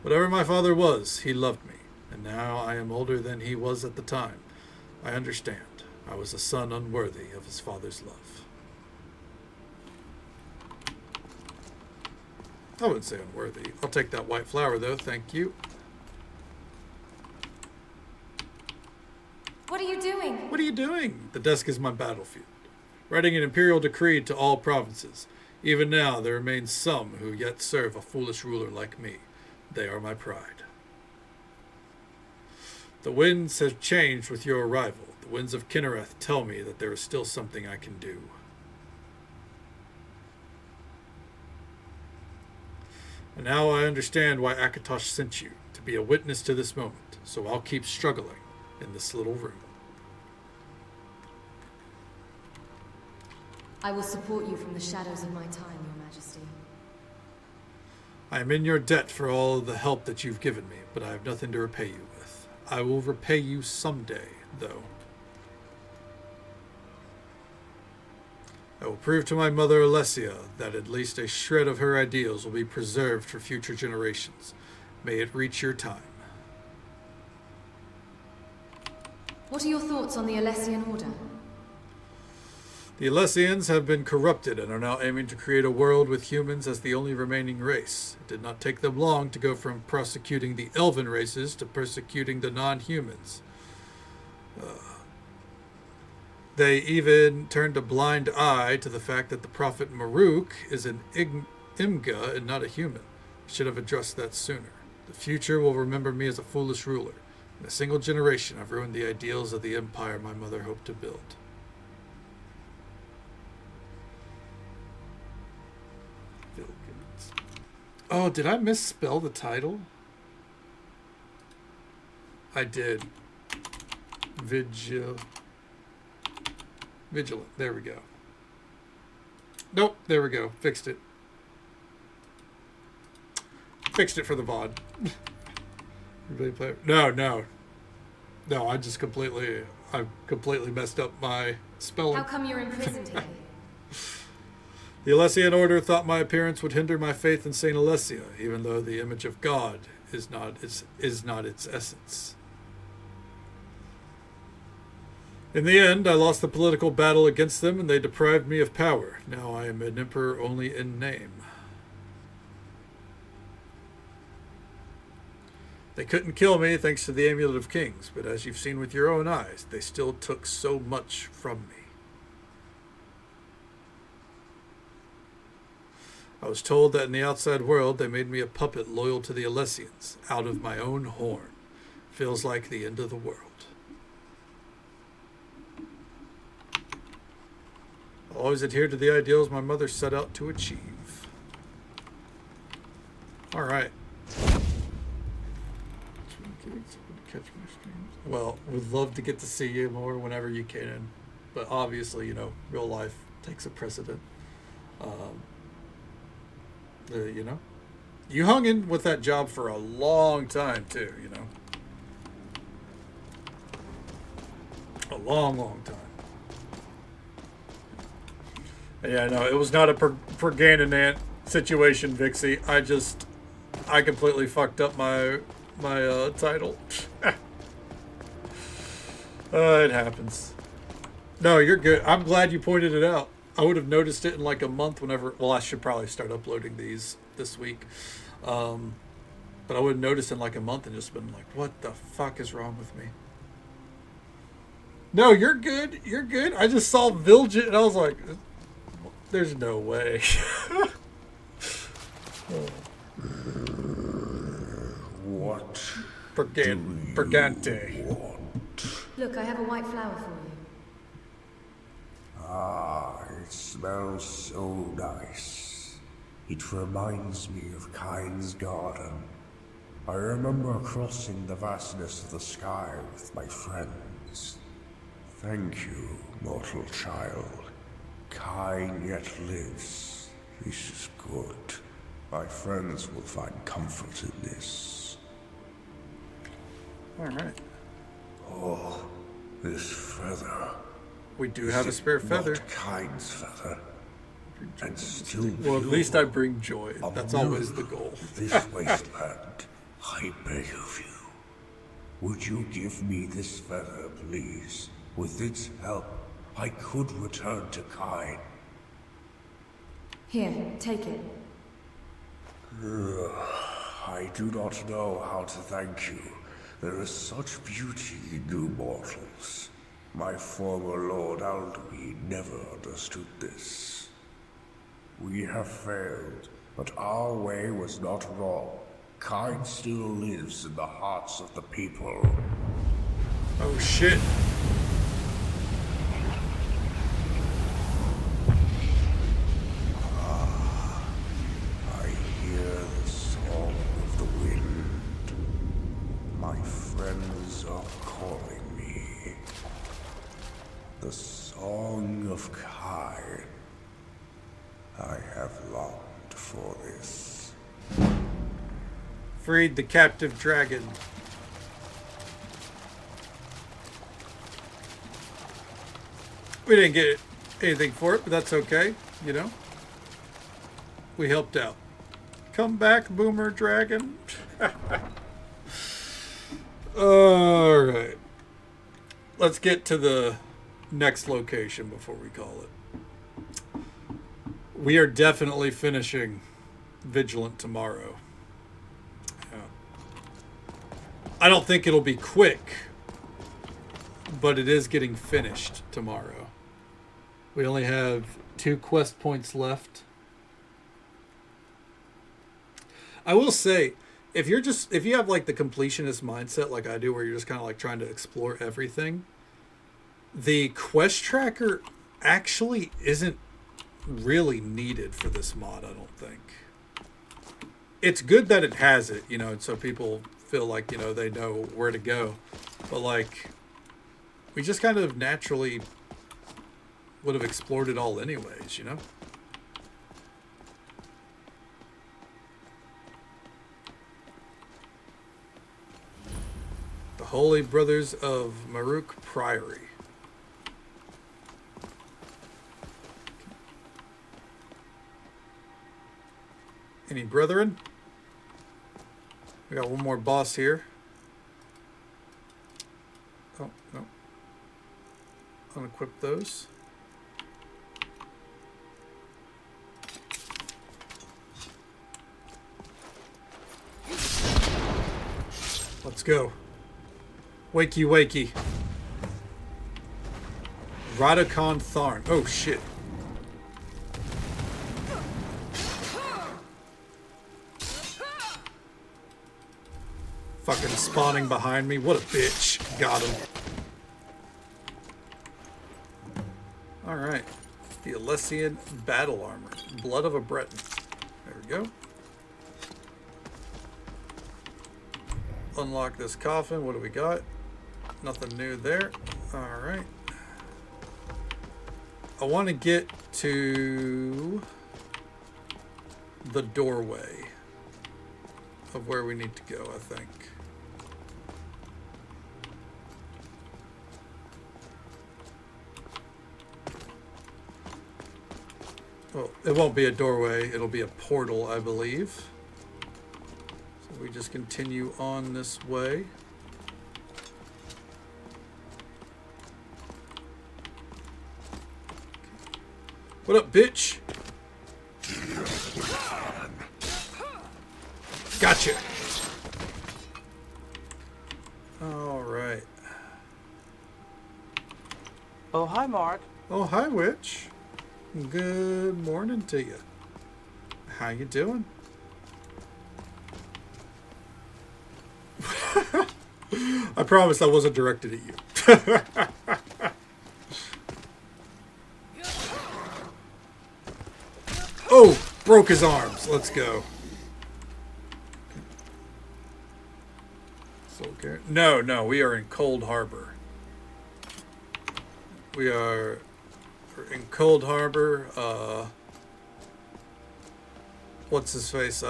Whatever my father was, he loved me, and now I am older than he was at the time. I understand. I was a son unworthy of his father's love. I wouldn't say unworthy. I'll take that white flower, though. Thank you. What are you doing? What are you doing? The desk is my battlefield. Writing an imperial decree to all provinces. Even now, there remain some who yet serve a foolish ruler like me. They are my pride. The winds have changed with your arrival. The winds of Kinnereth tell me that there is still something I can do. And now I understand why Akatosh sent you, to be a witness to this moment, so I'll keep struggling in this little room. I will support you from the shadows of my time, Your Majesty. I am in your debt for all of the help that you've given me, but I have nothing to repay you with. I will repay you someday, though. I will prove to my mother Alessia that at least a shred of her ideals will be preserved for future generations. May it reach your time. What are your thoughts on the Alessian Order? The Alessians have been corrupted and are now aiming to create a world with humans as the only remaining race. It did not take them long to go from prosecuting the elven races to persecuting the non-humans. They even turned a blind eye to the fact that the prophet Maruk is an Imga and not a human. Should have addressed that sooner. The future will remember me as a foolish ruler. In a single generation, I've ruined the ideals of the empire my mother hoped to build. Oh, did I misspell the title? I did. Vigilant. There we go. Nope, there we go. Fixed it. Fixed it for the VOD. No. No, I completely messed up my spelling. How come you're imprisoned here? The Alessian Order thought my appearance would hinder my faith in Saint Alessia, even though the image of God is not its essence. In the end, I lost the political battle against them, and they deprived me of power. Now I am an emperor only in name. They couldn't kill me thanks to the Amulet of Kings, but as you've seen with your own eyes, they still took so much from me. I was told that in the outside world, they made me a puppet loyal to the Alessians, out of my own horn. Feels like the end of the world. I'll always adhere to the ideals my mother set out to achieve. All right. Well, would love to get to see you more whenever you can, but obviously, you know, real life takes a precedent. You know, you hung in with that job for a long time too, you know, a long time. Yeah, no, it was not a Pergandanant situation, Vixie. I completely fucked up my title. It happens. No, you're good. I'm glad you pointed it out. I would have noticed it in like a month whenever... Well, I should probably start uploading these this week. But I would have noticed in like a month and just been like, what the fuck is wrong with me? No, you're good. You're good. I just saw Vilgit and I was like, there's no way. What? Pergante. Look, I have a white flower for you. Ah, it smells so nice. It reminds me of Kyne's garden. I remember crossing the vastness of the sky with my friends. Thank you, mortal child. Kyne yet lives. This is good. My friends will find comfort in this. All right. Oh, this feather. We do have a spare feather. Not Kyne's feather. And still well, at least I bring joy. That's always the goal. This wasteland, I beg of you. Would you give me this feather, please? With its help, I could return to Kyne. Here, take it. I do not know how to thank you. There is such beauty in new mortals. My former Lord Alduin never understood this. We have failed, but our way was not wrong. Kyne still lives in the hearts of the people. Oh shit. I hear the song of the wind. My friends are calling me. The song of Kyne. I have longed for this. Freed the captive dragon. We didn't get anything for it, but that's okay, you know. We helped out. Come back, Boomer Dragon. Alright. Let's get to the next location before we call it. We are definitely finishing Vigilant tomorrow. Yeah. I don't think it'll be quick, but it is getting finished tomorrow. We only have 2 quest points left. I will say, if you have like the completionist mindset like I do, where you're just kind of like trying to explore everything, the quest tracker actually isn't really needed for this mod, I don't think. It's good that it has it, you know, so people feel like, you know, they know where to go. But like, we just kind of naturally would have explored it all anyways, you know? The Holy Brothers of Maruk Priory. Any brethren? We got one more boss here. Oh, no. Unequip those. Let's go. Wakey, wakey. Radicon Tharn. Oh, shit. Fucking spawning behind me. What a bitch. Got him. Alright. The Alessian Battle Armor. Blood of a Breton. There we go. Unlock this coffin. What do we got? Nothing new there. Alright. I want to get to the doorway of where we need to go, I think. Well, it won't be a doorway. It'll be a portal, I believe. We just continue on this way. What up, bitch? Gotcha. All right. Oh, hi, Mark. Oh, hi, Witch. Good morning to you. How you doing? I promise that wasn't directed at you. Oh, broke his arms. Let's go. No, we are in Cold Harbor. We're in Cold Harbor. What's his face?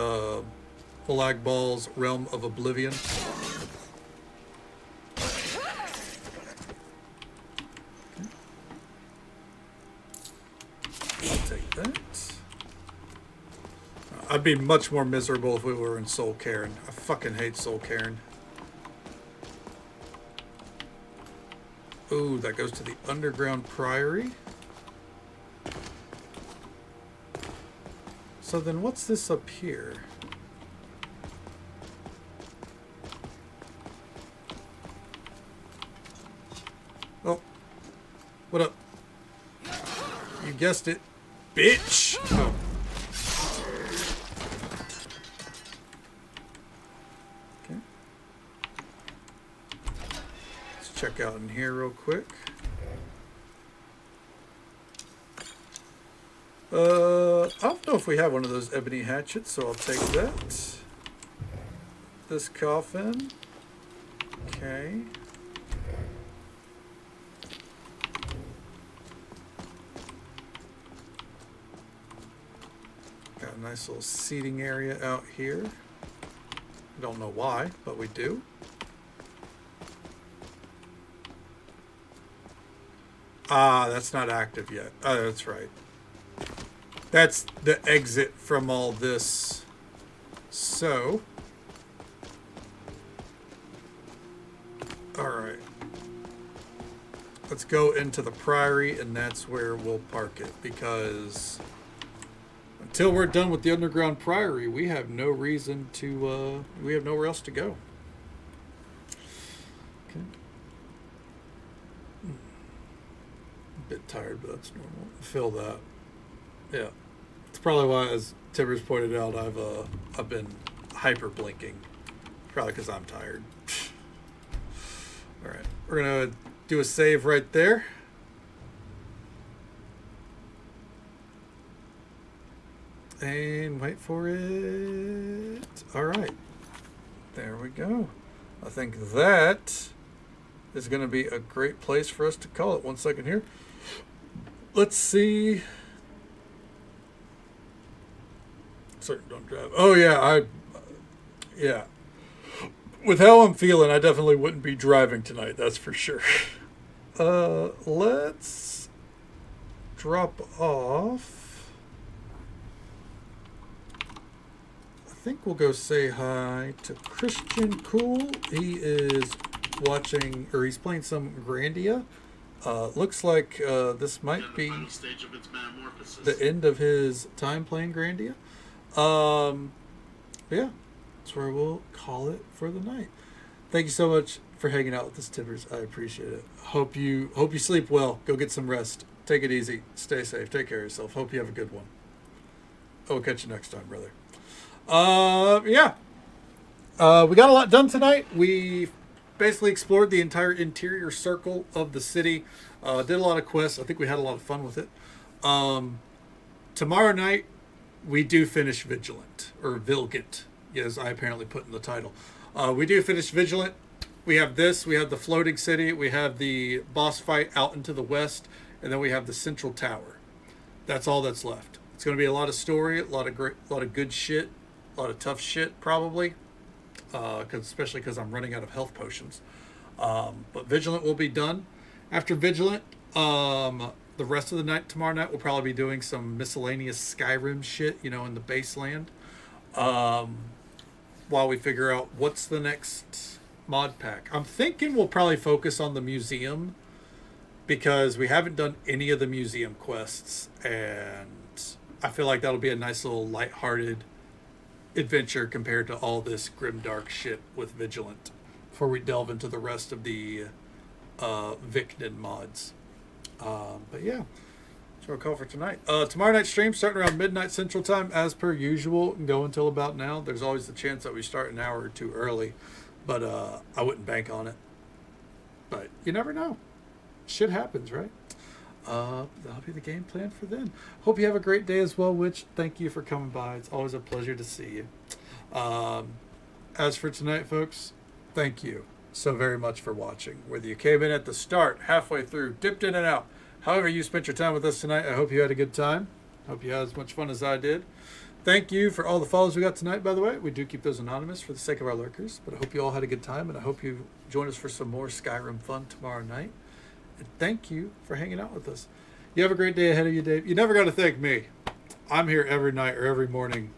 Flag Ball's Realm of Oblivion. I'd be much more miserable if we were in Soul Cairn. I fucking hate Soul Cairn. Ooh, that goes to the Underground Priory. So then what's this up here? Oh. What up? You guessed it. Bitch! Oh. Check out in here real quick. I don't know if we have one of those ebony hatchets, so I'll take that. This coffin. Okay. Got a nice little seating area out here. Don't know why, but we do. Ah, that's not active yet. Oh, that's right. That's the exit from all this. So. Alright. Let's go into the Priory, and that's where we'll park it. Because until we're done with the Underground Priory, we have no reason to, we have nowhere else to go. Okay. Bit tired, but that's normal. Feel that. Yeah, it's probably why, as Tibbers pointed out, I've been hyper blinking. Probably because I'm tired. All right, we're gonna do a save right there. And wait for it. All right, there we go. I think that is going to be a great place for us to call it. 1 second here. Let's see. Certain don't drive. Oh yeah, yeah. with how I'm feeling, I definitely wouldn't be driving tonight, that's for sure. Let's drop off. I think we'll go say hi to Christian Cool. He is watching, or he's playing some Grandia. Looks like this might be the end of his time playing Grandia. Yeah, that's where we'll call it for the night. Thank you so much for hanging out with us, Timbers. I appreciate it. Hope you sleep well. Go get some rest. Take it easy. Stay safe. Take care of yourself. Hope you have a good one. I'll catch you next time, brother. Yeah. We got a lot done tonight. We basically explored the entire interior circle of the city. Did a lot of quests. I think we had a lot of fun with it. Tomorrow night, we do finish Vigilant, or Vilgant, as I apparently put in the title. We do finish Vigilant. We have this. We have the floating city. We have the boss fight out into the west. And then we have the central tower. That's all that's left. It's going to be a lot of story, a lot of good shit, a lot of tough shit, probably. Especially because I'm running out of health potions. But Vigilant will be done. After Vigilant, the rest of the night, tomorrow night, we'll probably be doing some miscellaneous Skyrim shit, in the baseland. While we figure out what's the next mod pack. I'm thinking we'll probably focus on the museum, because we haven't done any of the museum quests, and I feel like that'll be a nice little lighthearted adventure compared to all this grimdark shit with Vigilant before we delve into the rest of the Vicnin mods. But yeah, that's what we'll call for tonight. Tomorrow night stream starting around midnight Central Time as per usual and go until about now. There's always the chance that we start an hour or two early, but I wouldn't bank on it. But you never know. Shit happens, right? That'll be the game plan for then. Hope you have a great day as well, Witch. Thank you for coming by. It's always a pleasure to see you. As for tonight, folks, thank you so very much for watching. Whether you came in at the start, halfway through, dipped in and out, however you spent your time with us tonight, I hope you had a good time. Hope you had as much fun as I did. Thank you for all the follows we got tonight, by the way. We do keep those anonymous for the sake of our lurkers, but I hope you all had a good time, and I hope you join us for some more Skyrim fun tomorrow night. And thank you for hanging out with us. You have a great day ahead of you, Dave. You never got to thank me. I'm here every night or every morning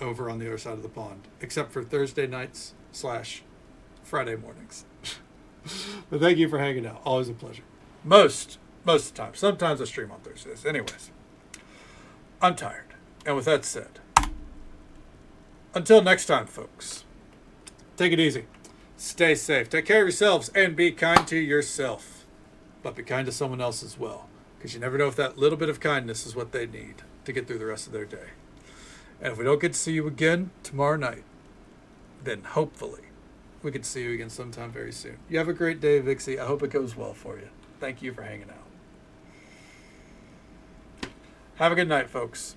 over on the other side of the pond, except for Thursday nights / Friday mornings. But thank you for hanging out. Always a pleasure. Most of the time. Sometimes I stream on Thursdays. Anyways, I'm tired. And with that said, until next time, folks, take it easy. Stay safe. Take care of yourselves and be kind to yourself. But be kind to someone else as well, because you never know if that little bit of kindness is what they need to get through the rest of their day. And if we don't get to see you again tomorrow night, then hopefully we can see you again sometime very soon. You have a great day, Vixie. I hope it goes well for you. Thank you for hanging out. Have a good night, folks.